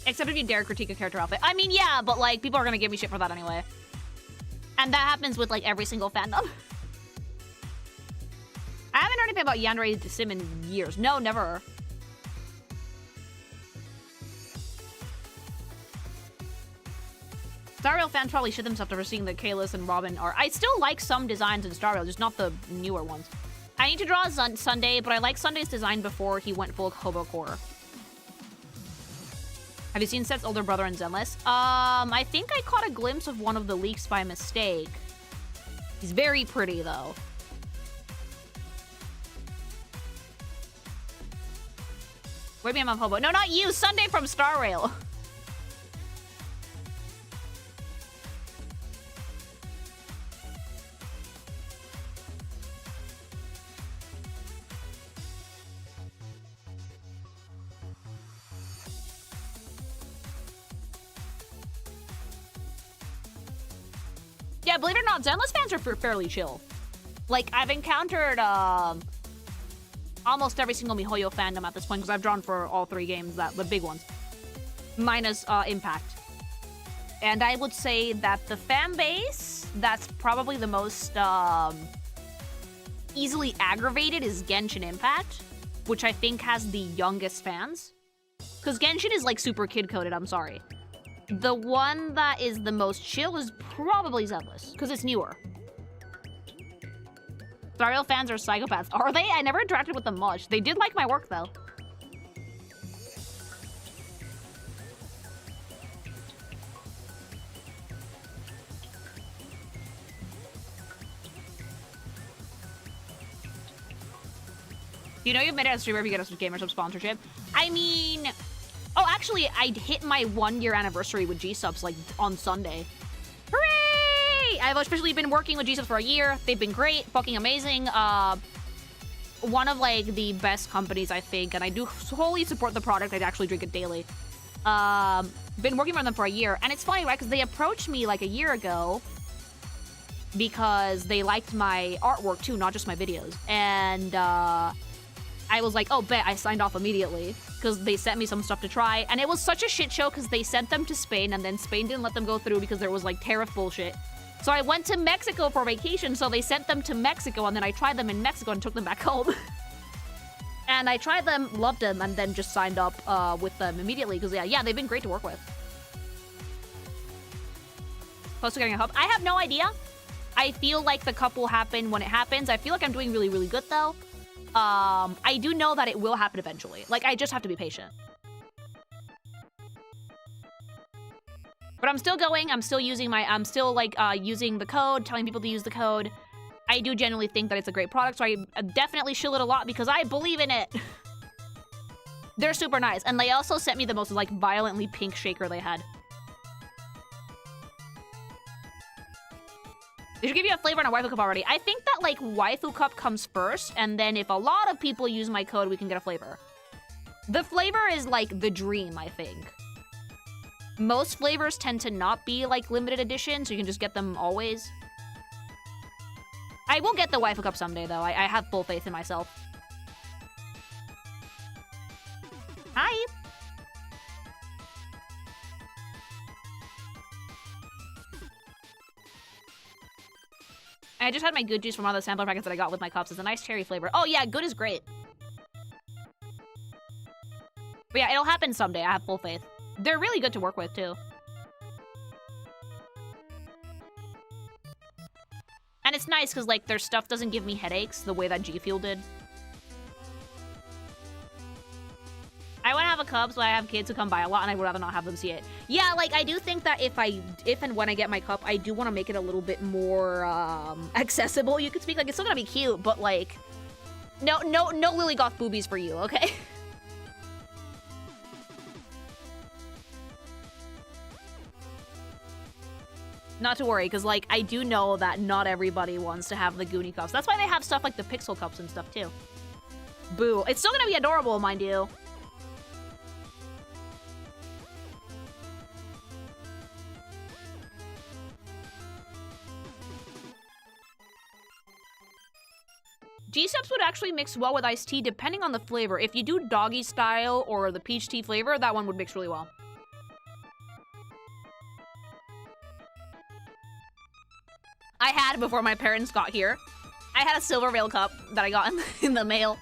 Except if you dare critique a character outfit. I mean, yeah, but, like, people are gonna give me shit for that anyway. And that happens with, like, every single fandom. I haven't heard anything about Yandere the Sim in years. No, never. Star Rail fans probably shit themselves after seeing the Kalis and Robin are. I still like some designs in Star Rail, just not the newer ones. I need to draw Sunday, but I like Sunday's design before he went full Hobo Core. Have you seen Seth's older brother in Zenless? I think I caught a glimpse of one of the leaks by mistake. He's very pretty, though. Wait, me, I'm on Hobo. No, not you! Sunday from Star Rail! Yeah, believe it or not, Zenless fans are fairly chill. Like, I've encountered almost every single MiHoYo fandom at this point, because I've drawn for all 3 games, the big ones. Minus Impact. And I would say that the fan base that's probably the most easily aggravated is Genshin Impact, which I think has the youngest fans. Because Genshin is, like, super kid-coded, I'm sorry. The one that is the most chill is probably Zenless, because it's newer. Star Rail fans are psychopaths. Are they? I never interacted with them much. They did like my work, though. You know you've made it a streamer if you get us with Gamersub sponsorship? I mean... Oh, actually, I hit my 1-year anniversary with gsupps, like, on Sunday. Hooray! I've officially been working with gsupps for a year. They've been great, fucking amazing. One of, like, the best companies, I think, and I do wholly support the product. I actually drink it daily. Been working for them for a year, and it's funny, right? Because they approached me, like, a year ago because they liked my artwork, too, not just my videos. And, I was like, oh, bet. I signed off immediately because they sent me some stuff to try. And it was such a shit show because they sent them to Spain and then Spain didn't let them go through because there was, like, tariff bullshit. So I went to Mexico for vacation, so they sent them to Mexico and then I tried them in Mexico and took them back home. And I tried them, loved them, and then just signed up with them immediately because, yeah, they've been great to work with. Close to getting a hub. I have no idea. I feel like the cup will happen when it happens. I feel like I'm doing really, really good, though. I do know that it will happen eventually. Like, I just have to be patient. But I'm still going. I'm still using I'm still, like, using the code, telling people to use the code. I do genuinely think that it's a great product, so I definitely shill it a lot because I believe in it. They're super nice. And they also sent me the most, like, violently pink shaker they had. They should give you a flavor and a waifu cup already. I think that, like, waifu cup comes first, and then if a lot of people use my code, we can get a flavor. The flavor is, like, the dream, I think. Most flavors tend to not be like limited edition, so you can just get them always. I will get the waifu cup someday, though. I have full faith in myself. Hi. I just had my good juice from one of the sampler packets that I got with my cups. It's a nice cherry flavor. Oh yeah, good is great. But yeah, it'll happen someday. I have full faith. They're really good to work with, too. And it's nice because, like, their stuff doesn't give me headaches the way that G Fuel did. I want to have a cup so I have kids who come by a lot, and I would rather not have them see it. Yeah, like, I do think that if and when I get my cup, I do want to make it a little bit more, accessible. You could speak, like, it's still gonna be cute, but, like, no Lily Goth boobies for you, okay? Not to worry, because, like, I do know that not everybody wants to have the Goonie cups. That's why they have stuff like the Pixel cups and stuff, too. Boo. It's still gonna be adorable, mind you. Gsupps would actually mix well with iced tea depending on the flavor. If you do doggy style or the peach tea flavor, that one would mix really well. I had before my parents got here. I had a Silver Veil cup that I got in the mail.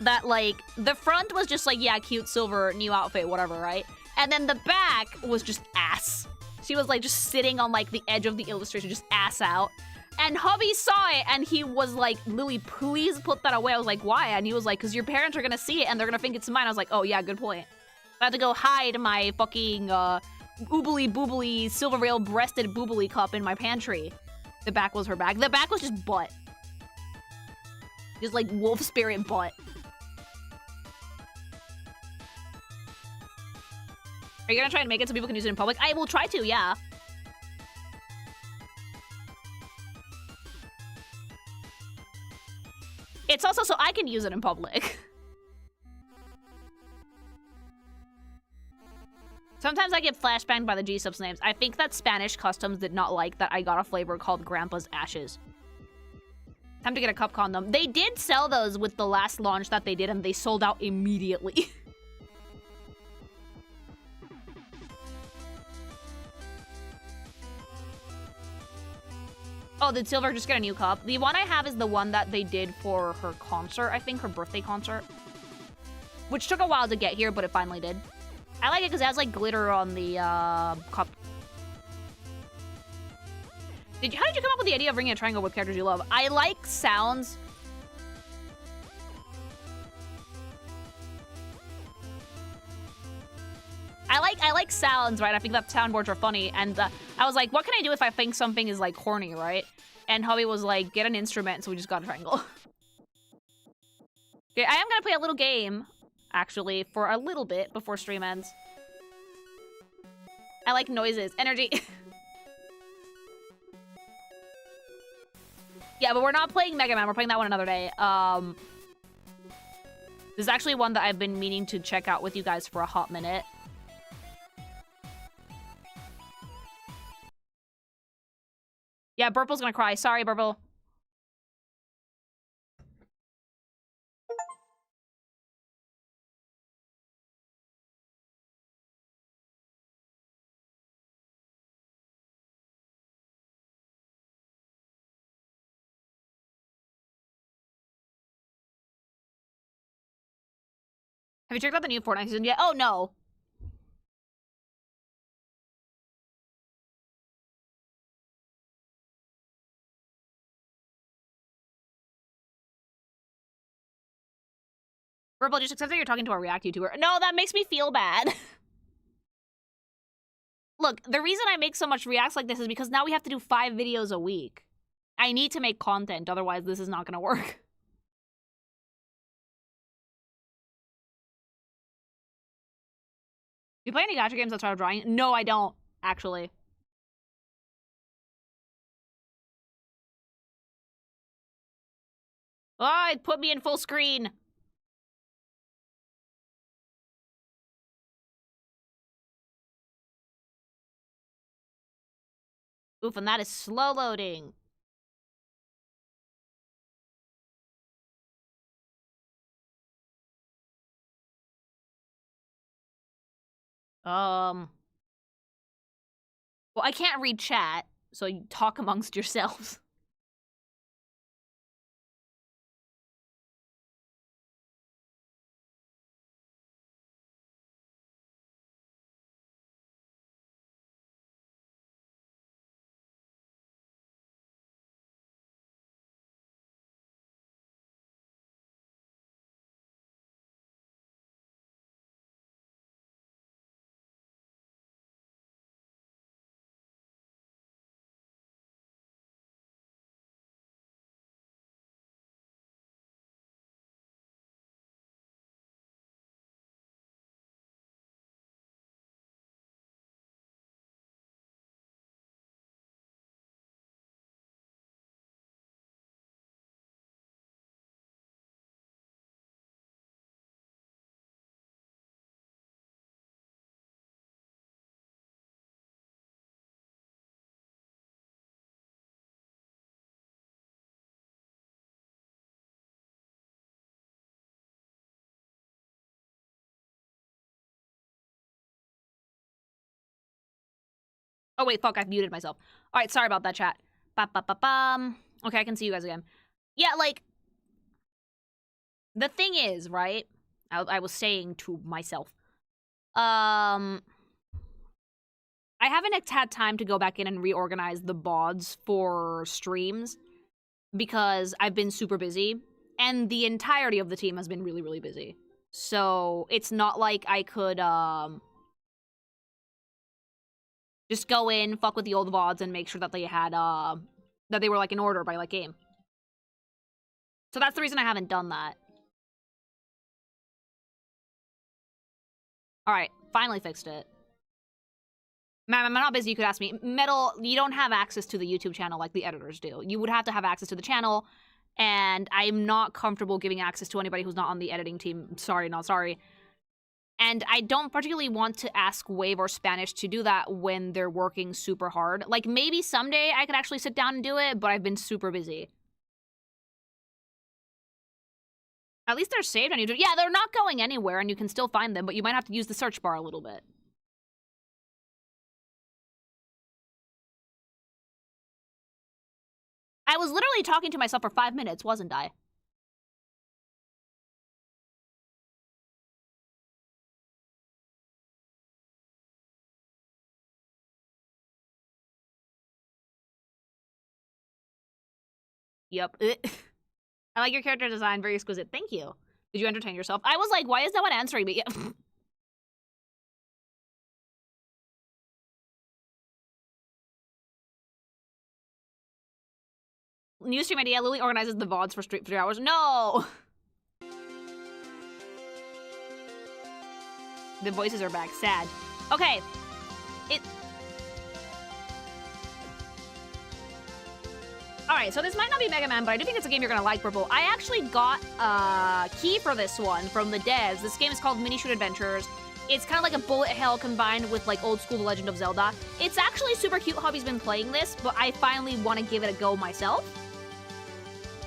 That, like, the front was just like, yeah, cute silver, new outfit, whatever, right? And then the back was just ass. She was, like, just sitting on, like, the edge of the illustration, just ass out. And hubby saw it, and he was like, Lily, please put that away. I was like, why? And he was like, because your parents are gonna see it, and they're gonna think it's mine. I was like, oh, yeah, good point. I have to go hide my fucking, oobly-boobly, Silver Veil-breasted boobly cup in my pantry. The back was her bag. The back was just butt. Just, like, wolf spirit butt. Are you gonna try and make it so people can use it in public? I will try to, yeah. It's also so I can use it in public. Sometimes I get flashbanged by the Gsupps names. I think that Spanish Customs did not like that I got a flavor called Grandpa's Ashes. Time to get a cup condom. They did sell those with the last launch that they did, and they sold out immediately. Oh, did Silver just get a new cup? The one I have is the one that they did for her concert, I think, her birthday concert. Which took a while to get here, but it finally did. I like it because it has, like, glitter on the, cup. How did you come up with the idea of bringing a triangle with characters you love? I like sounds. I like sounds, right? I think that soundboards are funny, and I was like, what can I do if I think something is, like, corny, right? And hubby was like, get an instrument, so we just got a triangle. Okay, I am gonna play a little game, actually, for a little bit before stream ends. I like noises. Energy. Yeah, but we're not playing Mega Man. We're playing that one another day. This is actually one that I've been meaning to check out with you guys for a hot minute. Yeah, Burple's gonna cry. Sorry, Burple. Have you checked out the new Fortnite season yet? Oh, no. Burple, just accept that you're talking to a React YouTuber. No, that makes me feel bad. Look, the reason I make so much Reacts like this is because now we have to do 5 videos a week. I need to make content, otherwise this is not gonna work. You play any gacha games outside of drawing? No, I don't, actually. Oh, it put me in full screen. Oof, and that is slow loading. Well, I can't read chat, so you talk amongst yourselves. Oh, wait, fuck, I've muted myself. All right, sorry about that, chat. Ba-ba-ba-bum. Okay, I can see you guys again. Yeah, like, the thing is, right? I was saying to myself, I haven't had time to go back in and reorganize the VODs for streams because I've been super busy, and the entirety of the team has been really, really busy. So it's not like I could, just go in, fuck with the old VODs, and make sure that they had, that they were, like, in order by, like, game. So that's the reason I haven't done that. Alright, finally fixed it. Ma'am, I'm not busy, you could ask me. Metal, you don't have access to the YouTube channel like the editors do. You would have to have access to the channel, and I'm not comfortable giving access to anybody who's not on the editing team. Sorry, not sorry. And I don't particularly want to ask Wave or Spanish to do that when they're working super hard. Like, maybe someday I could actually sit down and do it, but I've been super busy. At least they're saved on YouTube. Yeah, they're not going anywhere, and you can still find them, but you might have to use the search bar a little bit. I was literally talking to myself for 5 minutes, wasn't I? Yep. I like your character design, very exquisite. Thank you. Did you entertain yourself? I was like, why is no one answering me? Yeah. New stream idea, Lily organizes the VODs for 3 hours. No! The voices are back. Sad. Okay. Alright, so this might not be Mega Man, but I do think it's a game you're gonna like, Purple. I actually got a key for this one from the devs. This game is called Mini Shoot Adventures. It's kind of like a bullet hell combined with like old school The Legend of Zelda. It's actually super cute. Hubby's been playing this, but I finally want to give it a go myself.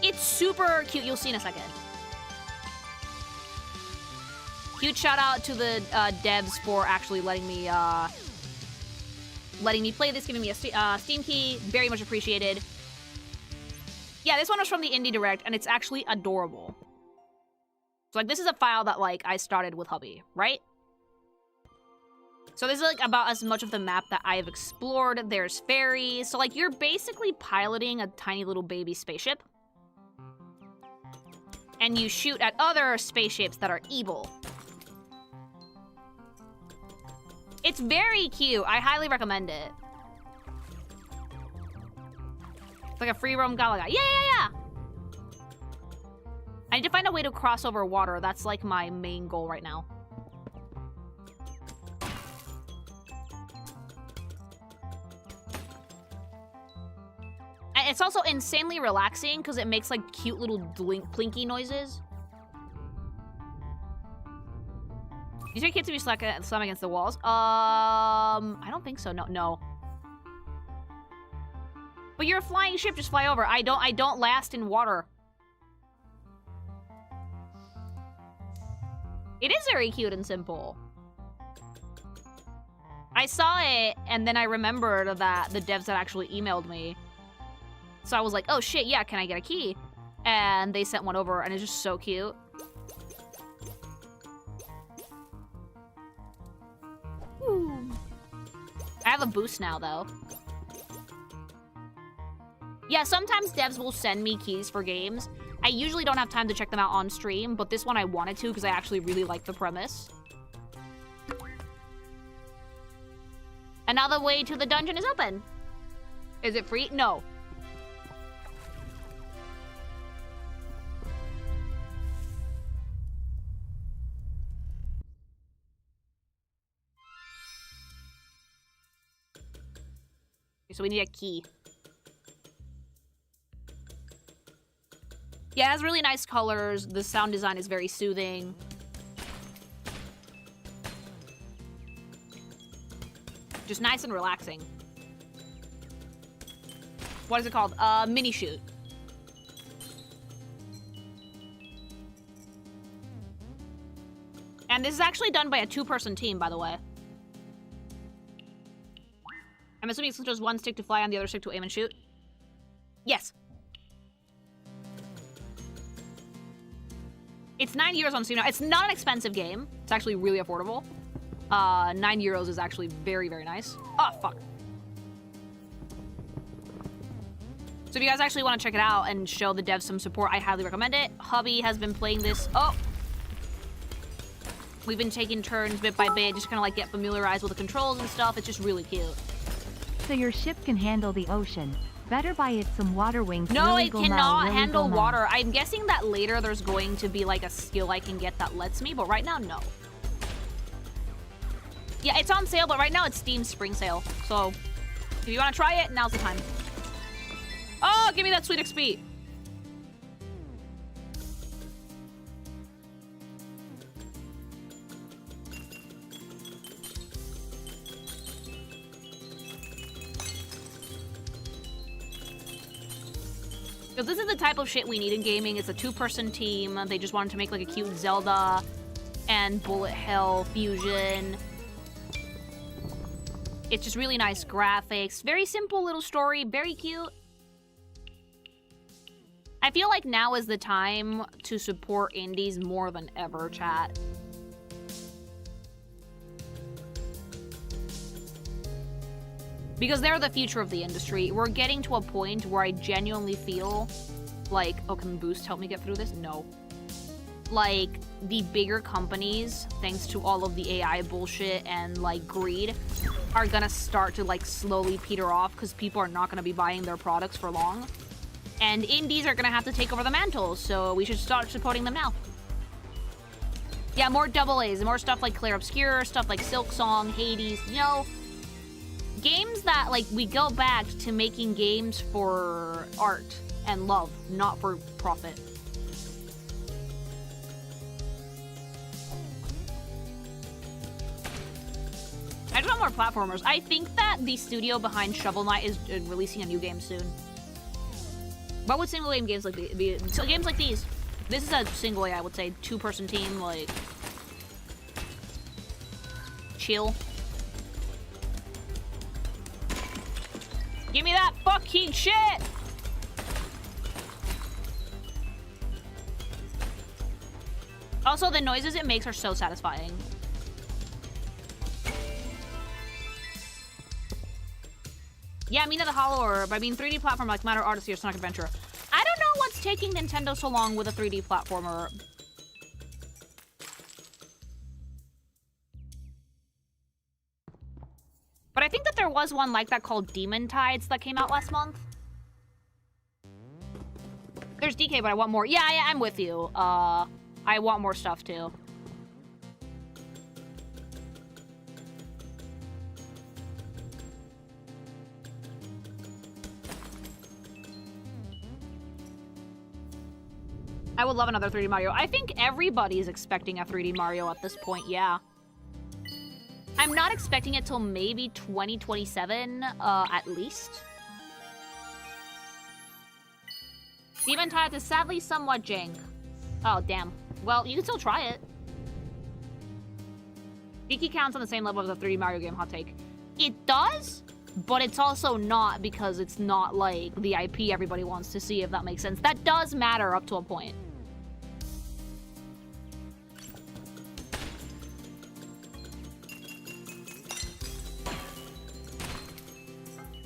It's super cute. You'll see in a second. Huge shout out to the devs for actually letting me play this, giving me a Steam key. Very much appreciated. Yeah, this one was from the Indie Direct, and it's actually adorable. So, like, this is a file that, like, I started with Hubby, right? So this is, like, about as much of the map that I've explored. There's fairies. So, like, you're basically piloting a tiny little baby spaceship. And you shoot at other spaceships that are evil. It's very cute. I highly recommend it. It's like a free roam Galaga. Yeah! I need to find a way to cross over water. That's like my main goal right now. And it's also insanely relaxing because it makes like cute little plinky noises. You say kids to be slam against the walls? I don't think so. No. But you're a flying ship, just fly over. I don't last in water. It is very cute and simple. I saw it, and then I remembered that the devs had actually emailed me. So I was like, oh shit, yeah, can I get a key? And they sent one over, and it's just so cute. Woo. I have a boost now, though. Yeah, sometimes devs will send me keys for games. I usually don't have time to check them out on stream, but this one I wanted to because I actually really like the premise. Another way to the dungeon is open. Is it free? No. So we need a key. Yeah, it has really nice colors. The sound design is very soothing. Just nice and relaxing. What is it called? Mini shoot. And this is actually done by a 2-person team, by the way. I'm assuming it's just one stick to fly and the other stick to aim and shoot. Yes. It's 9 euros on Steam now. It's not an expensive game. It's actually really affordable. 9 euros is actually very, very nice. Oh, fuck. So if you guys actually want to check it out and show the devs some support, I highly recommend it. Hubby has been playing this. Oh! We've been taking turns bit by bit, just kind of like get familiarized with the controls and stuff. It's just really cute. So your ship can handle the ocean. Better buy it some water wings. No, really it go cannot really handle go water. I'm guessing that later there's going to be like a skill I can get that lets me, but right now, no. Yeah, it's on sale, but right now it's Steam Spring Sale. So if you want to try it, now's the time. Oh, give me that sweet XP. Because this is the type of shit we need in gaming. It's a 2-person team. They just wanted to make like a cute Zelda and bullet hell fusion. It's just really nice graphics. Very simple little story. Very cute. I feel like now is the time to support indies more than ever, chat. Because they're the future of the industry. We're getting to a point where I genuinely feel like, oh, can Boost help me get through this? No. Like, the bigger companies, thanks to all of the AI bullshit and, like, greed, are gonna start to, like, slowly peter off because people are not gonna be buying their products for long. And indies are gonna have to take over the mantle, so we should start supporting them now. Yeah, more double A's, more stuff like Clair Obscur, stuff like Silk Song, Hades, you know, games that, like, we go back to making games for art and love, not for profit. I just want more platformers. I think that the studio behind Shovel Knight is releasing a new game soon. What would single game games like be? So games like these. This is a single A, I would say, 2-person team, like, chill. Give me that fucking shit! Also, the noises it makes are so satisfying. Yeah, Mina the Hollow Orb. I mean, 3D platform like Mario Odyssey or Sonic Adventure. I don't know what's taking Nintendo so long with a 3D platformer. But I think that there was one like that called Demon Tides that came out last month. There's DK, but I want more. Yeah, I'm with you. I want more stuff too. I would love another 3D Mario. I think everybody's expecting a 3D Mario at this point, yeah. I'm not expecting it till maybe 2027, at least. Demon Tide is sadly somewhat jank. Oh, damn. Well, you can still try it. Geeky counts on the same level as a 3D Mario game, hot take. It does, but it's also not because it's not like the IP everybody wants to see, if that makes sense. That does matter up to a point.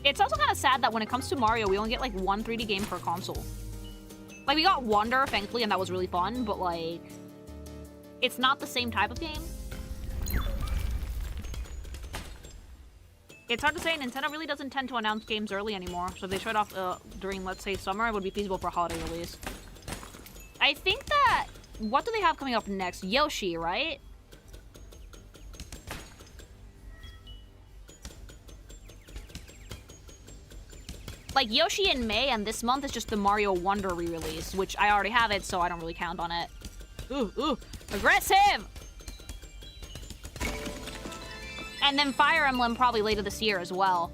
It's also kind of sad that when it comes to Mario, we only get like one 3D game per console. Like, we got Wonder, thankfully, and that was really fun, but like, it's not the same type of game. It's hard to say. Nintendo really doesn't tend to announce games early anymore, so if they showed off during, let's say, summer, it would be feasible for holiday release. I think that... What do they have coming up next? Yoshi, right? Like, Yoshi in May, and this month is just the Mario Wonder re-release, which I already have it, so I don't really count on it. Ooh, aggressive! And then Fire Emblem probably later this year as well.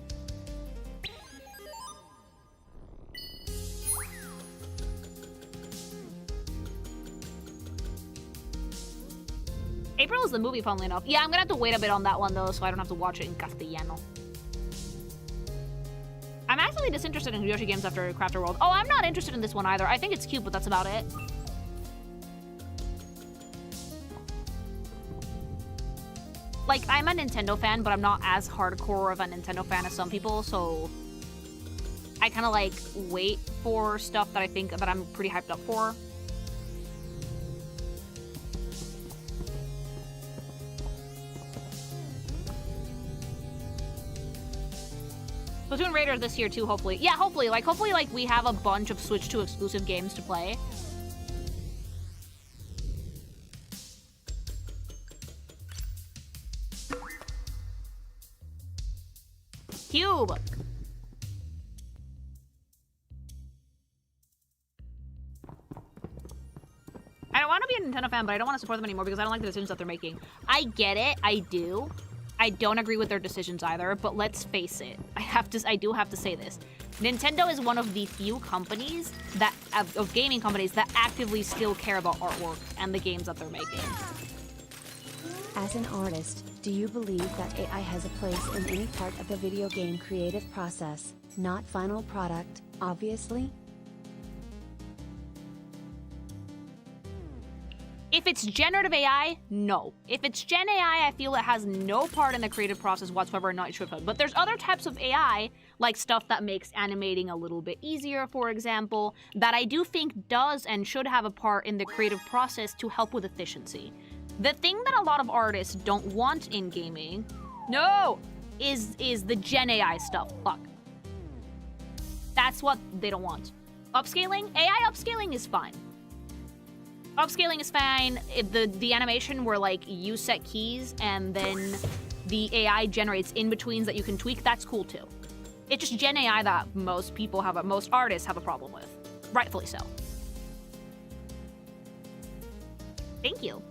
April is the movie, funnily enough. Yeah, I'm gonna have to wait a bit on that one, though, so I don't have to watch it in Castellano. I'm actually disinterested in Yoshi games after Crafter World. Oh, I'm not interested in this one either. I think it's cute, but that's about it. Like, I'm a Nintendo fan, but I'm not as hardcore of a Nintendo fan as some people, so I kind of, like, wait for stuff that I think that I'm pretty hyped up for. Splatoon Raiders this year too, hopefully. Yeah, hopefully, like, we have a bunch of Switch 2 exclusive games to play. Cube! I don't want to be a Nintendo fan, but I don't want to support them anymore because I don't like the decisions that they're making. I get it, I do. I don't agree with their decisions either, but let's face it. I do have to say this. Nintendo is one of the few companies that, of gaming companies that actively still care about artwork and the games that they're making. As an artist, do you believe that AI has a place in any part of the video game creative process, not final product, obviously? If it's generative AI, no. If it's Gen AI, I feel it has no part in the creative process whatsoever and not it should have. But there's other types of AI, like stuff that makes animating a little bit easier, for example, that I do think does and should have a part in the creative process to help with efficiency. The thing that a lot of artists don't want in gaming, is the Gen AI stuff. Fuck. That's what they don't want. Upscaling? AI upscaling is fine. Upscaling is fine. The animation where, like, you set keys and then the AI generates in-betweens that you can tweak, that's cool too. It's just Gen AI that most artists have a problem with. Rightfully so. Thank you.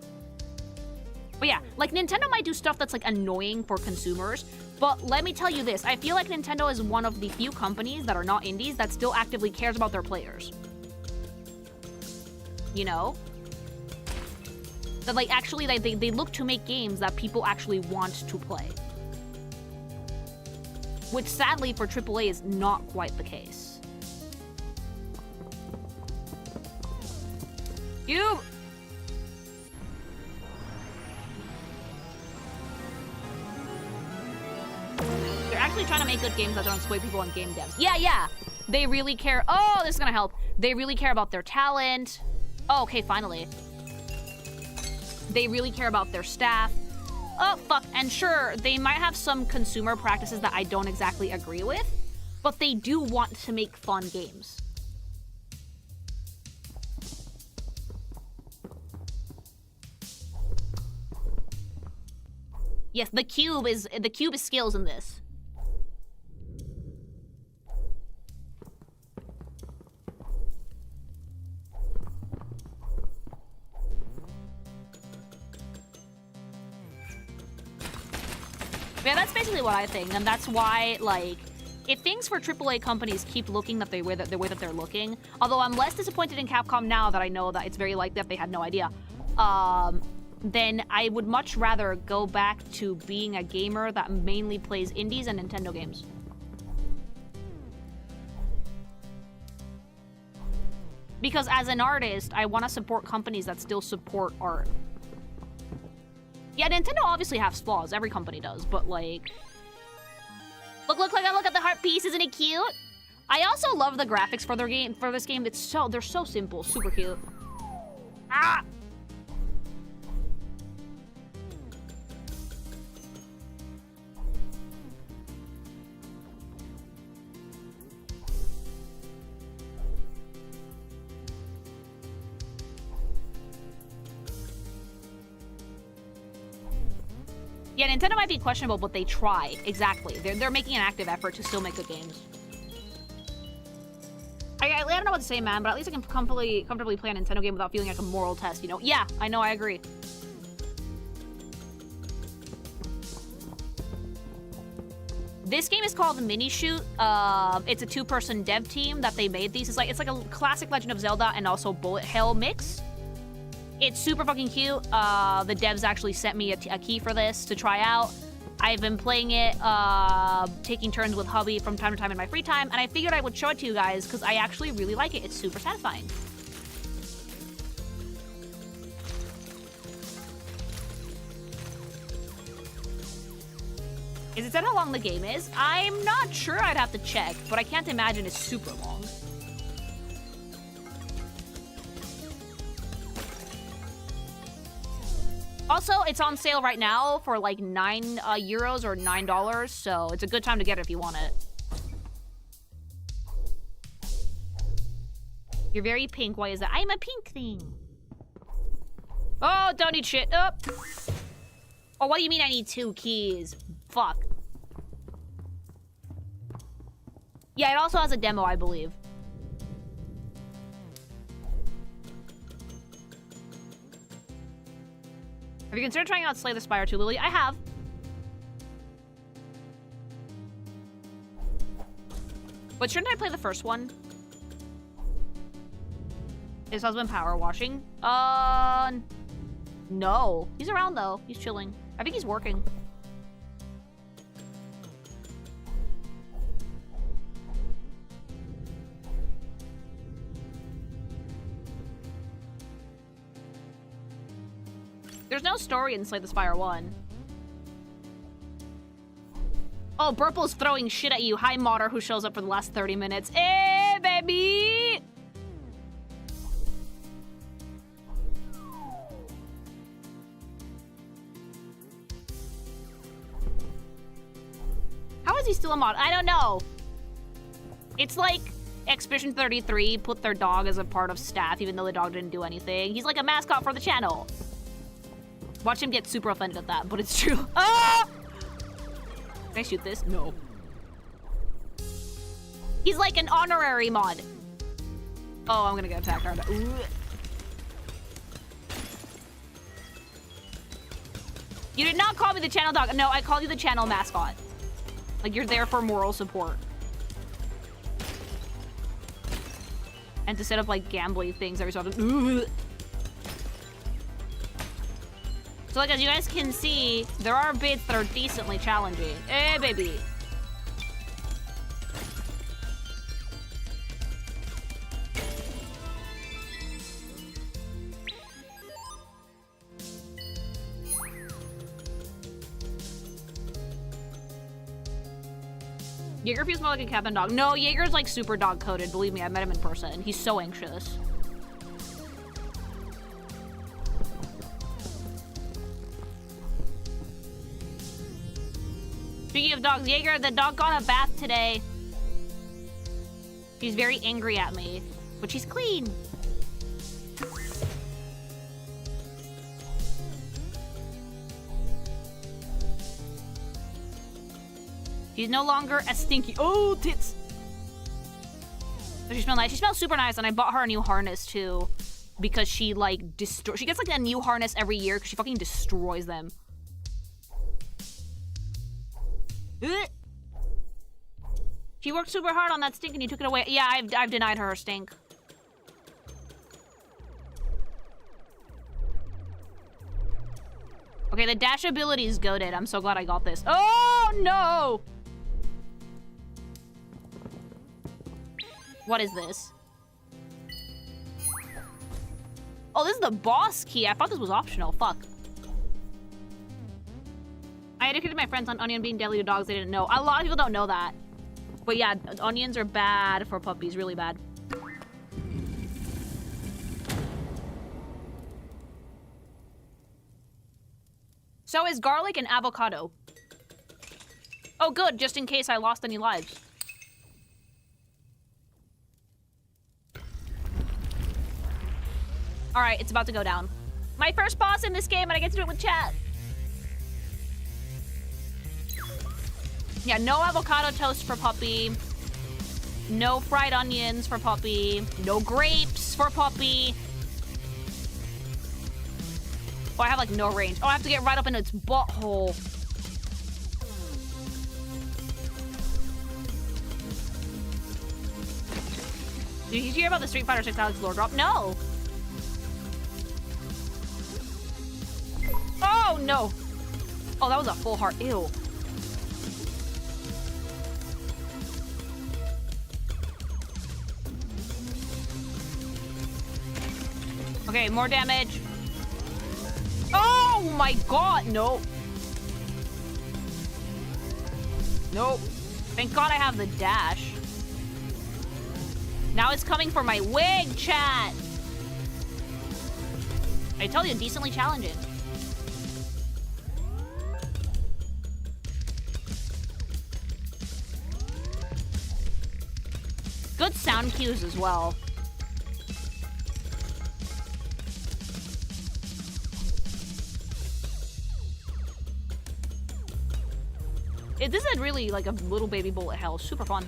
But yeah, like, Nintendo might do stuff that's, like, annoying for consumers, but let me tell you this, I feel like Nintendo is one of the few companies that are not indies that still actively cares about their players. You know? That, like, actually, they look to make games that people actually want to play. Which, sadly, for AAA is not quite the case. You! They're actually trying to make good games that don't exploit people on game devs. Yeah! They really care. Oh, this is gonna help. They really care about their talent. Oh, okay, finally. They really care about their staff. Oh, fuck. And sure, they might have some consumer practices that I don't exactly agree with, but they do want to make fun games. Yes, the cube is skills in this. Yeah, that's basically what I think, and that's why, like, if things for AAA companies keep looking the way that they're looking, although I'm less disappointed in Capcom now that I know that it's very likely that they had no idea, then I would much rather go back to being a gamer that mainly plays indies and Nintendo games. Because as an artist, I want to support companies that still support art. Yeah, Nintendo obviously has flaws. Every company does, but like... Look at the heart piece. Isn't it cute? I also love the graphics for this game. They're so simple, super cute. Ah! Yeah, Nintendo might be questionable, but they try. Exactly. They're making an active effort to still make good games. I don't know what to say, man, but at least I can comfortably play a Nintendo game without feeling like a moral test, you know? Yeah, I know, I agree. This game is called Mini Shoot. It's a two-person dev team that they made these. It's like a classic Legend of Zelda and also Bullet Hell mix. It's super fucking cute. The devs actually sent me a key for this to try out. I've been playing it, taking turns with hubby from time to time in my free time, and I figured I would show it to you guys because I actually really like it. It's super satisfying. Is it said how long the game is? I'm not sure, I'd have to check, but I can't imagine it's super long. Also, it's on sale right now for like €9 or $9, so it's a good time to get it if you want it. You're very pink. Why is that? I'm a pink thing. Oh, don't need shit. Oh, what do you mean I need 2 keys? Fuck. Yeah, it also has a demo, I believe. Have you considered trying out Slay the Spire 2, Lily? I have. But shouldn't I play the first one? Is husband power washing? No. He's around, though. He's chilling. I think he's working. There's no story in Slay the Spire 1. Oh, Burple's throwing shit at you. Hi, Modder, who shows up for the last 30 minutes. Hey, baby! How is he still a mod? I don't know. It's like Expedition 33 put their dog as a part of staff, even though the dog didn't do anything. He's like a mascot for the channel. Watch him get super offended at that, but it's true. Ah! Can I shoot this? No. He's like an honorary mod. Oh, I'm gonna get attacked, aren't I? Ooh. You did not call me the channel dog. No, I called you the channel mascot. Like, you're there for moral support. And to set up, like, gambling things every so often. So, like, as you guys can see, there are bits that are decently challenging. Eh, baby. Jaeger feels more like a cabin dog. No, Jaeger's like super dog coded. Believe me, I met him in person. He's so anxious. Speaking of dogs, Jaeger, the dog got a bath today. She's very angry at me, but she's clean. She's no longer a stinky. Oh, tits. Does she smell nice? She smells super nice, and I bought her a new harness too, because she like she gets like a new harness every year because she fucking destroys them. She worked super hard on that stink and you took it away. Yeah, I've denied her stink. Okay, the dash ability is goated. I'm so glad I got this. Oh, no! What is this? Oh, this is the boss key. I thought this was optional. Fuck. I educated my friends on onion being deadly to dogs they didn't know. A lot of people don't know that. But yeah, onions are bad for puppies. Really bad. So is garlic and avocado. Oh, good. Just in case I lost any lives. Alright, it's about to go down. My first boss in this game, and I get to do it with chat. Yeah, no avocado toast for Puppy. No fried onions for Puppy. No grapes for Puppy. Oh, I have, like, no range. Oh, I have to get right up into its butthole. Did you hear about the Street Fighter 6 Alex lore drop? No! Oh, no! Oh, that was a full heart. Ew. Okay, more damage. Oh my god, no. Nope. Thank god I have the dash. Now it's coming for my wig, chat. I told you, decently challenging. Good sound cues as well. This is really like a little baby bullet hell. Super fun.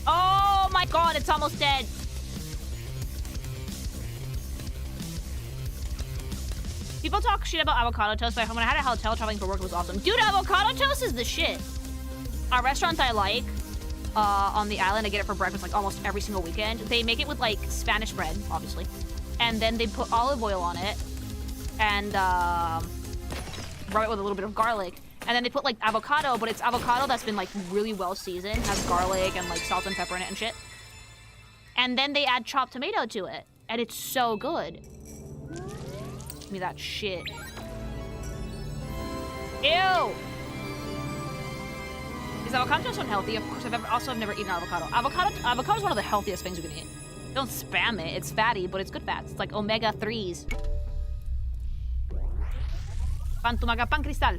Oh my god, it's almost dead. People talk shit about avocado toast, but when I had a hotel traveling for work, it was awesome. Dude, avocado toast is the shit. A restaurant I like on the island, I get it for breakfast like almost every single weekend. They make it with like Spanish bread, obviously. And then they put olive oil on it and rub it with a little bit of garlic. And then they put like avocado, but it's avocado that's been like really well seasoned, has garlic and like salt and pepper in it and shit. And then they add chopped tomato to it. And it's so good. Give me that shit. Ew! Is avocado toast unhealthy? Of course, I've never eaten avocado. Avocado is one of the healthiest things you can eat. Don't spam it. It's fatty, but it's good fats. It's like omega-3s. Pan tumaga, pan cristal.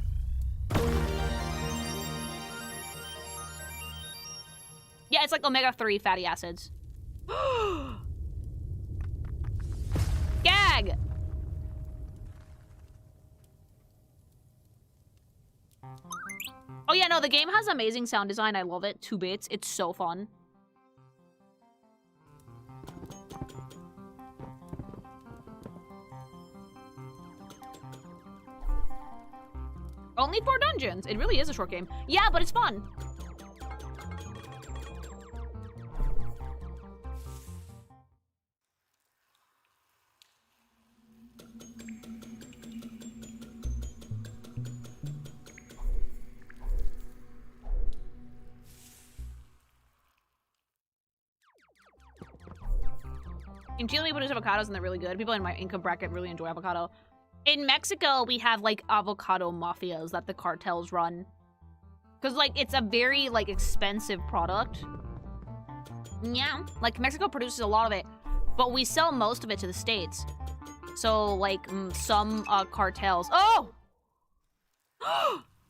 Yeah, it's like omega-3 fatty acids. Gag! Oh yeah, no, the game has amazing sound design. I love it. 2 bits. It's so fun. Only 4 dungeons. It really is a short game. Yeah, but it's fun. In Chile, we produce avocados and they're really good. People in my income bracket really enjoy avocado. In Mexico, we have, like, avocado mafias that the cartels run. Because, like, it's a very, like, expensive product. Yeah. Like, Mexico produces a lot of it, but we sell most of it to the States. So, like, some cartels... Oh!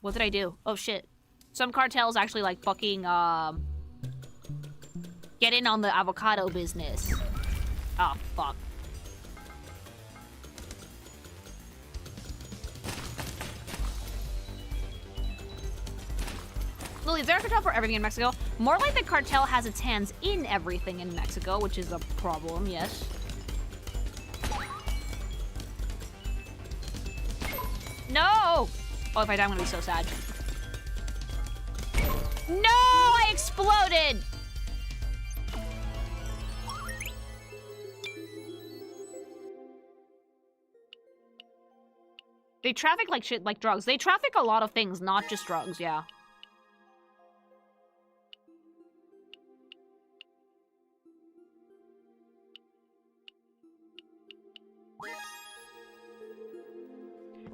What did I do? Oh, shit. Some cartels actually, like, fucking, get in on the avocado business. Oh, fuck. Lily, is there a cartel for everything in Mexico? More like the cartel has its hands in everything in Mexico, which is a problem, yes. Oh, if I die, I'm gonna be so sad. No, I exploded! They traffic like shit, like drugs. They traffic a lot of things, not just drugs, yeah.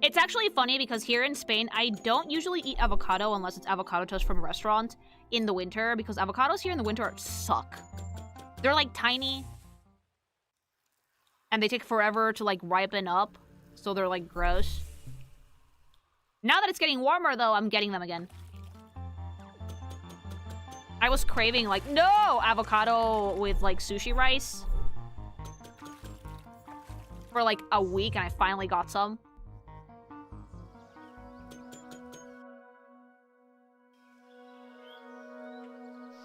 It's actually funny because here in Spain, I don't usually eat avocado unless it's avocado toast from a restaurant in the winter, because avocados here in the winter suck. They're like tiny and they take forever to like ripen up, so they're like gross. Now that it's getting warmer though, I'm getting them again. I was craving like, no, avocado with like sushi rice for like a week, and I finally got some.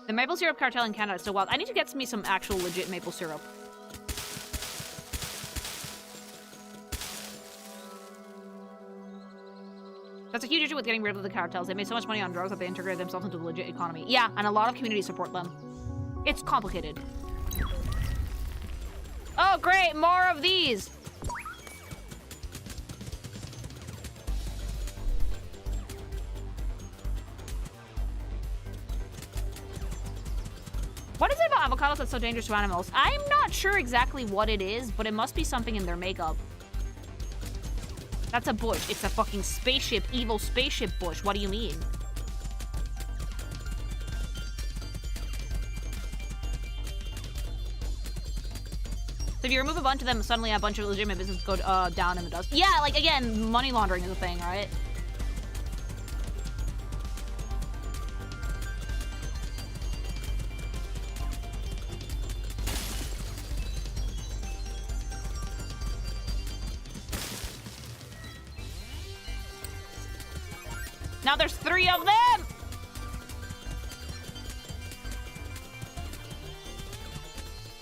The maple syrup cartel in Canada is so wild. I need to get me some actual legit maple syrup. That's a huge issue with getting rid of the cartels. They made so much money on drugs that they integrated themselves into the legit economy. Yeah, and a lot of communities support them. It's complicated. Oh, great! More of these! What is it about avocados that's so dangerous to animals? I'm not sure exactly what it is, but it must be something in their makeup. That's a bush. It's a fucking spaceship, evil spaceship bush. What do you mean? So if you remove a bunch of them, suddenly a bunch of legitimate businesses go down in the dust. Yeah, like, again, money laundering is a thing, right? Now there's 3 of them!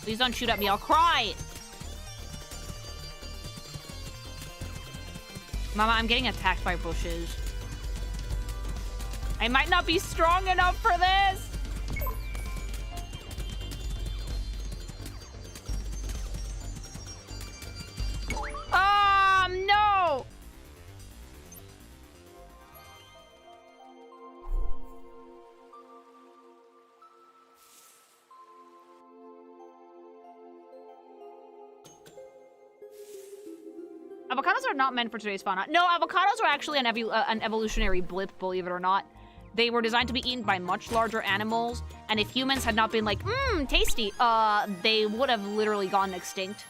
Please don't shoot at me, I'll cry! Mama, I'm getting attacked by bushes. I might not be strong enough for this! No! Avocados are not meant for today's fauna. No, avocados are actually an evolutionary blip, believe it or not. They were designed to be eaten by much larger animals, and if humans had not been like, tasty, they would have literally gone extinct.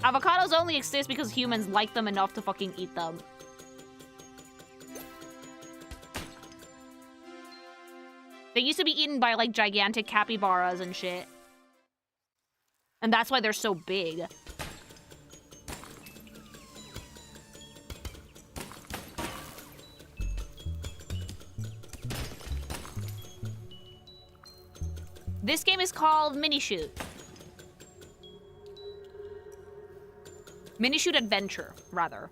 Avocados only exist because humans like them enough to fucking eat them. They used to be eaten by, like, gigantic capybaras and shit. And that's why they're so big. This game is called Minishoot. Minishoot Adventure, rather.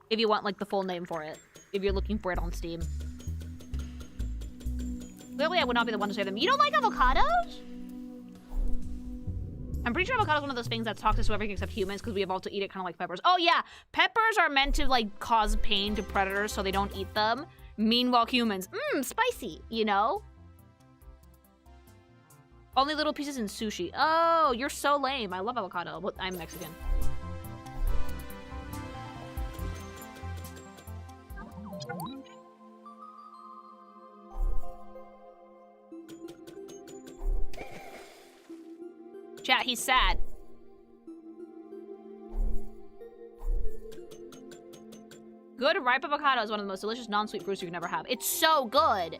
If you want, like, the full name for it. If you're looking for it on Steam. Clearly, I would not be the one to say them. You don't like avocados? I'm pretty sure avocado is one of those things that's toxic to everything except humans because we evolved to eat it kind of like peppers. Oh, yeah. Peppers are meant to, like, cause pain to predators so they don't eat them. Meanwhile, humans, spicy, you know? Only little pieces in sushi. Oh, you're so lame. I love avocado, but I'm Mexican. Chat, he's sad. Good ripe avocado is one of the most delicious non-sweet fruits you can ever have. It's so good.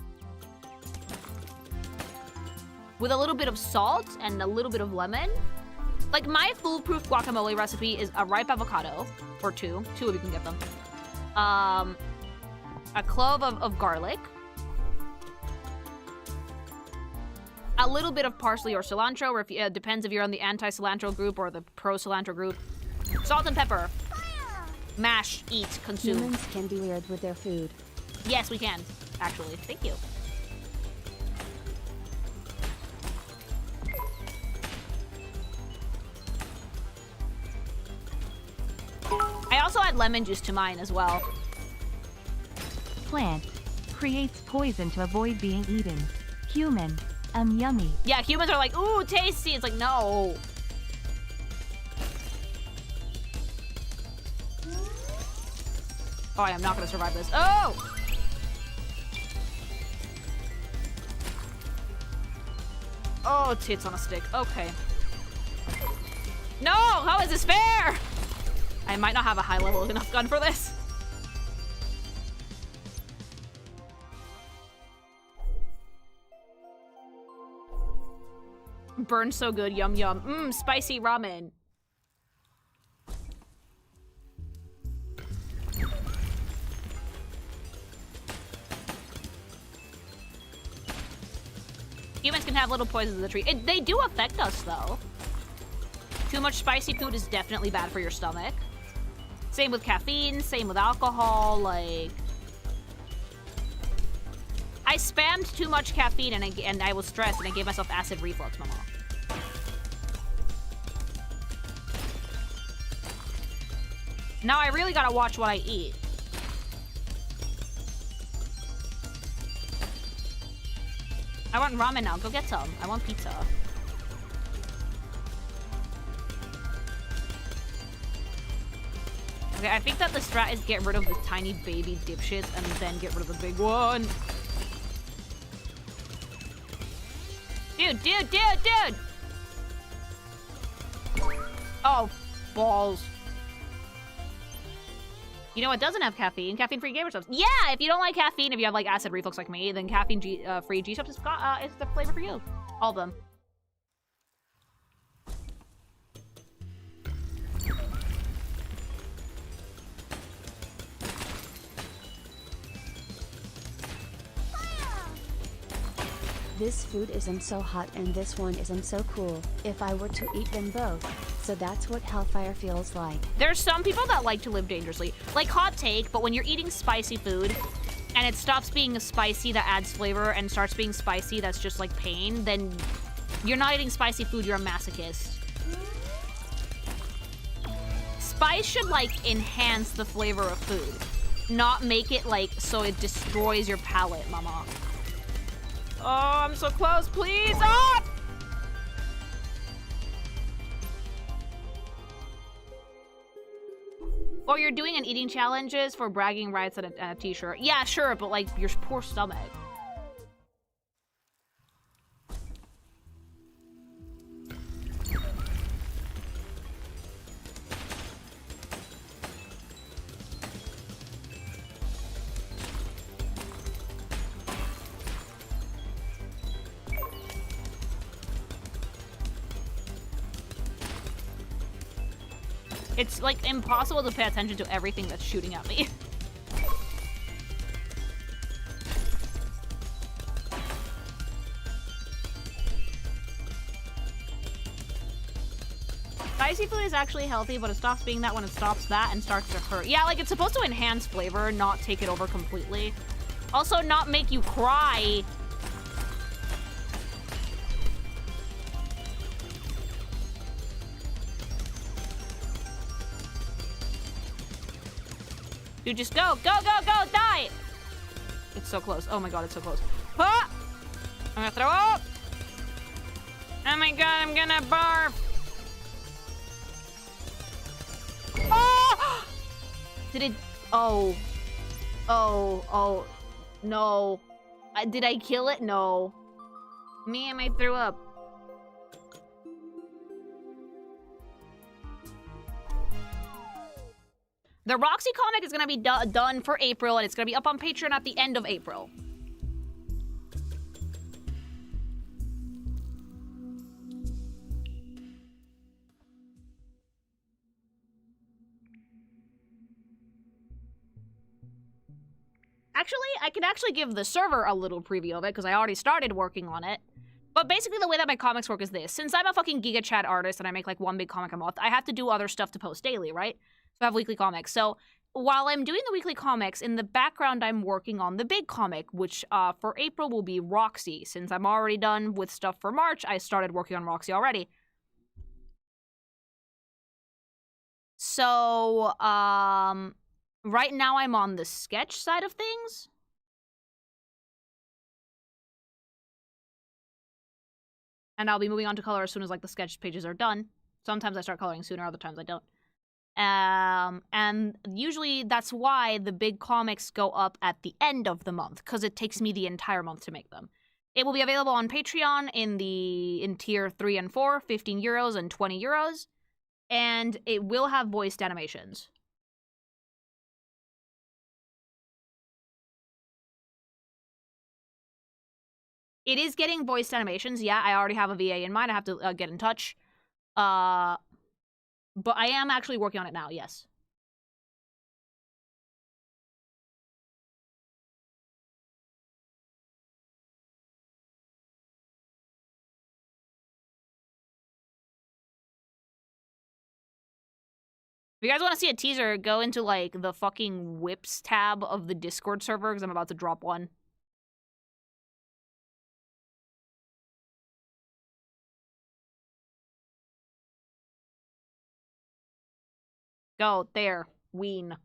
With a little bit of salt and a little bit of lemon. Like, my foolproof guacamole recipe is a ripe avocado, or two of you can get them. A clove of garlic. A little bit of parsley or cilantro, or if depends if you're on the anti-cilantro group or the pro-cilantro group. Salt and pepper. Mash, eat, consume. Humans can be weird with their food. Yes, we can, actually. Thank you. I also add lemon juice to mine as well. Plant. Creates poison to avoid being eaten. Human. Yummy. Yeah, humans are like, ooh, tasty. It's like, no. Oh, I am not gonna survive this. Oh! Oh, tits on a stick. Okay. No! How is this fair? I might not have a high level enough gun for this. Burns so good. Yum, yum. Mmm, spicy ramen. Humans can have little poisons in the tree. They do affect us, though. Too much spicy food is definitely bad for your stomach. Same with caffeine, same with alcohol, like... I spammed too much caffeine and I was stressed and I gave myself acid reflux, mama. Now I really gotta watch what I eat. I want ramen now. Go get some. I want pizza. Okay, I think that the strat is get rid of the tiny baby dipshits and then get rid of the big one. Dude! Oh, balls. You know what doesn't have caffeine? Caffeine-free gamer subs. Yeah, if you don't like caffeine, if you have like acid reflux like me, then caffeine-free G-subs is the flavor for you. All of them. This food isn't so hot and this one isn't so cool, if I were to eat them both. So that's what hellfire feels like. There's some people that like to live dangerously. Like, hot take, but when you're eating spicy food, and it stops being a spicy that adds flavor and starts being spicy that's just like pain, then you're not eating spicy food, you're a masochist. Spice should, like, enhance the flavor of food. Not make it, like, so it destroys your palate, mama. Oh, I'm so close, please! Ah! Or you're doing an eating challenges for bragging rights and a t-shirt. Yeah, sure, but like your poor stomach. It's, like, impossible to pay attention to everything that's shooting at me. Spicy food is actually healthy, but it stops being that when it stops that and starts to hurt. Yeah, like, it's supposed to enhance flavor, not take it over completely. Also, not make you cry. Dude, just go, die! It's so close. Oh my god, it's so close. Ah! I'm gonna throw up! Oh my god, I'm gonna barf! Oh! Did it... Oh. Oh. No. Did I kill it? No. Man, I threw up. The Roxy comic is going to be done for April, and it's going to be up on Patreon at the end of April. Actually, I could actually give the server a little preview of it, because I already started working on it. But basically the way that my comics work is this. Since I'm a fucking Giga Chat artist and I make like one big comic a month, I have to do other stuff to post daily, right? So I have weekly comics. So while I'm doing the weekly comics, in the background I'm working on the big comic, which for April will be Roxy. Since I'm already done with stuff for March, I started working on Roxy already. So, right now I'm on the sketch side of things. And I'll be moving on to color as soon as, like, the sketch pages are done. Sometimes I start coloring sooner, other times I don't. And usually that's why the big comics go up at the end of the month, because it takes me the entire month to make them. It will be available on Patreon in tier 3 and 4, 15 euros and 20 euros. And it will have voiced animations. It is getting voiced animations. Yeah, I already have a VA in mind. I have to get in touch. But I am actually working on it now, yes. If you guys want to see a teaser, go into, like, the fucking whips tab of the Discord server, because I'm about to drop one. Go, there. Ween.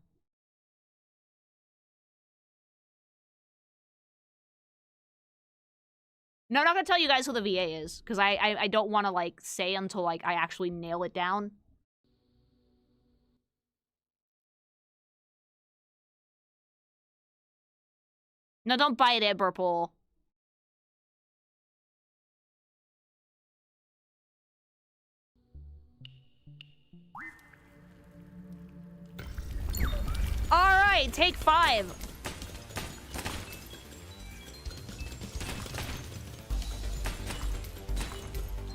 No, I'm not gonna tell you guys who the VA is, because I don't want to, like, say until, like, I actually nail it down. No, don't bite it, Burple. Alright, take 5.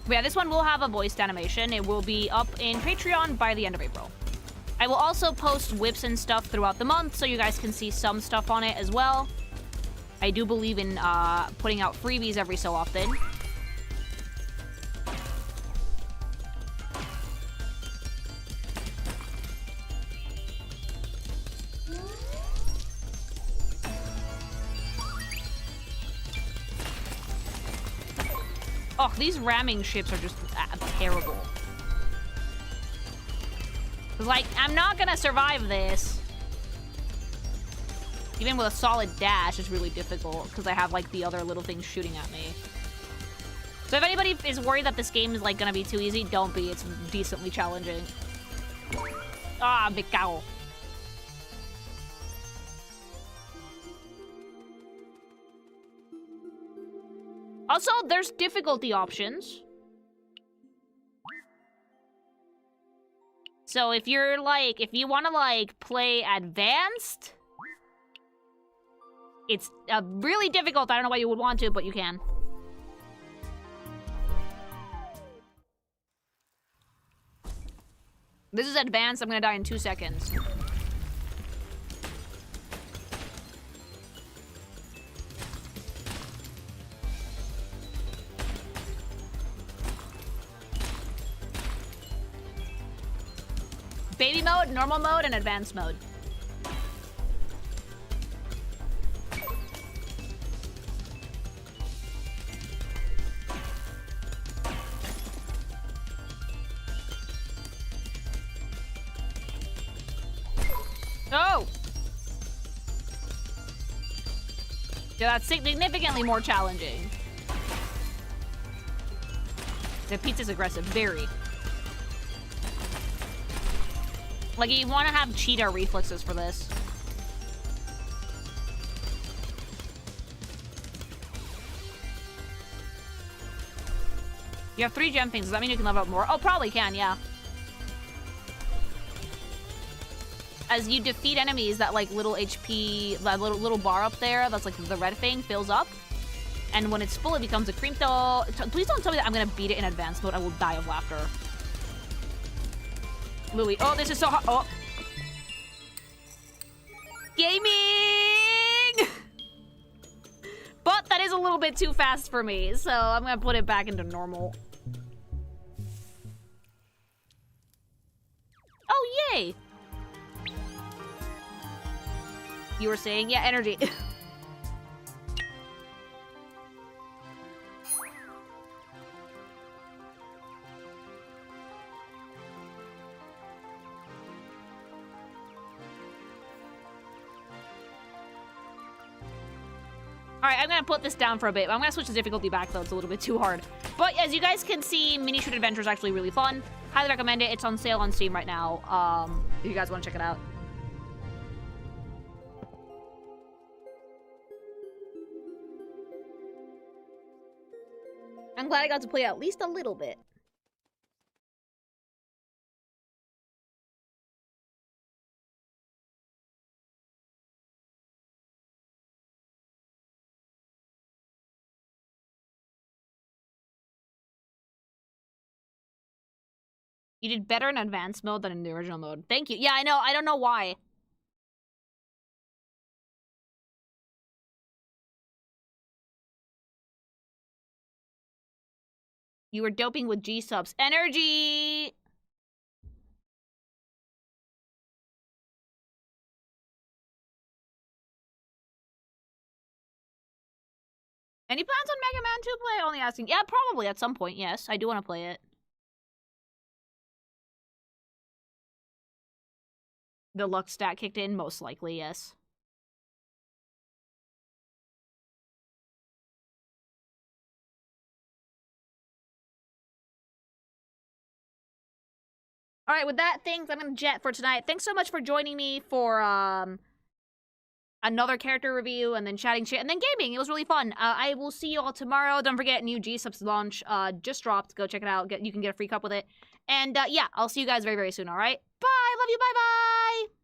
But yeah, this one will have a voiced animation. It will be up in Patreon by the end of April. I will also post whips and stuff throughout the month, so you guys can see some stuff on it as well. I do believe in putting out freebies every so often. Oh, these ramming ships are just terrible. Like, I'm not gonna survive this. Even with a solid dash, it's really difficult because I have, like, the other little things shooting at me. So if anybody is worried that this game is, like, gonna be too easy, don't be. It's decently challenging. Ah, big cow. Also, there's difficulty options. So if you're, like, if you want to, like, play advanced, it's really difficult. I don't know why you would want to, but you can. This is advanced. I'm gonna die in 2 seconds. Baby mode, normal mode, and advanced mode. Oh! Yeah, that's significantly more challenging. The pizza's aggressive, very. Like, you want to have cheetah reflexes for this. You have 3 gem things. Does that mean you can level up more? Oh, probably can, yeah. As you defeat enemies, that, like, little HP, that little bar up there, that's, like, the red thing, fills up. And when it's full, it becomes a cream doll. Please don't tell me that I'm gonna beat it in advanced mode. I will die of laughter. Louis. Oh, this is so hard. Oh. Gaming! But that is is a little bit too fast for me, so I'm gonna put it back into normal. Oh, yay! You were saying? Yeah, energy. Alright, I'm gonna put this down for a bit. I'm gonna switch the difficulty back, though. It's a little bit too hard. But as you guys can see, Mini Shoot Adventure is actually really fun. Highly recommend it. It's on sale on Steam right now, if you guys want to check it out. I'm glad I got to play at least a little bit. You did better in advanced mode than in the original mode. Thank you. Yeah, I know. I don't know why. You were doping with gsupps. Energy! Any plans on Mega Man 2 play? Only asking. Yeah, probably at some point, yes. I do want to play it. The luck stat kicked in? Most likely, yes. Alright, with that, I'm gonna jet for tonight. Thanks so much for joining me for, another character review, and then chatting shit, and then gaming. It was really fun. I will see you all tomorrow. Don't forget, new gsupps launch, just dropped. Go check it out. You can get a free cup with it. And, yeah, I'll see you guys very, very soon, alright? Bye! Love you, bye-bye!